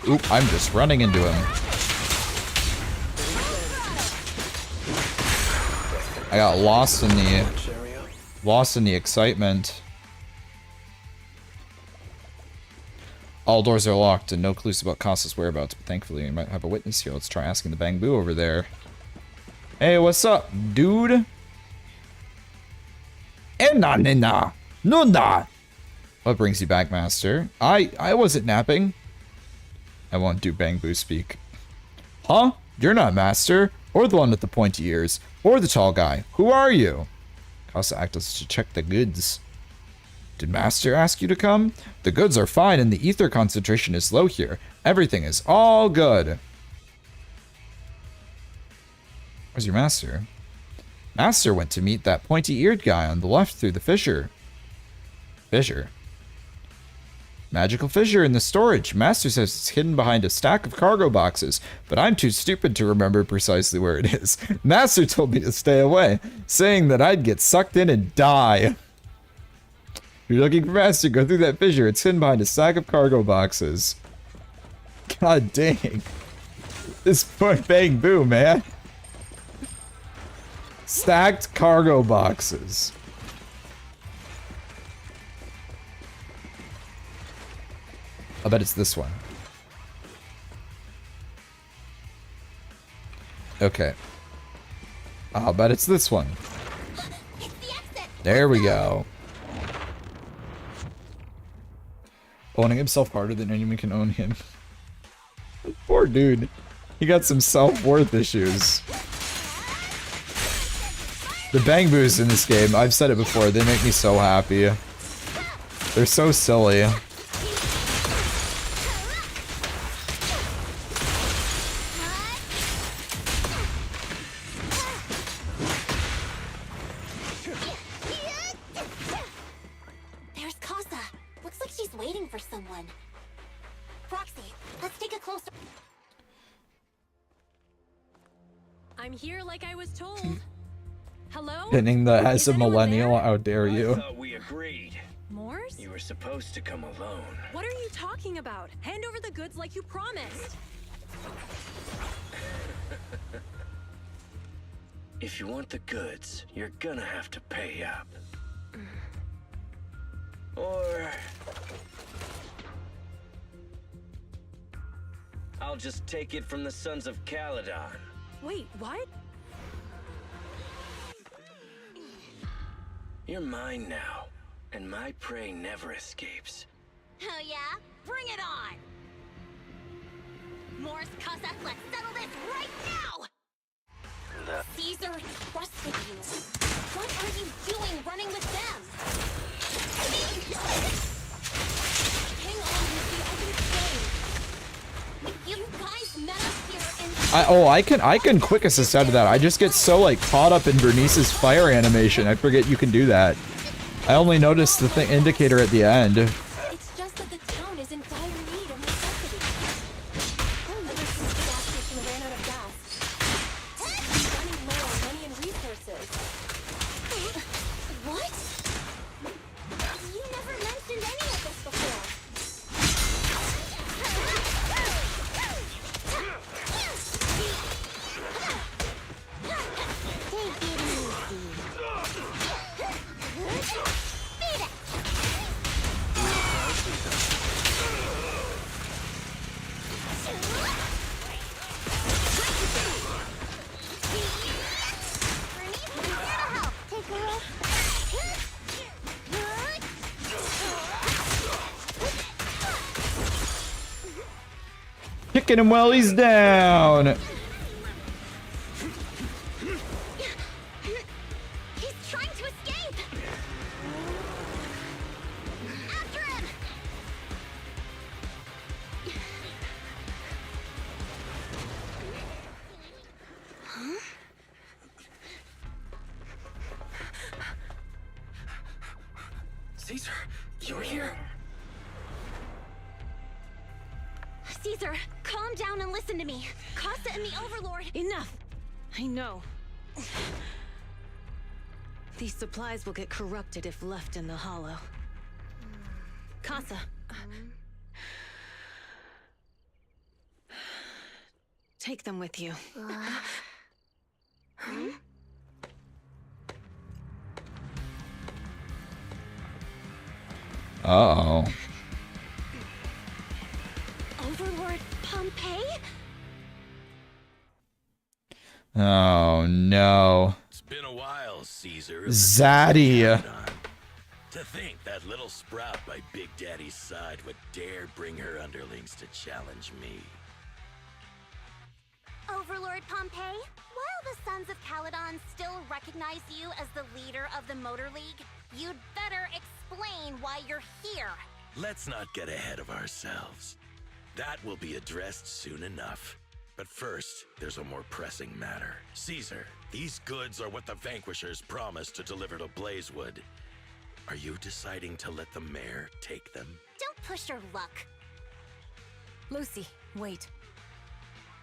[SPEAKER 1] Oop, I'm just running into him. I got lost in the excitement. All doors are locked and no clues about Casa's whereabouts, but thankfully we might have a witness here. Let's try asking the Bang Boo over there. Hey, what's up, dude? Nuna. What brings you back, Master? I wasn't napping. I won't do Bang Boo speak. Huh? You're not Master, or the one with the pointy ears, or the tall guy. Who are you? Casa asked us to check the goods. Did Master ask you to come? The goods are fine and the ether concentration is low here. Everything is all good. Where's your Master? Master went to meet that pointy-eared guy on the left through the fissure. Fissure? Magical fissure in the storage. Master says it's hidden behind a stack of cargo boxes, but I'm too stupid to remember precisely where it is. Master told me to stay away, saying that I'd get sucked in and die. If you're looking for Master, go through that fissure. It's hidden behind a stack of cargo boxes. God dang. This poor Bang Boo, man. Stacked cargo boxes. I bet it's this one. Okay. I'll bet it's this one. There we go. Owning himself harder than anyone can own him. Poor dude. He got some self-worth issues. The bang boos in this game, I've said it before, they make me so happy. They're so silly.
[SPEAKER 8] There's Casa. Looks like she's waiting for someone. Proxy, let's take a closer.
[SPEAKER 14] I'm here like I was told. Hello?
[SPEAKER 1] Pinning the as a millennial, how dare you?
[SPEAKER 17] I thought we agreed.
[SPEAKER 14] Morse?
[SPEAKER 17] You were supposed to come alone.
[SPEAKER 14] What are you talking about? Hand over the goods like you promised.
[SPEAKER 17] If you want the goods, you're gonna have to pay up. Or I'll just take it from the Sons of Caledon.
[SPEAKER 14] Wait, what?
[SPEAKER 17] You're mine now, and my prey never escapes.
[SPEAKER 8] Oh yeah? Bring it on! Morse, Casa, let's settle this right now! Caesar trusted you. What are you doing running with them? Hang on, Lucy, I can stay. You guys met us here in...
[SPEAKER 1] I can quick assist out of that. I just get so like caught up in Bernice's fire animation. I forget you can do that. I only noticed the thing indicator at the end.
[SPEAKER 14] It's just that the town is in dire need of necessities. Ever since the gas station ran out of gas, we're running low on money and resources.
[SPEAKER 8] What? You never mentioned any of this before.
[SPEAKER 15] Take it easy.
[SPEAKER 1] Kicking him while he's down.
[SPEAKER 8] He's trying to escape! After him! Huh?
[SPEAKER 17] Caesar, you're here?
[SPEAKER 8] Caesar, calm down and listen to me. Casa and the Overlord...
[SPEAKER 7] Enough! I know. These supplies will get corrupted if left in the hollow. Casa. Take them with you.
[SPEAKER 1] Uh-oh.
[SPEAKER 8] Overlord Pompeii?
[SPEAKER 1] Oh no.
[SPEAKER 6] It's been a while, Caesar.
[SPEAKER 1] Zaddy.
[SPEAKER 6] To think that little sprout by Big Daddy's side would dare bring her underlings to challenge me.
[SPEAKER 8] Overlord Pompeii, while the Sons of Caledon still recognize you as the leader of the Motor League, you'd better explain why you're here.
[SPEAKER 6] Let's not get ahead of ourselves. That will be addressed soon enough. But first, there's a more pressing matter. Caesar, these goods are what the Vanquishers promised to deliver to Blazewood. Are you deciding to let the mayor take them?
[SPEAKER 8] Don't push your luck.
[SPEAKER 7] Lucy, wait.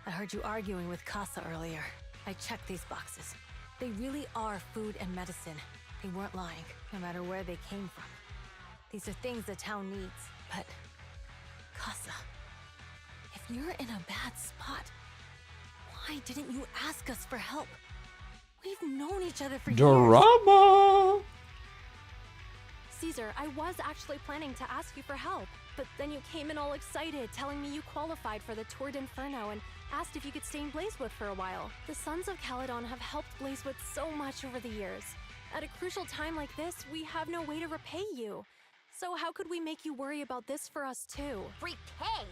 [SPEAKER 7] I heard you arguing with Casa earlier. I checked these boxes. They really are food and medicine. They weren't lying, no matter where they came from. These are things the town needs, but... Casa, if you're in a bad spot, why didn't you ask us for help? We've known each other for years.
[SPEAKER 1] Drama.
[SPEAKER 14] Caesar, I was actually planning to ask you for help, but then you came in all excited, telling me you qualified for the Tour d'Inferno and asked if you could stay in Blazewood for a while. The Sons of Caledon have helped Blazewood so much over the years. At a crucial time like this, we have no way to repay you. So how could we make you worry about this for us too?
[SPEAKER 8] Repay?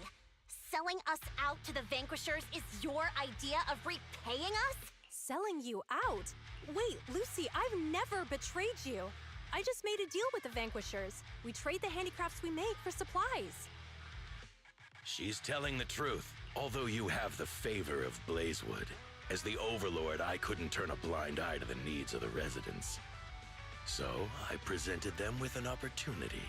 [SPEAKER 8] Selling us out to the Vanquishers is your idea of repaying us?
[SPEAKER 14] Selling you out? Wait, Lucy, I've never betrayed you. I just made a deal with the Vanquishers. We trade the handicrafts we make for supplies.
[SPEAKER 20] She's telling the truth, although you have the favor of Blazewood. As the Overlord, I couldn't turn a blind eye to the needs of the residents. So, I presented them with an opportunity.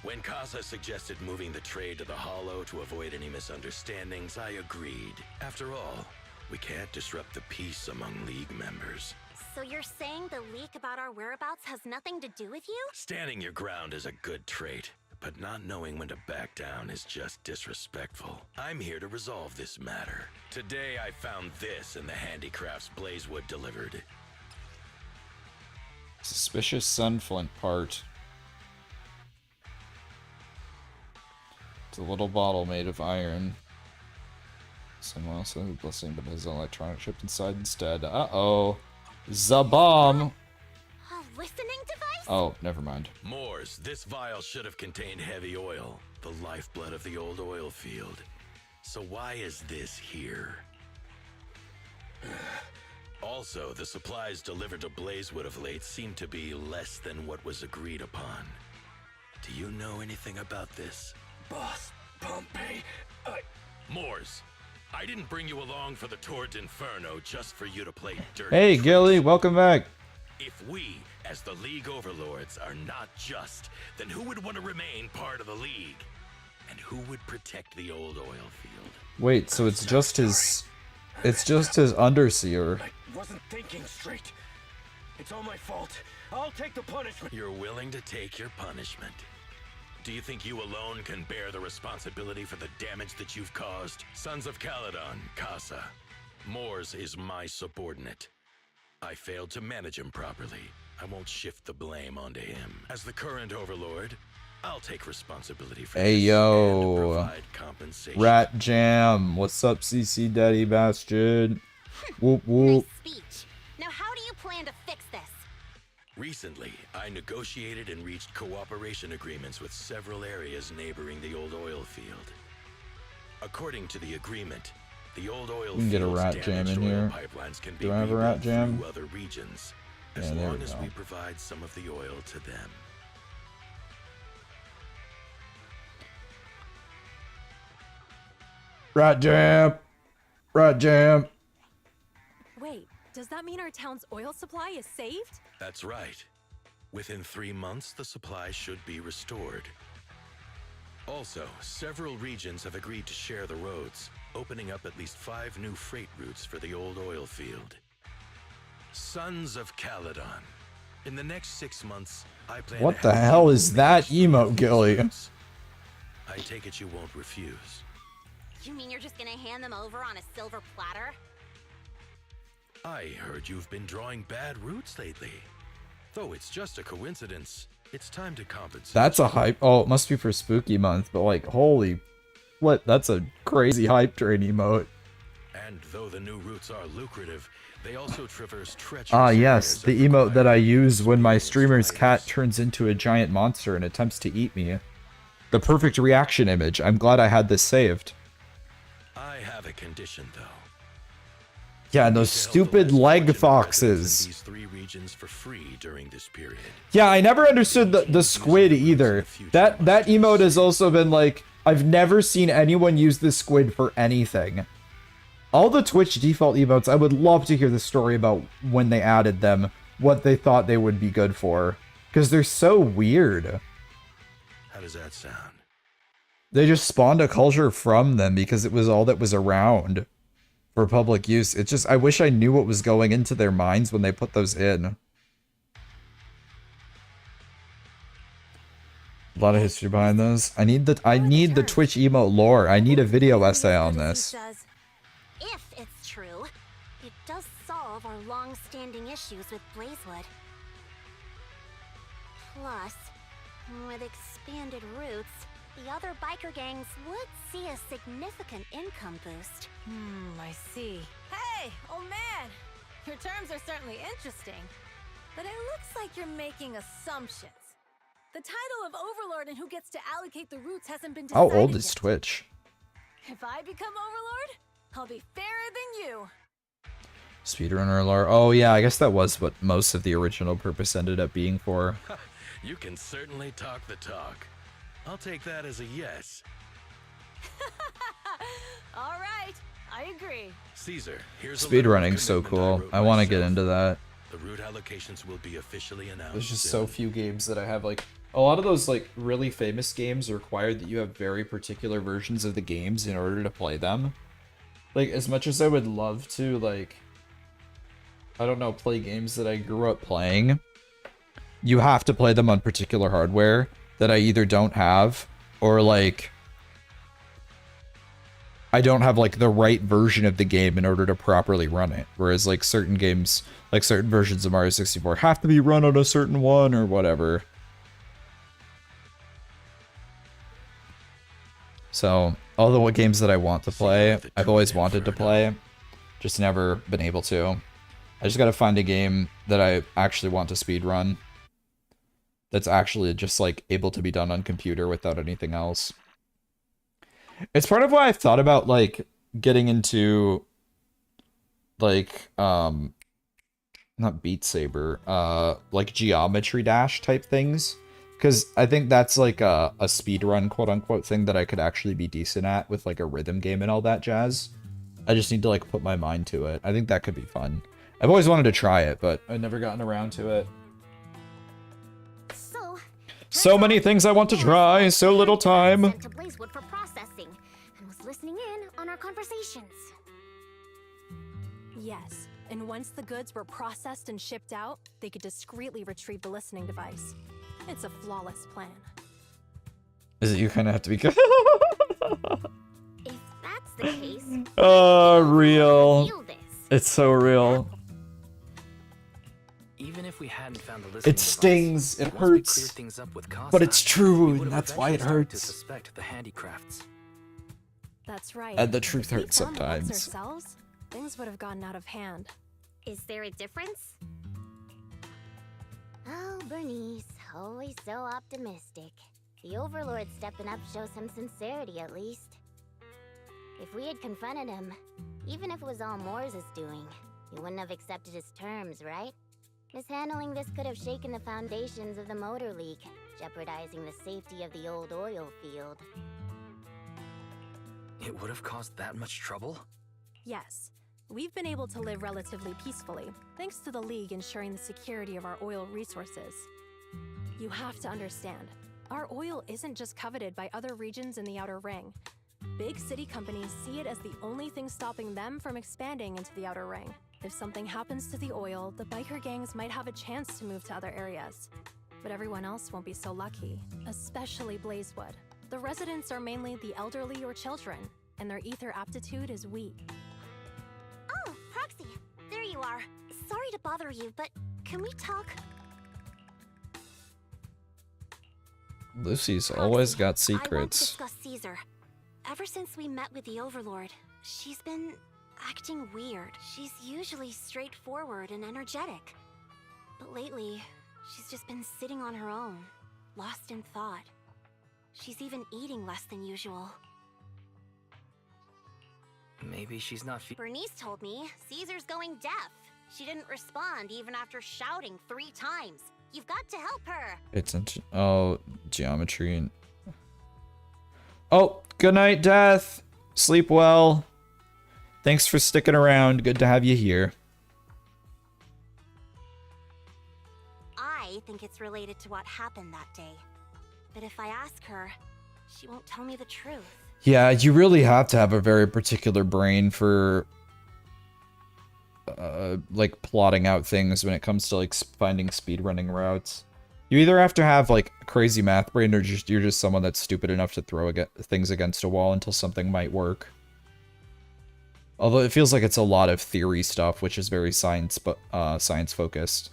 [SPEAKER 20] When Casa suggested moving the trade to the Hollow to avoid any misunderstandings, I agreed. After all, we can't disrupt the peace among League members.
[SPEAKER 8] So you're saying the leak about our whereabouts has nothing to do with you?
[SPEAKER 20] Standing your ground is a good trait, but not knowing when to back down is just disrespectful. I'm here to resolve this matter. Today I found this in the handicrafts Blazewood delivered.
[SPEAKER 1] Suspicious Sunflint part. It's a little bottle made of iron. Someone else has a blessing, but has an electronic chip inside instead. Uh-oh. Zabomb!
[SPEAKER 8] A listening device?
[SPEAKER 1] Oh, never mind.
[SPEAKER 20] Moors, this vial should have contained heavy oil, the lifeblood of the old oil field. So why is this here? Also, the supplies delivered to Blazewood of late seem to be less than what was agreed upon. Do you know anything about this?
[SPEAKER 6] Boss, Pompey,
[SPEAKER 20] Moors, I didn't bring you along for the Tour d'Inferno just for you to play dirty
[SPEAKER 1] Hey,
[SPEAKER 20] tricks.
[SPEAKER 1] Gilly, welcome back.
[SPEAKER 20] If we, as the League Overlords, are not just, then who would want to remain part of the League? And who would protect the old oil field?
[SPEAKER 1] Wait, so it's just his underseer.
[SPEAKER 6] I wasn't thinking straight. It's all my fault. I'll take the punishment.
[SPEAKER 20] You're willing to take your punishment. Do you think you alone can bear the responsibility for the damage that you've caused? Sons of Caledon, Casa. Moors is my subordinate. I failed to manage him properly. I won't shift the blame onto him. As the current Overlord, I'll take responsibility for
[SPEAKER 1] Hey,
[SPEAKER 20] this
[SPEAKER 1] yo.
[SPEAKER 20] and provide compensation.
[SPEAKER 1] Rat Jam. What's up, CC Daddy Bastard? Whoop whoop.
[SPEAKER 8] Nice speech. Now how do you plan to fix this?
[SPEAKER 20] Recently, I negotiated and reached cooperation agreements with several areas neighboring the old oil field. According to the agreement, the old oil
[SPEAKER 1] We can get a
[SPEAKER 20] field's
[SPEAKER 1] rat jam
[SPEAKER 20] damaged
[SPEAKER 1] in
[SPEAKER 20] oil
[SPEAKER 1] here.
[SPEAKER 20] pipelines can be
[SPEAKER 1] Do I have a rat
[SPEAKER 20] rebuilt
[SPEAKER 1] jam?
[SPEAKER 20] through other regions, as
[SPEAKER 1] Yeah, there
[SPEAKER 20] long
[SPEAKER 1] we
[SPEAKER 20] as
[SPEAKER 1] go.
[SPEAKER 20] we provide some of the oil to them.
[SPEAKER 1] Rat Jam. Rat Jam.
[SPEAKER 14] Wait, does that mean our town's oil supply is saved?
[SPEAKER 20] That's right. Within 3 months, the supply should be restored. Also, several regions have agreed to share the roads, opening up at least 5 new freight routes for the old oil field. Sons of Caledon. In the next 6 months, I plan
[SPEAKER 1] What
[SPEAKER 20] to
[SPEAKER 1] the
[SPEAKER 20] have
[SPEAKER 1] hell
[SPEAKER 20] you
[SPEAKER 1] is that emote, Gilly?
[SPEAKER 20] I take it you won't refuse.
[SPEAKER 8] You mean you're just gonna hand them over on a silver platter?
[SPEAKER 20] I heard you've been drawing bad routes lately. Though it's just a coincidence, it's time to compensate.
[SPEAKER 1] That's a hype. Oh, it must be for Spooky Month, but like, holy, what? That's a crazy hype train emote.
[SPEAKER 20] And though the new routes are lucrative, they also traverse treacherous
[SPEAKER 1] Ah, yes,
[SPEAKER 20] areas
[SPEAKER 1] the emote that I use when my streamer's cat turns into a giant monster and attempts to eat me. The perfect reaction image. I'm glad I had this saved.
[SPEAKER 20] I have a condition, though.
[SPEAKER 1] Yeah, and those stupid leg foxes.
[SPEAKER 20] These 3 regions for free during this period.
[SPEAKER 1] Yeah, I never understood the squid either. That emote has also been like, I've never seen anyone use the squid for anything. All the Twitch default emotes, I would love to hear the story about when they added them, what they thought they would be good for. Because they're so weird.
[SPEAKER 20] How does that sound?
[SPEAKER 1] They just spawned a culture from them because it was all that was around for public use. It's just, I wish I knew what was going into their minds when they put those in. A lot of history behind those. I need the Twitch emote lore. I need a video essay on this.
[SPEAKER 8] If it's true, it does solve our long-standing issues with Blazewood. Plus, With expanded routes, the other biker gangs would see a significant income boost.
[SPEAKER 7] I see. Hey, old man! Your terms are certainly interesting, but it looks like you're making assumptions. The title of Overlord and who gets to allocate the routes hasn't been
[SPEAKER 1] How
[SPEAKER 7] decided
[SPEAKER 1] old is
[SPEAKER 7] yet.
[SPEAKER 1] Twitch?
[SPEAKER 7] If I become Overlord, I'll be fairer than you.
[SPEAKER 1] Speedrunner lore. Oh yeah, I guess that was what most of the original purpose ended up being for.
[SPEAKER 20] You can certainly talk the talk. I'll take that as a yes.
[SPEAKER 7] All right, I agree.
[SPEAKER 20] Caesar, here's a letter of
[SPEAKER 1] Speedrunning's so
[SPEAKER 20] commitment
[SPEAKER 1] cool.
[SPEAKER 20] wrote
[SPEAKER 1] I want to get
[SPEAKER 20] myself.
[SPEAKER 1] into that.
[SPEAKER 20] The route allocations will be officially announced.
[SPEAKER 1] There's just
[SPEAKER 20] soon.
[SPEAKER 1] so few games that I have, like, a lot of those, like, really famous games require that you have very particular versions of the games in order to play them. Like, as much as I would love to, like, I don't know, play games that I grew up playing, you have to play them on particular hardware that I either don't have, or, like, I don't have, like, the right version of the game in order to properly run it. Whereas, like, certain games, like, certain versions of Mario 64 have to be run on a certain one or whatever. So, all the games that I want to play, I've always wanted to play, just never been able to. I just gotta find a game that I actually want to speedrun. That's actually just, like, able to be done on computer without anything else. It's part of why I've thought about, like, getting into, like, not Beat Saber, like Geometry Dash type things. Because I think that's, like, a speedrun, quote-unquote, thing that I could actually be decent at with, like, a rhythm game and all that jazz. I just need to, like, put my mind to it. I think that could be fun. I've always wanted to try it, but I've never gotten around to it. So many things I want to try, so little time.
[SPEAKER 15] Sent to Blazewood for processing and was listening in on our conversations.
[SPEAKER 14] Yes, and once the goods were processed and shipped out, they could discreetly retrieve the listening device. It's a flawless plan.
[SPEAKER 1] Is it you kind of have to be good?
[SPEAKER 15] If that's the case,
[SPEAKER 1] Real. It's so real.
[SPEAKER 5] Even if we hadn't found the listening
[SPEAKER 1] It stings, it
[SPEAKER 5] device, once we
[SPEAKER 1] hurts,
[SPEAKER 5] cleared things up with Casa,
[SPEAKER 1] but it's true,
[SPEAKER 5] we
[SPEAKER 1] and
[SPEAKER 5] would've
[SPEAKER 1] that's why it
[SPEAKER 5] eventually started to
[SPEAKER 1] hurts.
[SPEAKER 5] suspect the handicrafts.
[SPEAKER 14] That's right.
[SPEAKER 1] And the truth
[SPEAKER 14] If we
[SPEAKER 1] hurts
[SPEAKER 14] found the books
[SPEAKER 1] sometimes.
[SPEAKER 14] ourselves, things would have gotten out of hand.
[SPEAKER 15] is there a difference? Oh, Bernice, always so optimistic. The Overlord stepping up shows some sincerity, at least. If we had confronted him, even if it was all Moore's doing, he wouldn't have accepted his terms, right? Mishandling this could have shaken the foundations of the Motor League, jeopardizing the safety of the old oil field.
[SPEAKER 5] It would have caused that much trouble?
[SPEAKER 14] Yes, we've been able to live relatively peacefully, thanks to the League ensuring the security of our oil resources. You have to understand, our oil isn't just coveted by other regions in the Outer Ring. Big city companies see it as the only thing stopping them from expanding into the Outer Ring. If something happens to the oil, the biker gangs might have a chance to move to other areas. But everyone else won't be so lucky, especially Blazewood. The residents are mainly the elderly or children, and their ether aptitude is weak.
[SPEAKER 15] Oh, Proxy, there you are. Sorry to bother you, but can we talk?
[SPEAKER 1] Lucy's always got
[SPEAKER 15] I want to
[SPEAKER 1] secrets.
[SPEAKER 15] discuss Caesar. Ever since we met with the Overlord, she's been acting weird. She's usually straightforward and energetic. But lately, she's just been sitting on her own, lost in thought. She's even eating less than usual.
[SPEAKER 5] Maybe she's not
[SPEAKER 15] Bernice told me Caesar's going deaf. She didn't respond even after shouting 3 times. You've got to help her.
[SPEAKER 1] It's into geometry and good night, Death. Sleep well. Thanks for sticking around. Good to have you here.
[SPEAKER 15] I think it's related to what happened that day. But if I ask her, she won't tell me the truth.
[SPEAKER 1] Yeah, you really have to have a very particular brain for like plotting out things when it comes to like finding speedrunning routes. You either have to have like a crazy math brain, or you're just someone that's stupid enough to throw things against a wall until something might work. Although it feels like it's a lot of theory stuff, which is very science focused.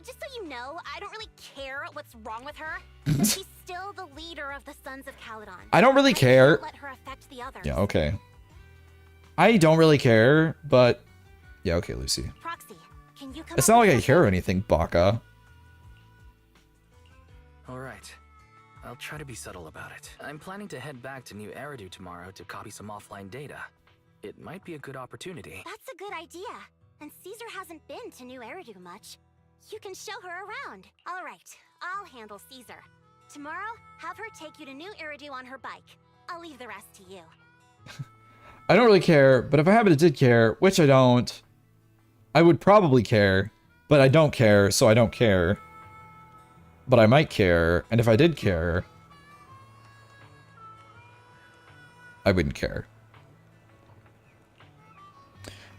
[SPEAKER 15] Just so you
[SPEAKER 8] know, I don't really care what's wrong with her. But she's still the leader of the Sons of Caledon.
[SPEAKER 1] I don't really care.
[SPEAKER 8] Can't let her affect the others.
[SPEAKER 1] Yeah, okay. I don't really care, but... Yeah, okay, Lucy.
[SPEAKER 8] Proxy, can you come
[SPEAKER 1] It's
[SPEAKER 8] up
[SPEAKER 1] not
[SPEAKER 8] with
[SPEAKER 1] like I care or anything, Baka.
[SPEAKER 5] Alright. I'll try to be subtle about it. I'm planning to head back to New Eridu tomorrow to copy some offline data. It might be a good opportunity.
[SPEAKER 8] That's a good idea. And Caesar hasn't been to New Eridu much. You can show her around. All right, I'll handle Caesar. Tomorrow, have her take you to New Eridu on her bike. I'll leave the rest to you.
[SPEAKER 1] I don't really care, but if I happen to did care, which I don't, I would probably care, but I don't care, so I don't care. But I might care, and if I did care, I wouldn't care.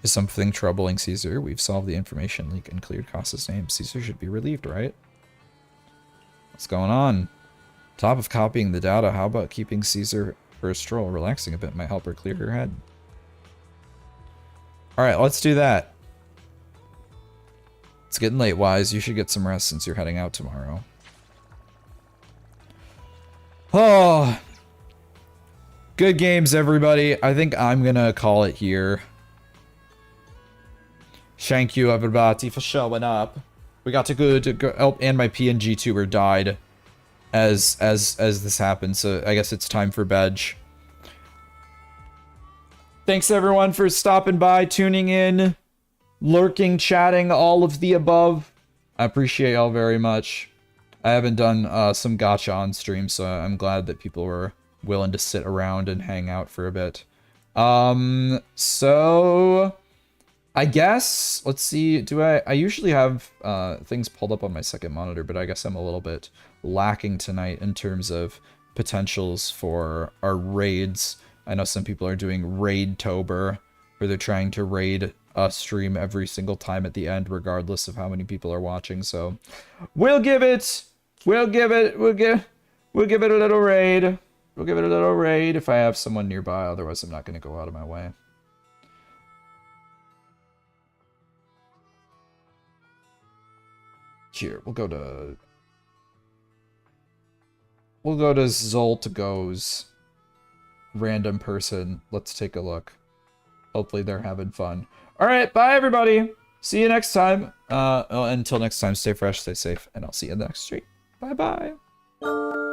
[SPEAKER 1] Is something troubling Caesar? We've solved the information leak and cleared Costa's name. Caesar should be relieved, right? What's going on? Top of copying the data, how about keeping Caesar for a stroll? Relaxing a bit might help her clear her head. Alright, let's do that. It's getting late, Wise. You should get some rest since you're heading out tomorrow. Oh. Good games, everybody. I think I'm gonna call it here. Thank you, everybody, for showing up. We got to go. Oh, and my PNGtuber died as this happened, so I guess it's time for bed. Thanks, everyone, for stopping by, tuning in, lurking, chatting, all of the above. I appreciate y'all very much. I haven't done some gacha on stream, so I'm glad that people were willing to sit around and hang out for a bit. So I guess, let's see, I usually have things pulled up on my second monitor, but I guess I'm a little bit lacking tonight in terms of potentials for our raids. I know some people are doing Raidtober, where they're trying to raid a stream every single time at the end, regardless of how many people are watching, so we'll give it a little raid. We'll give it a little raid if I have someone nearby, otherwise I'm not going to go out of my way. Here, we'll go to Zolt Goes. Random person. Let's take a look. Hopefully they're having fun. Alright, bye everybody. See you next time. Until next time, stay fresh, stay safe, and I'll see you in the next stream. Bye bye.